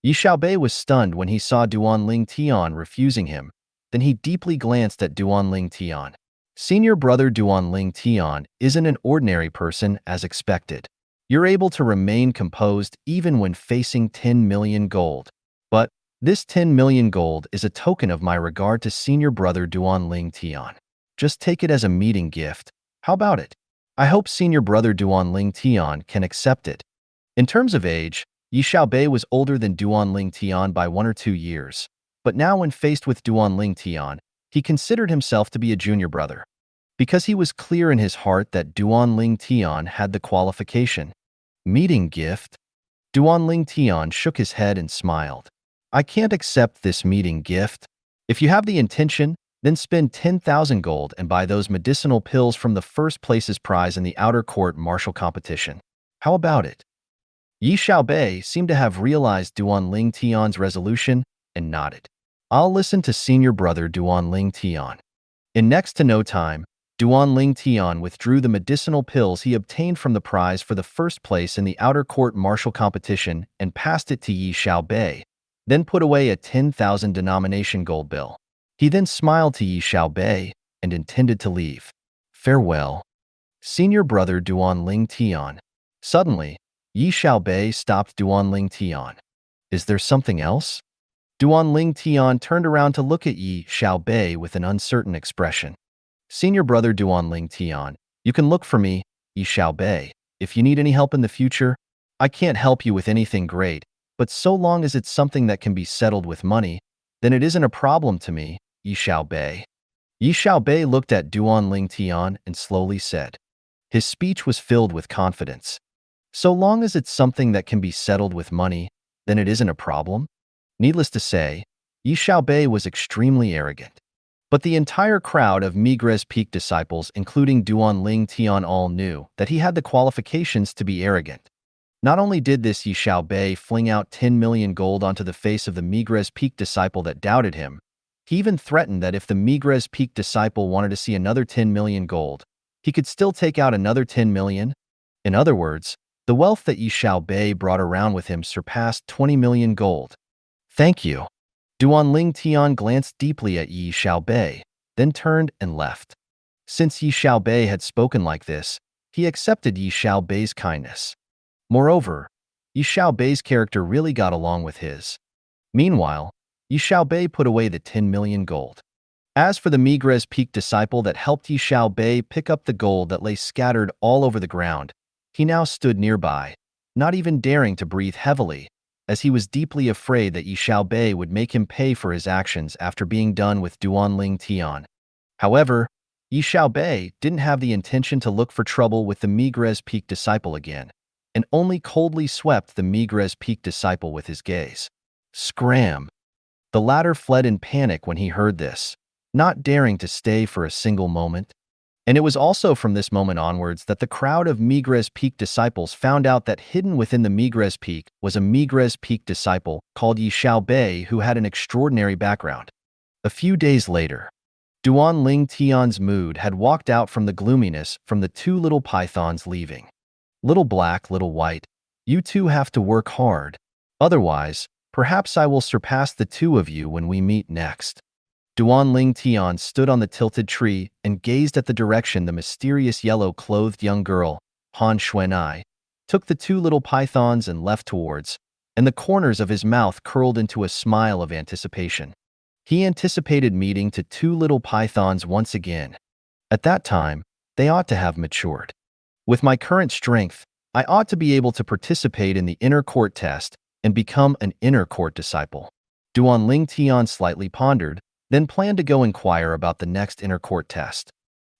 Speaker 2: Yi Xiaobei was stunned when he saw Duanling Tian refusing him. Then he deeply glanced at Duanling Tian. Senior brother Duanling Tian isn't an ordinary person as expected. You're able to remain composed even when facing 10 million gold. But this 10 million gold is a token of my regard to senior brother Duanling Tian. Just take it as a meeting gift. How about it? I hope senior brother Duanling Tian can accept it. In terms of age, Yi Xiaobei was older than Duanling Tian by 1 or 2 years. But now when faced with Duanling Tian, he considered himself to be a junior brother. because he was clear in his heart that Duanling Tian had the qualification. Meeting gift? Duanling Tian shook his head and smiled. I can't accept this meeting gift. If you have the intention, then spend 10,000 gold and buy those medicinal pills from the first place's prize in the outer court martial competition. How about it? Yi Xiaobei seemed to have realized Duanling Tian's resolution and nodded. I'll listen to senior brother Duanling Tian. In next to no time, Duanling Tian withdrew the medicinal pills he obtained from the prize for the first place in the outer court martial competition and passed it to Yi Xiaobei, then put away a 10,000 denomination gold bill. He then smiled to Yi Xiaobei and intended to leave. Farewell. Senior brother Duanling Tian. Suddenly, Yi Xiaobei stopped Duanling Tian. Is there something else? Duanling Tian turned around to look at Yi Xiaobei with an uncertain expression. Senior brother Duanling Tian, you can look for me, Yi Xiaobei. If you need any help in the future, I can't help you with anything great, but so long as it's something that can be settled with money, then it isn't a problem to me, Yi Xiaobei. Yi Xiaobei looked at Duanling Tian and slowly said. His speech was filled with confidence. So long as it's something that can be settled with money, then it isn't a problem? Needless to say, Yi Xiaobei was extremely arrogant. But the entire crowd of Migres Peak disciples, including Duanling Tian, all knew that he had the qualifications to be arrogant. Not only did this Yi Xiaobei fling out 10 million gold onto the face of the Migres Peak disciple that doubted him, he even threatened that if the Migres Peak disciple wanted to see another 10 million gold, he could still take out another 10 million. In other words, the wealth that Yi Xiaobei brought around with him surpassed 20 million gold. Thank you. Duanling Tian glanced deeply at Yi Xiaobei, then turned and left. Since Yi Xiaobei had spoken like this, he accepted Yi Xiaobei's kindness. Moreover, Yi Xiaobei's character really got along with his. Meanwhile, Yi Xiaobei put away the 10 million gold. As for the Migres Peak disciple that helped Yi Xiaobei pick up the gold that lay scattered all over the ground, he now stood nearby, not even daring to breathe heavily, as he was deeply afraid that Yi Xiaobei would make him pay for his actions after being done with Duanling Tian. However, Yi Xiaobei didn't have the intention to look for trouble with the Migres Peak disciple again, and only coldly swept the Migres Peak disciple with his gaze. Scram! The latter fled in panic when he heard this, not daring to stay for a single moment. And it was also from this moment onwards that the crowd of Migres Peak disciples found out that hidden within the Migres Peak was a Migres Peak disciple called Yi Xiaobei who had an extraordinary background. A few days later, Duanling Tian's mood had walked out from the gloominess from the two little pythons leaving. Little black, little white, you two have to work hard. Otherwise, perhaps I will surpass the two of you when we meet next. Duanling Tian stood on the tilted tree and gazed at the direction the mysterious yellow-clothed young girl, Han Xuanai, took the two little pythons and left towards, and the corners of his mouth curled into a smile of anticipation. He anticipated meeting to two little pythons once again. At that time, they ought to have matured. With my current strength, I ought to be able to participate in the inner court test and become an inner court disciple. Duanling Tian slightly pondered, then planned to go inquire about the next inner court test.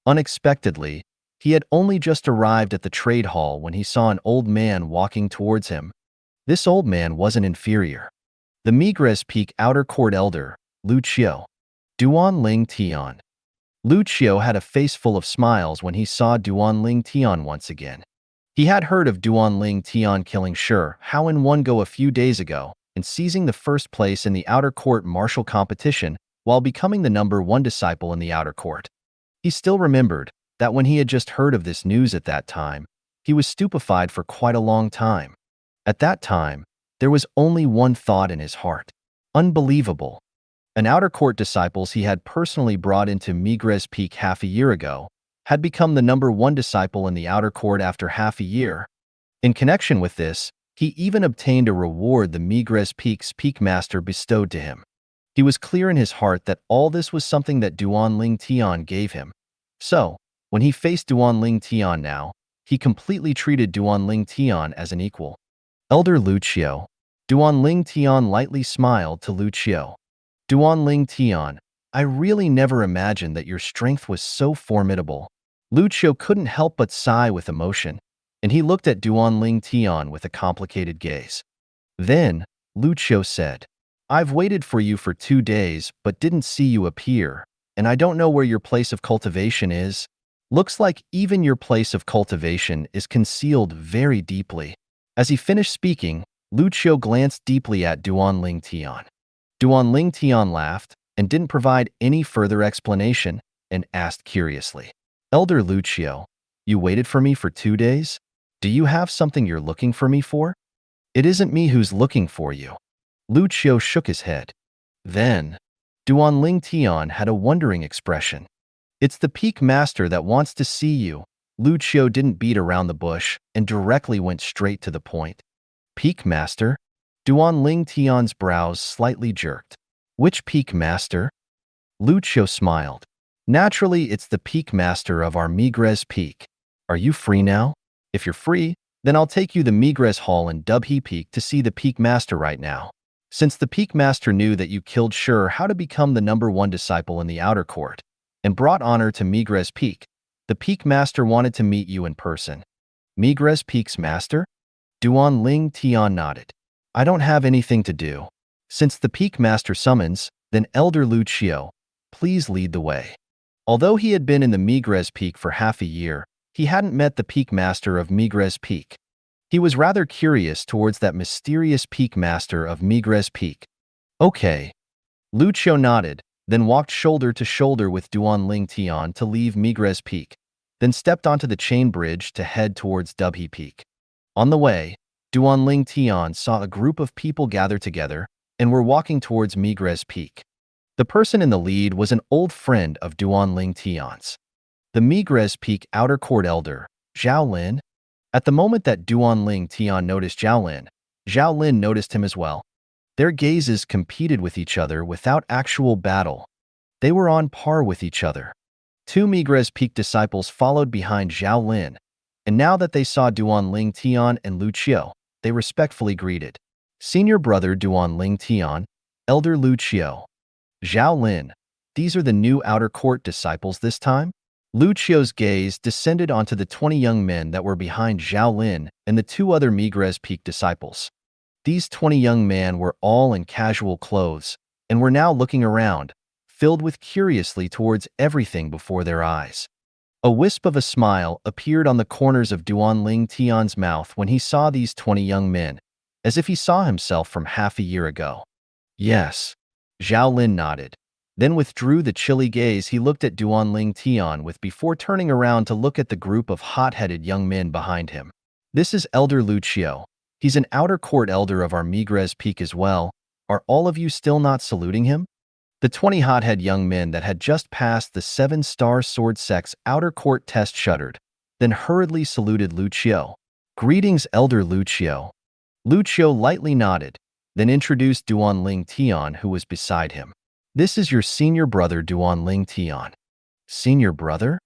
Speaker 2: Unexpectedly, he had only just arrived at the trade hall when he saw an old man walking towards him. This old man wasn't inferior. The Migres Peak outer court elder, Lu Qiu. Duanling Tian. Lu Qiu had a face full of smiles when he saw Duanling Tian once again. He had heard of Duanling Tian killing Shi Hao in one go a few days ago and seizing the first place in the outer court martial competition while becoming the #1 disciple in the outer court. He still remembered that when he had just heard of this news at that time, he was stupefied for quite a long time. At that time, there was only one thought in his heart. Unbelievable. An outer court disciples he had personally brought into Migres Peak half a year ago had become the #1 disciple in the outer court after half a year. In connection with this, he even obtained a reward the Migres Peak's Peak Master bestowed to him. He was clear in his heart that all this was something that Duanling Tian gave him. So, when he faced Duanling Tian now, he completely treated Duanling Tian as an equal. Elder Lu Qiu. Duanling Tian lightly smiled to Lu Qiu. Duanling Tian, I really never imagined that your strength was so formidable. Lucio couldn't help but sigh with emotion, and he looked at Duanling Tian with a complicated gaze. Then, Lucio said, I've waited for you for 2 days but didn't see you appear, and I don't know where your place of cultivation is. Looks like even your place of cultivation is concealed very deeply. As he finished speaking, Lucio glanced deeply at Duanling Tian. Duanling Tian laughed and didn't provide any further explanation and asked curiously, Elder Lucio, you waited for me for 2 days? Do you have something you're looking for me for? It isn't me who's looking for you. Lucio shook his head. Then, Duanling Tian had a wondering expression. It's the Peak Master that wants to see you. Lucio didn't beat around the bush and directly went straight to the point. Peak Master? Duanling Tian's brows slightly jerked. Which Peak Master? Lucio smiled. Naturally, it's the Peak Master of our Migres Peak. Are you free now? If you're free, then I'll take you to Migres Hall in Dubhe Peak to see the Peak Master right now. Since the Peak Master knew that you killed Sure how to become the #1 disciple in the outer court, and brought honor to Migres Peak, the Peak Master wanted to meet you in person. Migres Peak's Master? Duanling Tian nodded. I don't have anything to do. Since the Peak Master summons, then Elder Lucio, please lead the way. Although he had been in the Migres Peak for half a year, he hadn't met the Peak Master of Migres Peak. He was rather curious towards that mysterious Peak Master of Migres Peak. Okay. Lucio nodded, then walked shoulder to shoulder with Duanling Tian to leave Migres Peak, then stepped onto the chain bridge to head towards Dubhe Peak. On the way, Duanling Tian saw a group of people gather together and were walking towards Migres Peak. The person in the lead was an old friend of Duanling Tian's, the Migres Peak Outer Court Elder, Zhao Lin. At the moment that Duanling Tian noticed Zhao Lin noticed him as well. Their gazes competed with each other without actual battle. They were on par with each other. 2 Migres Peak disciples followed behind Zhao Lin, and now that they saw Duanling Tian and Lucio, they respectfully greeted. Senior brother Duanling Tian, Elder Lucio. Zhao Lin, these are the new outer court disciples this time? Lucio's gaze descended onto the 20 young men that were behind Zhao Lin and the 2 other Migres Peak disciples. These 20 young men were all in casual clothes and were now looking around, filled with curiously towards everything before their eyes. A wisp of a smile appeared on the corners of Duanling Tian's mouth when he saw these 20 young men, as if he saw himself from half a year ago. Yes. Zhao Lin nodded, then withdrew the chilly gaze he looked at Duanling Tian with before turning around to look at the group of hot-headed young men behind him. This is Elder Lucio. He's an outer court elder of our Migres Peak as well. Are all of you still not saluting him? The 20 hothead young men that had just passed the 7-star sword sect's outer court test shuddered, then hurriedly saluted Lucio. Greetings, Elder Lucio. Lucio lightly nodded, then introduced Duanling Tian, who was beside him. This is your senior brother Duanling Tian. Senior brother?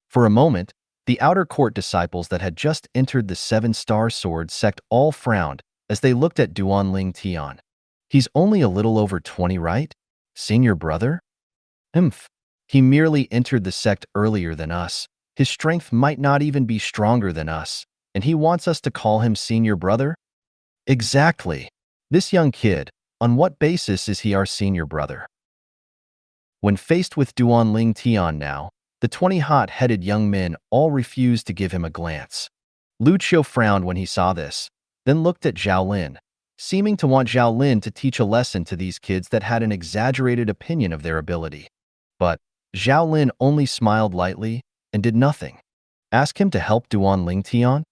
Speaker 2: For a moment, the outer court disciples that had just entered the 7-star sword sect all frowned as they looked at Duanling Tian. He's only a little over 20, right? Senior brother? He merely entered the sect earlier than us. His strength might not even be stronger than us, and he wants us to call him senior brother? Exactly. This young kid, on what basis is he our senior brother? When faced with Duanling Tian now, the 20 hot-headed young men all refused to give him a glance. Lucio frowned when he saw this, then looked at Zhao Lin, seeming to want Zhao Lin to teach a lesson to these kids that had an exaggerated opinion of their ability. But Zhao Lin only smiled lightly and did nothing. Ask him to help Duanling Tian?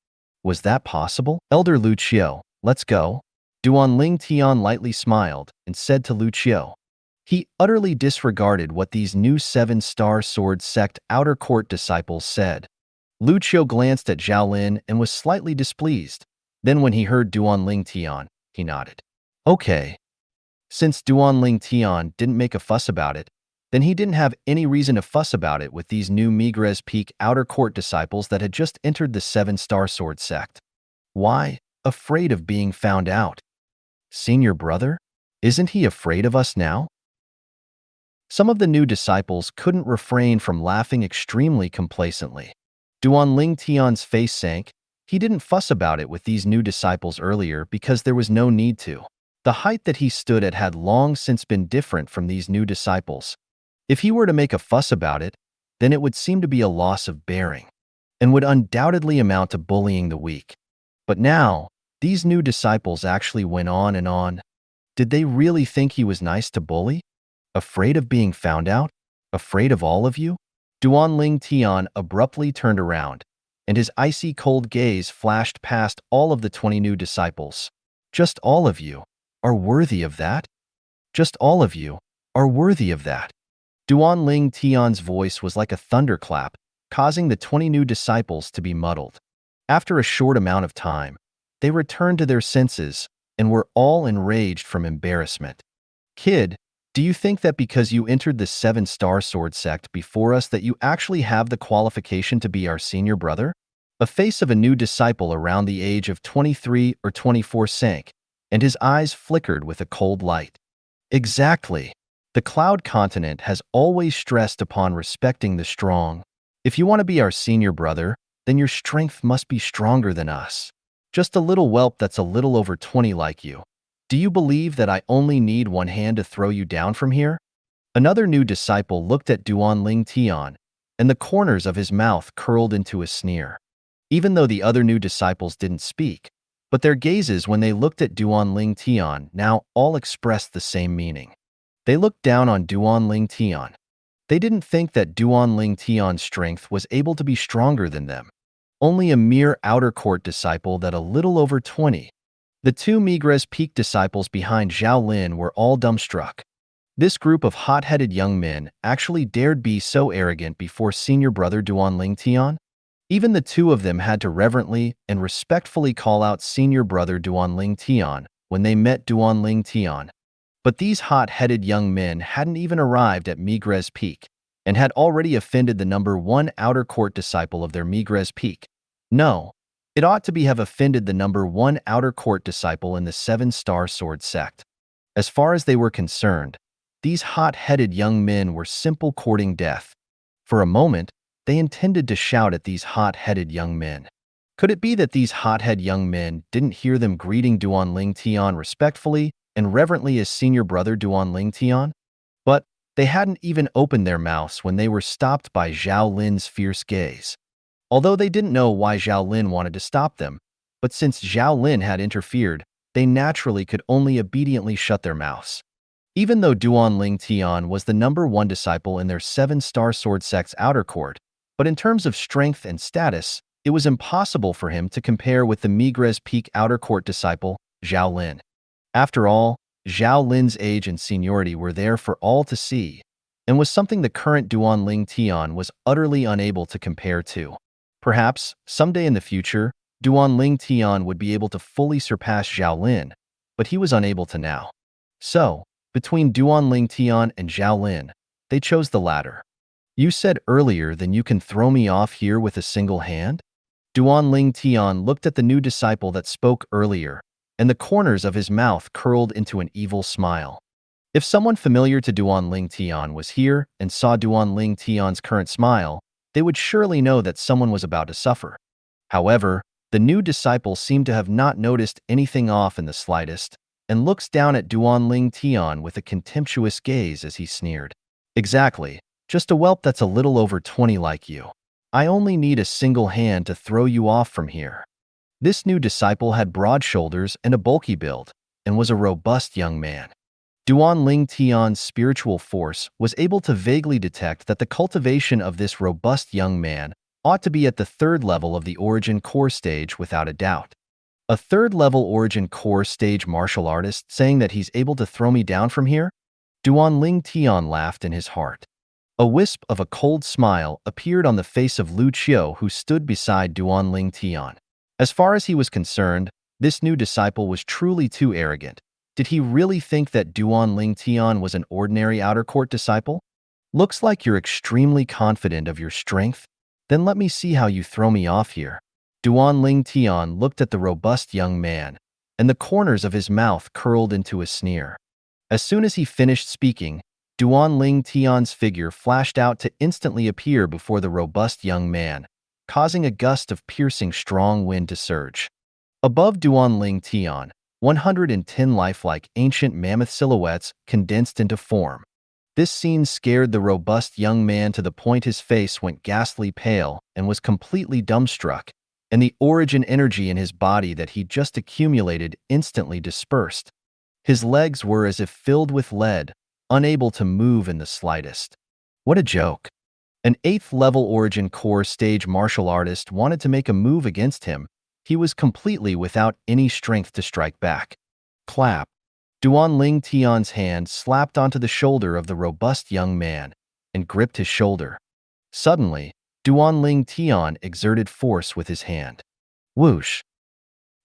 Speaker 2: Was that possible? Elder Lucio, let's go. Duanling Tian lightly smiled and said to Lucio. He utterly disregarded what these new 7-star sword sect outer court disciples said. Lucio glanced at Zhao Lin and was slightly displeased. Then when he heard Duanling Tian, he nodded. Okay. Since Duanling Tian didn't make a fuss about it, then he didn't have any reason to fuss about it with these new Migres Peak outer court disciples that had just entered the 7-star sword sect. Why? Afraid of being found out. Senior brother? Isn't he afraid of us now? Some of the new disciples couldn't refrain from laughing extremely complacently. Duan Ling Tian's face sank. He didn't fuss about it with these new disciples earlier because there was no need to. The height that he stood at had long since been different from these new disciples. If he were to make a fuss about it, then it would seem to be a loss of bearing, and would undoubtedly amount to bullying the weak. But now, these new disciples actually went on and on. Did they really think he was nice to bully? Afraid of being found out? Afraid of all of you? Duan Ling Tian abruptly turned around, and his icy cold gaze flashed past all of the 20 new disciples. Just all of you are worthy of that? Just all of you are worthy of that. Duan Ling Tian's voice was like a thunderclap, causing the 20 new disciples to be muddled. After a short amount of time, they returned to their senses and were all enraged from embarrassment. Kid, do you think that because you entered the 7-star sword sect before us that you actually have the qualification to be our senior brother? The face of a new disciple around the age of 23 or 24 sank, and his eyes flickered with a cold light. Exactly. The Cloud Continent has always stressed upon respecting the strong. If you want to be our senior brother, then your strength must be stronger than us. Just a little whelp that's a little over 20 like you. Do you believe that I only need one hand to throw you down from here? Another new disciple looked at Duan Ling Tian, and the corners of his mouth curled into a sneer. Even though the other new disciples didn't speak, but their gazes when they looked at Duan Ling Tian now all expressed the same meaning. They looked down on Duan Ling Tian. They didn't think that Duan Ling Tian's strength was able to be stronger than them. Only a mere outer court disciple that a little over 20. The 2 Migres Peak disciples behind Zhao Lin were all dumbstruck. This group of hot-headed young men actually dared be so arrogant before senior brother Duan Ling Tian? Even the 2 of them had to reverently and respectfully call out senior brother Duan Ling Tian when they met Duan Ling Tian. But these hot-headed young men hadn't even arrived at Migres Peak and had already offended the number 1 outer court disciple of their Migres Peak. No, it ought to have offended the number 1 outer court disciple in the 7-star sword sect. As far as they were concerned, these hot-headed young men were simple courting death. For a moment, they intended to shout at these hot-headed young men. Could it be that these hot-headed young men didn't hear them greeting Duan Ling Tian respectfully and reverently as senior brother Duan Ling Tian? But they hadn't even opened their mouths when they were stopped by Zhao Lin's fierce gaze. Although they didn't know why Zhao Lin wanted to stop them, but since Zhao Lin had interfered, they naturally could only obediently shut their mouths. Even though Duan Ling Tian was the number 1 disciple in their 7-star sword sect's outer court, but in terms of strength and status, it was impossible for him to compare with the Migres Peak outer court disciple, Zhao Lin. After all, Zhao Lin's age and seniority were there for all to see, and was something the current Duan Ling Tian was utterly unable to compare to. Perhaps, someday in the future, Duan Ling Tian would be able to fully surpass Zhao Lin, but he was unable to now. So, between Duan Ling Tian and Zhao Lin, they chose the latter. You said earlier that you can throw me off here with a single hand? Duan Ling Tian looked at the new disciple that spoke earlier, and the corners of his mouth curled into an evil smile. If someone familiar to Duan Ling Tian was here and saw Duan Ling Tian's current smile, they would surely know that someone was about to suffer. However, the new disciple seemed to have not noticed anything off in the slightest, and looks down at Duan Ling Tian with a contemptuous gaze as he sneered. Exactly, just a whelp that's a little over 20 like you. I only need a single hand to throw you off from here. This new disciple had broad shoulders and a bulky build, and was a robust young man. Duan Ling Tian's spiritual force was able to vaguely detect that the cultivation of this robust young man ought to be at the 3rd level of the Origin Core stage without a doubt. A 3rd level Origin Core stage martial artist saying that he's able to throw me down from here? Duan Ling Tian laughed in his heart. A wisp of a cold smile appeared on the face of Lu Qiu, who stood beside Duan Ling Tian. As far as he was concerned, this new disciple was truly too arrogant. Did he really think that Duan Ling Tian was an ordinary outer court disciple? Looks like you're extremely confident of your strength. Then let me see how you throw me off here. Duan Ling Tian looked at the robust young man, and the corners of his mouth curled into a sneer. As soon as he finished speaking, Duan Ling Tian's figure flashed out to instantly appear before the robust young man, causing a gust of piercing strong wind to surge. Above Duan Ling Tian, 110 lifelike ancient mammoth silhouettes condensed into form. This scene scared the robust young man to the point his face went ghastly pale and was completely dumbstruck, and the origin energy in his body that he just accumulated instantly dispersed. His legs were as if filled with lead, unable to move in the slightest. What a joke. An 8th level origin core stage martial artist wanted to make a move against him. He was completely without any strength to strike back. Clap. Duan Ling Tian's hand slapped onto the shoulder of the robust young man and gripped his shoulder. Suddenly, Duan Ling Tian exerted force with his hand. Whoosh!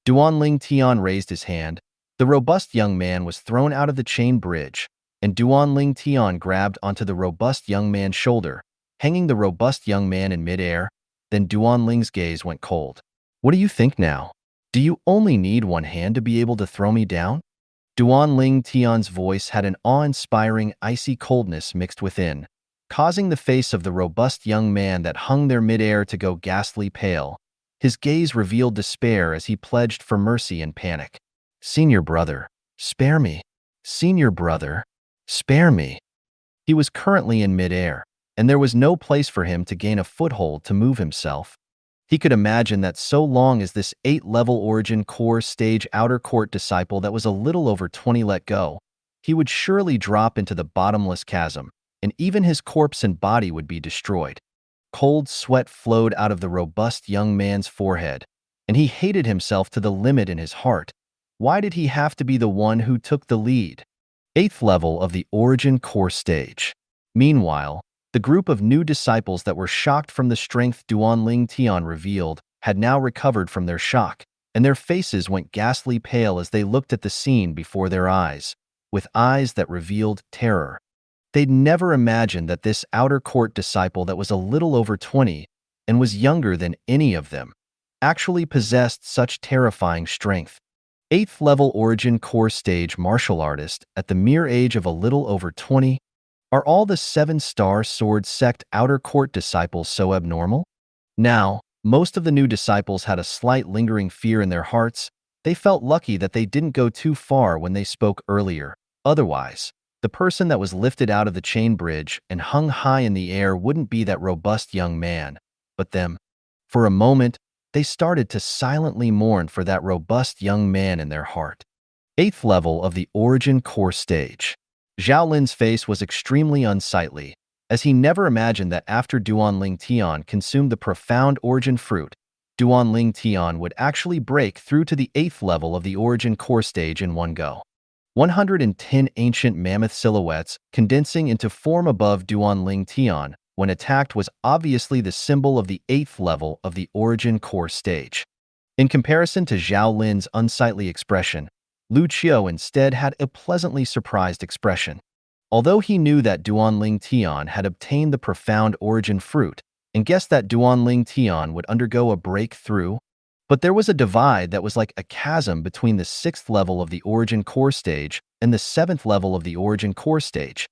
Speaker 2: Duan Ling Tian raised his hand. The robust young man was thrown out of the chain bridge, and Duan Ling Tian grabbed onto the robust young man's shoulder, hanging the robust young man in midair. Then Duan Ling's gaze went cold. What do you think now? Do you only need one hand to be able to throw me down? Duan Ling Tian's voice had an awe-inspiring, icy coldness mixed within, causing the face of the robust young man that hung there midair to go ghastly pale. His gaze revealed despair as he pledged for mercy and panic. Senior brother, spare me. Senior brother, spare me. He was currently in midair, and there was no place for him to gain a foothold to move himself. He could imagine that so long as this 8-level origin core stage outer court disciple that was a little over 20 let go, he would surely drop into the bottomless chasm, and even his corpse and body would be destroyed. Cold sweat flowed out of the robust young man's forehead, and he hated himself to the limit in his heart. Why did he have to be the one who took the lead? 8th level of the origin core stage. Meanwhile, the group of new disciples that were shocked from the strength Duan Ling Tian revealed had now recovered from their shock, and their faces went ghastly pale as they looked at the scene before their eyes, with eyes that revealed terror. They'd never imagined that this outer court disciple that was a little over 20 and was younger than any of them actually possessed such terrifying strength. 8th level origin core stage martial artist at the mere age of a little over 20. Are all the 7-star sword sect outer court disciples so abnormal? Now, most of the new disciples had a slight lingering fear in their hearts. They felt lucky that they didn't go too far when they spoke earlier. Otherwise, the person that was lifted out of the chain bridge and hung high in the air wouldn't be that robust young man, but them. For a moment, they started to silently mourn for that robust young man in their heart. 8th level of the origin core stage. Zhao Lin's face was extremely unsightly, as he never imagined that after Duan Ling Tian consumed the profound origin fruit, Duan Ling Tian would actually break through to the 8th level of the origin core stage in one go. 110 ancient mammoth silhouettes condensing into form above Duan Ling Tian when attacked was obviously the symbol of the 8th level of the origin core stage. In comparison to Zhao Lin's unsightly expression, Lu Qiu instead had a pleasantly surprised expression. Although he knew that Duan Ling Tian had obtained the profound origin fruit and guessed that Duan Ling Tian would undergo a breakthrough, but there was a divide that was like a chasm between the 6th level of the origin core stage and the 7th level of the origin core stage.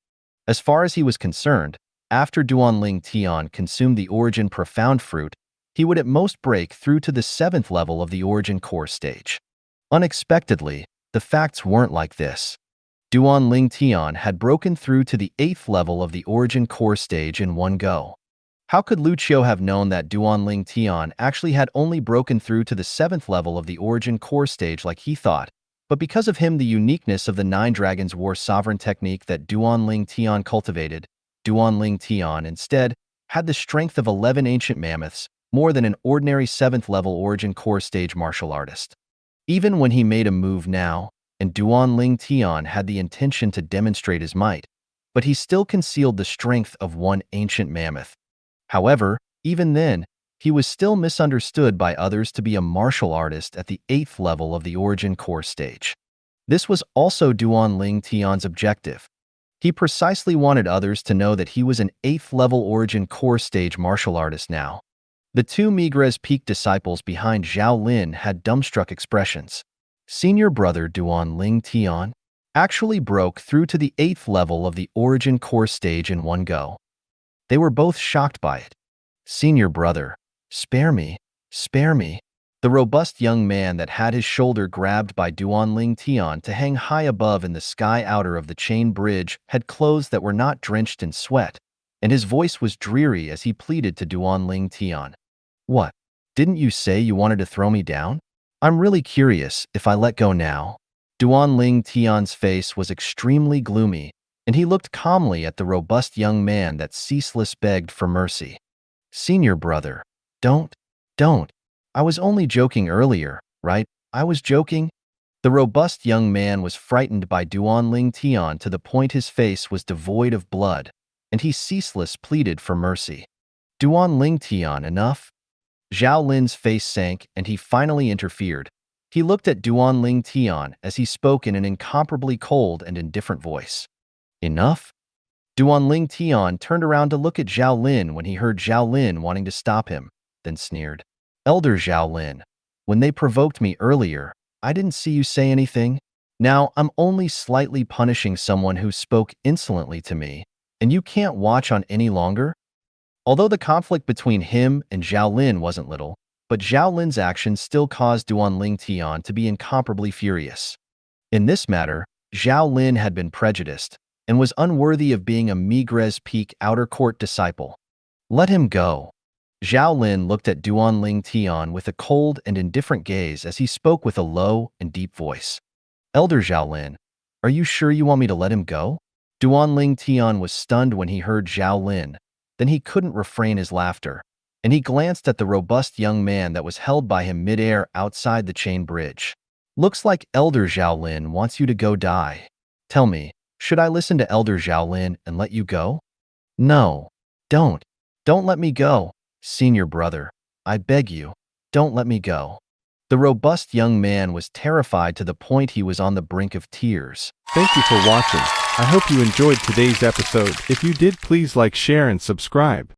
Speaker 2: As far as he was concerned, after Duan Ling Tian consumed the origin profound fruit, he would at most break through to the 7th level of the origin core stage. Unexpectedly, the facts weren't like this. Duan Ling Tian had broken through to the 8th level of the origin core stage in one go. How could Lu Qiu have known that Duan Ling Tian actually had only broken through to the 7th level of the origin core stage like he thought? But because of him, the uniqueness of the 9 Dragons War sovereign technique that Duan Ling Tian cultivated, Duan Ling Tian instead had the strength of 11 ancient mammoths, more than an ordinary 7th level origin core stage martial artist. Even when he made a move now, and Duan Ling Tian had the intention to demonstrate his might, but he still concealed the strength of one ancient mammoth. However, even then, he was still misunderstood by others to be a martial artist at the 8th level of the origin core stage. This was also Duan Ling Tian's objective. He precisely wanted others to know that he was an 8th level origin core stage martial artist now. The 2 Migres Peak disciples behind Zhao Lin had dumbstruck expressions. Senior brother Duan Ling Tian? actually broke through to the 8th level of the Origin Core stage in one go. They were both shocked by it. Senior brother, spare me, spare me. The robust young man that had his shoulder grabbed by Duanling Tian to hang high above in the sky outer of the chain bridge had clothes that were not drenched in sweat, and his voice was dreary as he pleaded to Duanling Tian. What? Didn't you say you wanted to throw me down? I'm really curious if I let go now. Duanling Tian's face was extremely gloomy, and he looked calmly at the robust young man that ceaseless begged for mercy. Senior brother, don't. I was only joking earlier, right? I was joking. The robust young man was frightened by Duanling Tian to the point his face was devoid of blood, and he ceaseless pleaded for mercy. Duanling Tian, enough? Zhao Lin's face sank, and he finally interfered. He looked at Duanling Tian as he spoke in an incomparably cold and indifferent voice. Enough? Duanling Tian turned around to look at Zhao Lin when he heard Zhao Lin wanting to stop him, then sneered. Elder Zhao Lin, when they provoked me earlier, I didn't see you say anything. Now I'm only slightly punishing someone who spoke insolently to me, and you can't watch on any longer? Although the conflict between him and Zhao Lin wasn't little, but Zhao Lin's actions still caused Duanling Tian to be incomparably furious. In this matter, Zhao Lin had been prejudiced and was unworthy of being a Migres Peak outer court disciple. Let him go. Zhao Lin looked at Duanling Tian with a cold and indifferent gaze as he spoke with a low and deep voice. Elder Zhao Lin, are you sure you want me to let him go? Duanling Tian was stunned when he heard Zhao Lin. Then he couldn't refrain his laughter, and he glanced at the robust young man that was held by him midair outside the chain bridge. Looks like Elder Zhao Lin wants you to go die. Tell me, should I listen to Elder Zhao Lin and let you go? No, don't. Don't let me go. Senior brother, I beg you, don't let me go. The robust young man was terrified to the point he was on the brink of tears.
Speaker 1: Thank you for watching. I hope you enjoyed today's episode. If you did, please like, share, and subscribe.